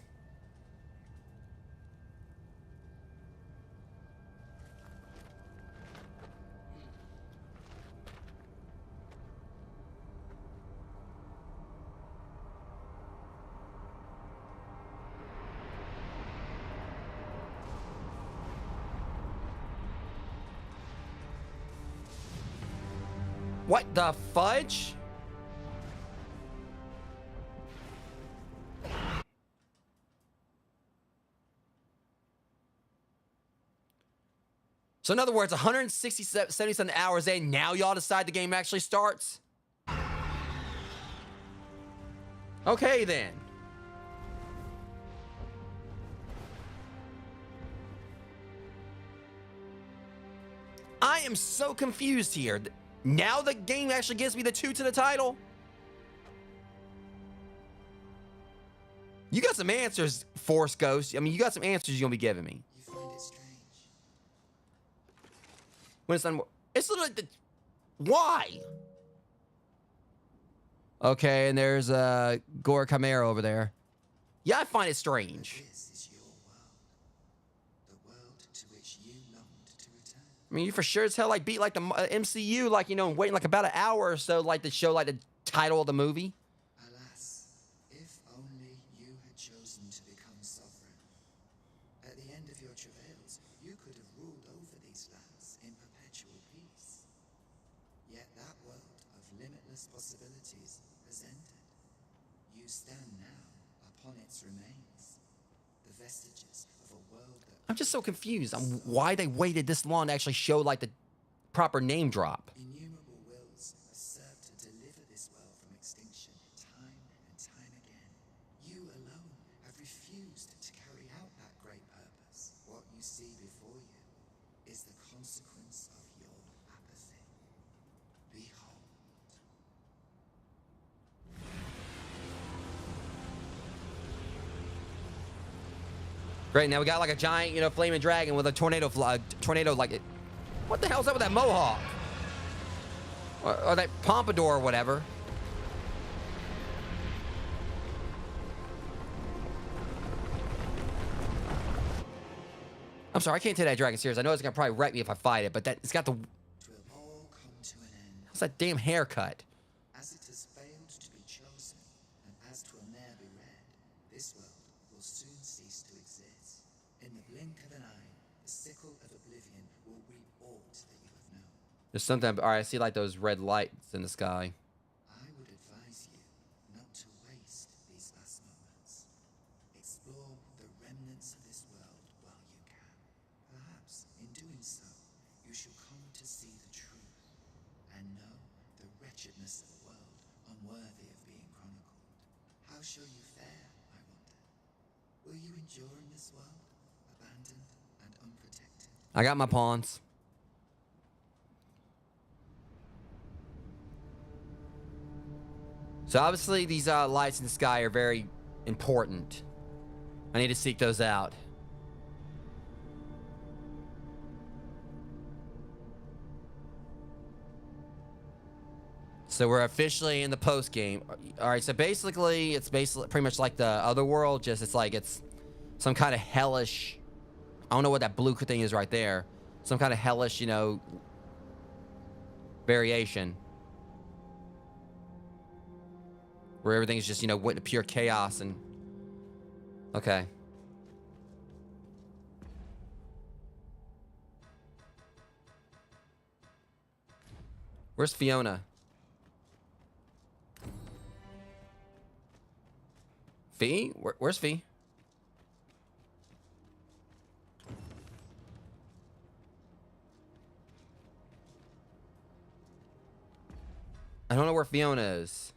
What the fudge? So in other words, 177 hours in, now y'all decide the game actually starts? Okay, then. I am so confused here. Now the game actually gives me the 2 to the title? You got some answers, Force Ghost. I mean, you got some answers you're going to be giving me. You find it strange? When it's it's literally the... Why? Okay, and there's a Gore Chimera over there. Yeah, I find it strange. This is your world. The world to which you longed to return. I mean, you for sure as hell like beat like the MCU, like, you know, waiting like about an hour or so, like to show like the title of the movie. Alas, if only you had chosen to become sovereign. At the end of your travails, you could have ruled over these lands in perpetual peace. Yet that world of limitless possibilities has ended. You stand now upon its remains, the vestiges of a world that... I'm just so confused on why they waited this long to actually show like the proper name drop. Innumerable wills have served to deliver this world from extinction time and time again. You alone have refused to carry out that great purpose. What you see before you is the consequence of your apathy. Behold. Great, now we got like a giant, you know, flaming dragon with a tornado like it. What the hell's up with that mohawk? Or that pompadour or whatever. I'm sorry, I can't take that dragon serious. I know it's gonna probably wreck me if I fight it, but it's got the... What's that damn haircut? As it has failed to be chosen, and as 'twill ne'er be read, this world will soon cease to exist. In the blink of an eye, the sickle of oblivion will reap aught that you have known. There's something... All right, I see like those red lights in the sky. I would advise you not to waste these last moments. Explore the remnants of this world while you can. Perhaps, in doing so, you shall come to see the truth, and know the wretchedness of a world unworthy of being chronicled. How shall you fare, I wonder? Will you endure in this world, abandoned and unprotected? I got my pawns. So obviously these lights in the sky are very important. I need to seek those out. So we're officially in the post game. All right, so basically it's pretty much like the other world, just it's like it's some kind of hellish... I don't know what that blue thing is right there. Some kind of hellish, you know, variation. Where everything's just, you know, went to pure chaos and... Okay. Where's Fiona? Fee? Where's Fee? I don't know where Fiona is.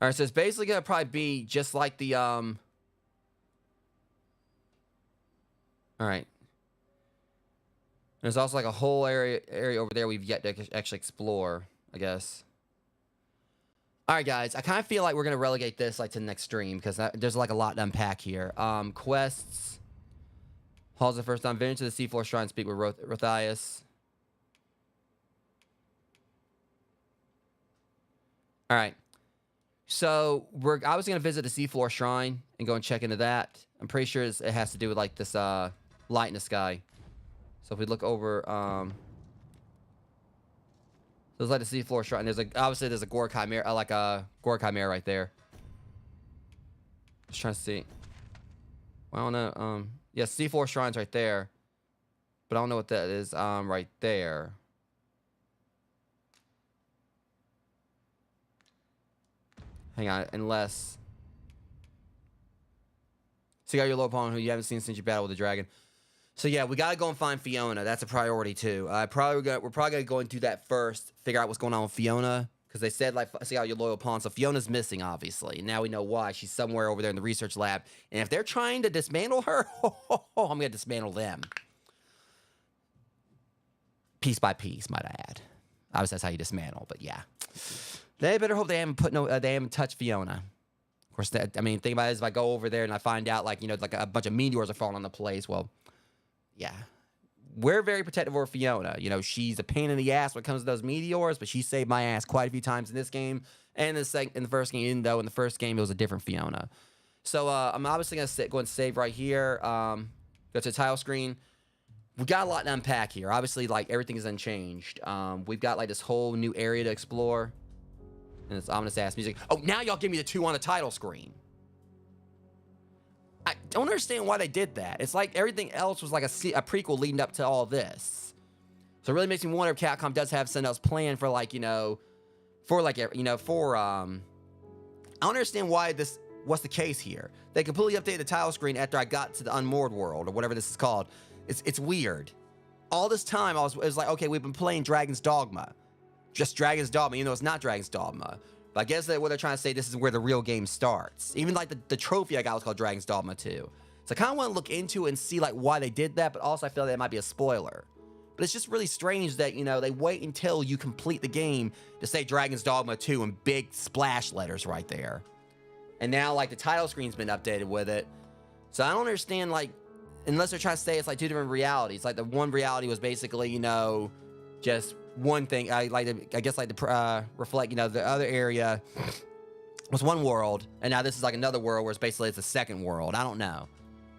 All right, so it's basically gonna probably be just like the All right. There's also like a whole area over there we've yet to actually explore, I guess. All right, guys. I kind of feel like we're gonna relegate this like to the next stream because there's like a lot to unpack here. Quests. Halls the first time. Venture to the seafloor shrine. Speak with Rothias. All right. So I was gonna visit the seafloor shrine and go and check into that. I'm pretty sure it has to do with like this light in the sky. So if we look over, there's like the seafloor shrine. There's obviously there's a Gore Chimera, like a Gore Chimera right there. Just trying to see. Well, I don't know. Yeah, seafloor shrine's right there, but I don't know what that is. Right there. Hang on, unless... Seek out your low opponent who you haven't seen since you battled with the dragon. So yeah, we gotta go and find Fiona. That's a priority too. We're probably gonna go and do that first. Figure out what's going on with Fiona, because they said like seek out your loyal pawn. So Fiona's missing, obviously. Now we know why. She's somewhere over there in the research lab. And if they're trying to dismantle her, I'm gonna dismantle them. Piece by piece, might I add. Obviously, that's how you dismantle. But yeah, they better hope they haven't touched Fiona. Of course, I mean, think about it, is if I go over there and I find out, like, like a bunch of meteors are falling on the place, well, yeah. We're very protective over Fiona. She's a pain in the ass when it comes to those meteors, but she saved my ass quite a few times in this game and in the first game, even though in the first game it was a different Fiona. So I'm obviously going to go and save right here. Go to the title screen. We got a lot to unpack here. Obviously, like, everything is unchanged. We've got, like, this whole new area to explore. And it's ominous ass music. Oh, now y'all give me the 2 on the title screen. I don't understand why they did that. It's like everything else was like a prequel leading up to all this. So it really makes me wonder if Capcom does have something else planned for, like, I don't understand why what's the case here. They completely updated the title screen after I got to the Unmoored world, or whatever this is called. It's weird. All this time, it was like, okay, we've been playing Dragon's Dogma. Just Dragon's Dogma, even though it's not Dragon's Dogma. But I guess that what they're trying to say, this is where the real game starts. Even like the trophy I got was called Dragon's Dogma 2. So I kind of want to look into it and see like why they did that, but also I feel that it might be a spoiler. But it's just really strange that, they wait until you complete the game to say Dragon's Dogma 2 in big splash letters right there. And now, like, the title screen's been updated with it. So I don't understand, like, unless they're trying to say it's like 2 different realities. Like, the one reality was basically, just one thing. I guess to reflect, the other area was one world, and now this is like another world where it's a second world. I don't know.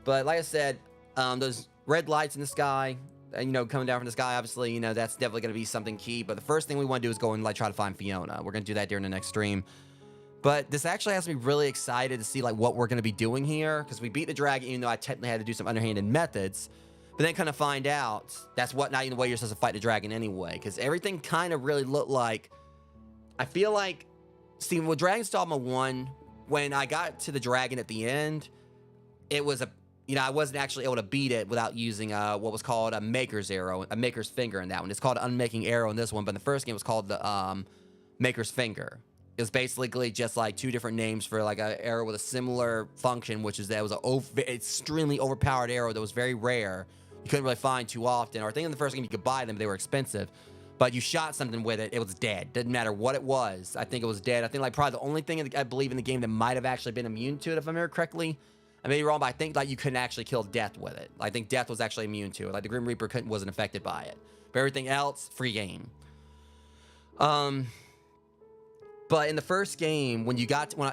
But like I said, those red lights in the sky, coming down from the sky, obviously, that's definitely going to be something key. But the first thing we want to do is go and try to find Fiona. We're going to do that during the next stream. But this actually has me really excited to see, like, what we're going to be doing here. Because we beat the dragon, even though I technically had to do some underhanded methods. But then kind of find out that's not even the way you're supposed to fight the dragon anyway. Because everything kind of really looked like... I feel like... See, with Dragon's Dogma 1, when I got to the dragon at the end, it was I wasn't actually able to beat it without using what was called a Maker's Arrow, a Maker's Finger in that one. It's called Unmaking Arrow in this one, but in the first game it was called the Maker's Finger. It was basically just like 2 different names for like an arrow with a similar function, which is that it was an extremely overpowered arrow that was very rare. You couldn't really find too often. Or I think in the first game you could buy them, but they were expensive. But you shot something with it, it was dead. Didn't matter what it was. I think it was dead. I think like probably the only thing I believe in the game that might have actually been immune to it, if I remember correctly. I may be wrong, but I think like you couldn't actually kill death with it. I think death was actually immune to it. Like the Grim Reaper wasn't affected by it. But everything else, free game. But in the first game, when you get through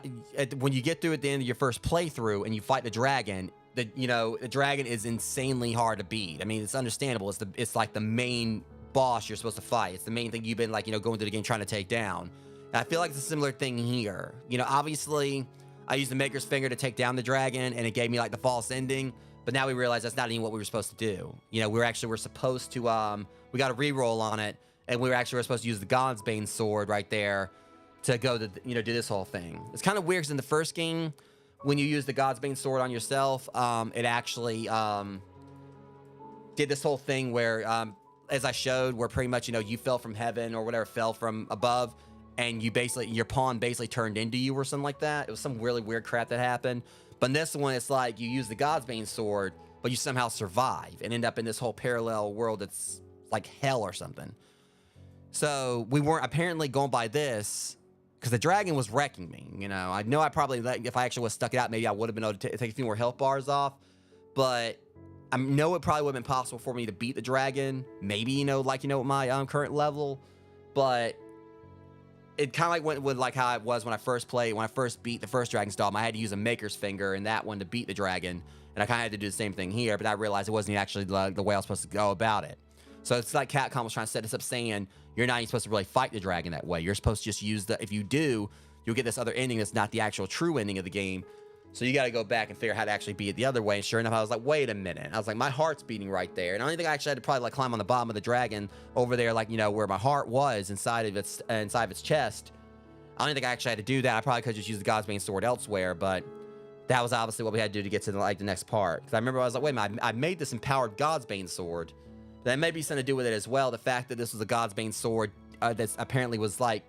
at the end of your first playthrough and you fight the dragon, the dragon is insanely hard to beat. I mean, it's understandable. It's like the main boss you're supposed to fight. It's the main thing you've been like, going through the game trying to take down. And I feel like it's a similar thing here. Obviously, I used the Maker's Finger to take down the dragon, and it gave me like the false ending. But now we realize that's not even what we were supposed to do. We're supposed to we got a reroll on it, and we're supposed to use the God's Bane sword right there to go to do this whole thing. It's kind of weird because in the first game, when you use the God's Bane sword on yourself, it actually did this whole thing where, as I showed, where pretty much you fell from heaven or whatever, fell from above, and your pawn basically turned into you or something like that. It was some really weird crap that happened. But in this one, it's like you use the God's Bane sword, but you somehow survive and end up in this whole parallel world that's like hell or something. So we weren't apparently going by this. Because the dragon was wrecking me, I know I probably, if I actually was stuck it out, maybe I would have been able to take a few more health bars off. But I know it probably would have been possible for me to beat the dragon. Maybe, with my current level. But it kind of like went with like how it was when I first beat the first Dragon's Dogma. I had to use a Maker's Finger in that one to beat the dragon. And I kind of had to do the same thing here. But I realized it wasn't actually the way I was supposed to go about it. So it's like Capcom was trying to set this up saying, you're not even supposed to really fight the dragon that way. You're supposed to just use if you do, you'll get this other ending that's not the actual true ending of the game. So you got to go back and figure out how to actually beat it the other way. And sure enough, I was like, wait a minute. I was like, my heart's beating right there. And I only think I actually had to probably like climb on the bottom of the dragon over there, like, where my heart was inside of its chest. I don't think I actually had to do that. I probably could just use the God's Bane sword elsewhere, but that was obviously what we had to do to get to the next part. Because I remember I was like, wait a minute, I made this empowered Godsbane sword. That may be something to do with it as well. The fact that this was a Godsbane sword that apparently was like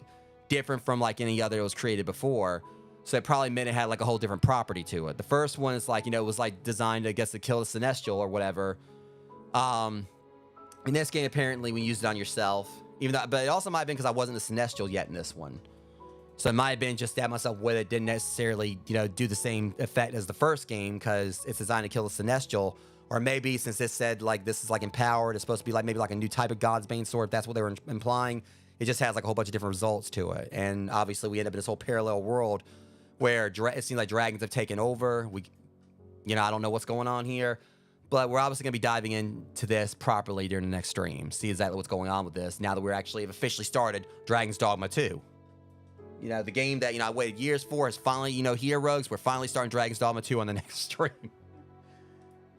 different from like any other that was created before. So it probably meant it had like a whole different property to it. The first one is like, you know, it was like designed, I guess, to kill the Celestial or whatever. In this game, apparently, we used it on yourself. Even though, but it also might have been because I wasn't a Celestial yet in this one. So it might have been just stab myself with it. Didn't necessarily, you know, do the same effect as the first game because it's designed to kill the Celestial. Or maybe since this said like this is like empowered, it's supposed to be like maybe like a new type of Godsbane sword. If that's what they were implying. It just has like a whole bunch of different results to it. And obviously, we end up in this whole parallel world where it seems like dragons have taken over. You know, I don't know what's going on here. But we're obviously going to be diving into this properly during the next stream. See exactly what's going on with this now that we're actually have officially started Dragon's Dogma 2. You know, the game that, you know, I waited years for is finally, you know, here, Rogues. We're finally starting Dragon's Dogma 2 on the next stream.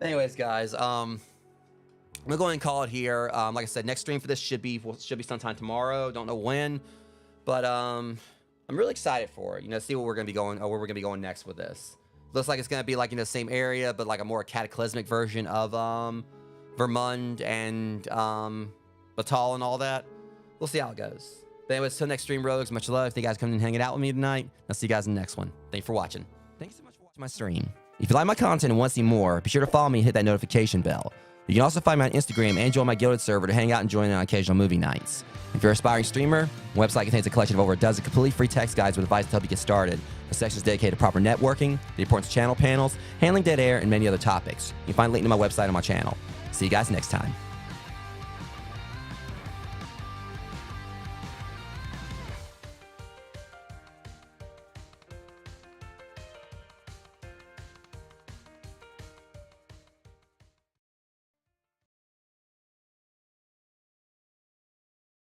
Anyways, guys, I'm going to go ahead and call it here. Like I said, next stream for this should be sometime tomorrow. Don't know when. But I'm really excited for it. You know, see what we're going to be going, or where we're going to be going next with this. Looks like it's going to be like in the same area, but like a more cataclysmic version of Vermund and Batal and all that. We'll see how it goes. But anyways, till next stream, Rogues, much love. Thank you guys coming and hanging out with me tonight. I'll see you guys in the next one. Thanks for watching. Thanks so much for watching my stream. If you like my content and want to see more, be sure to follow me and hit that notification bell. You can also find me on Instagram and join my Guilded server to hang out and join in on occasional movie nights. If you're an aspiring streamer, my website contains a collection of over a dozen completely free text guides with advice to help you get started. The section is dedicated to proper networking, the importance of channel panels, handling dead air, and many other topics. You can find a link to my website on my channel. See you guys next time.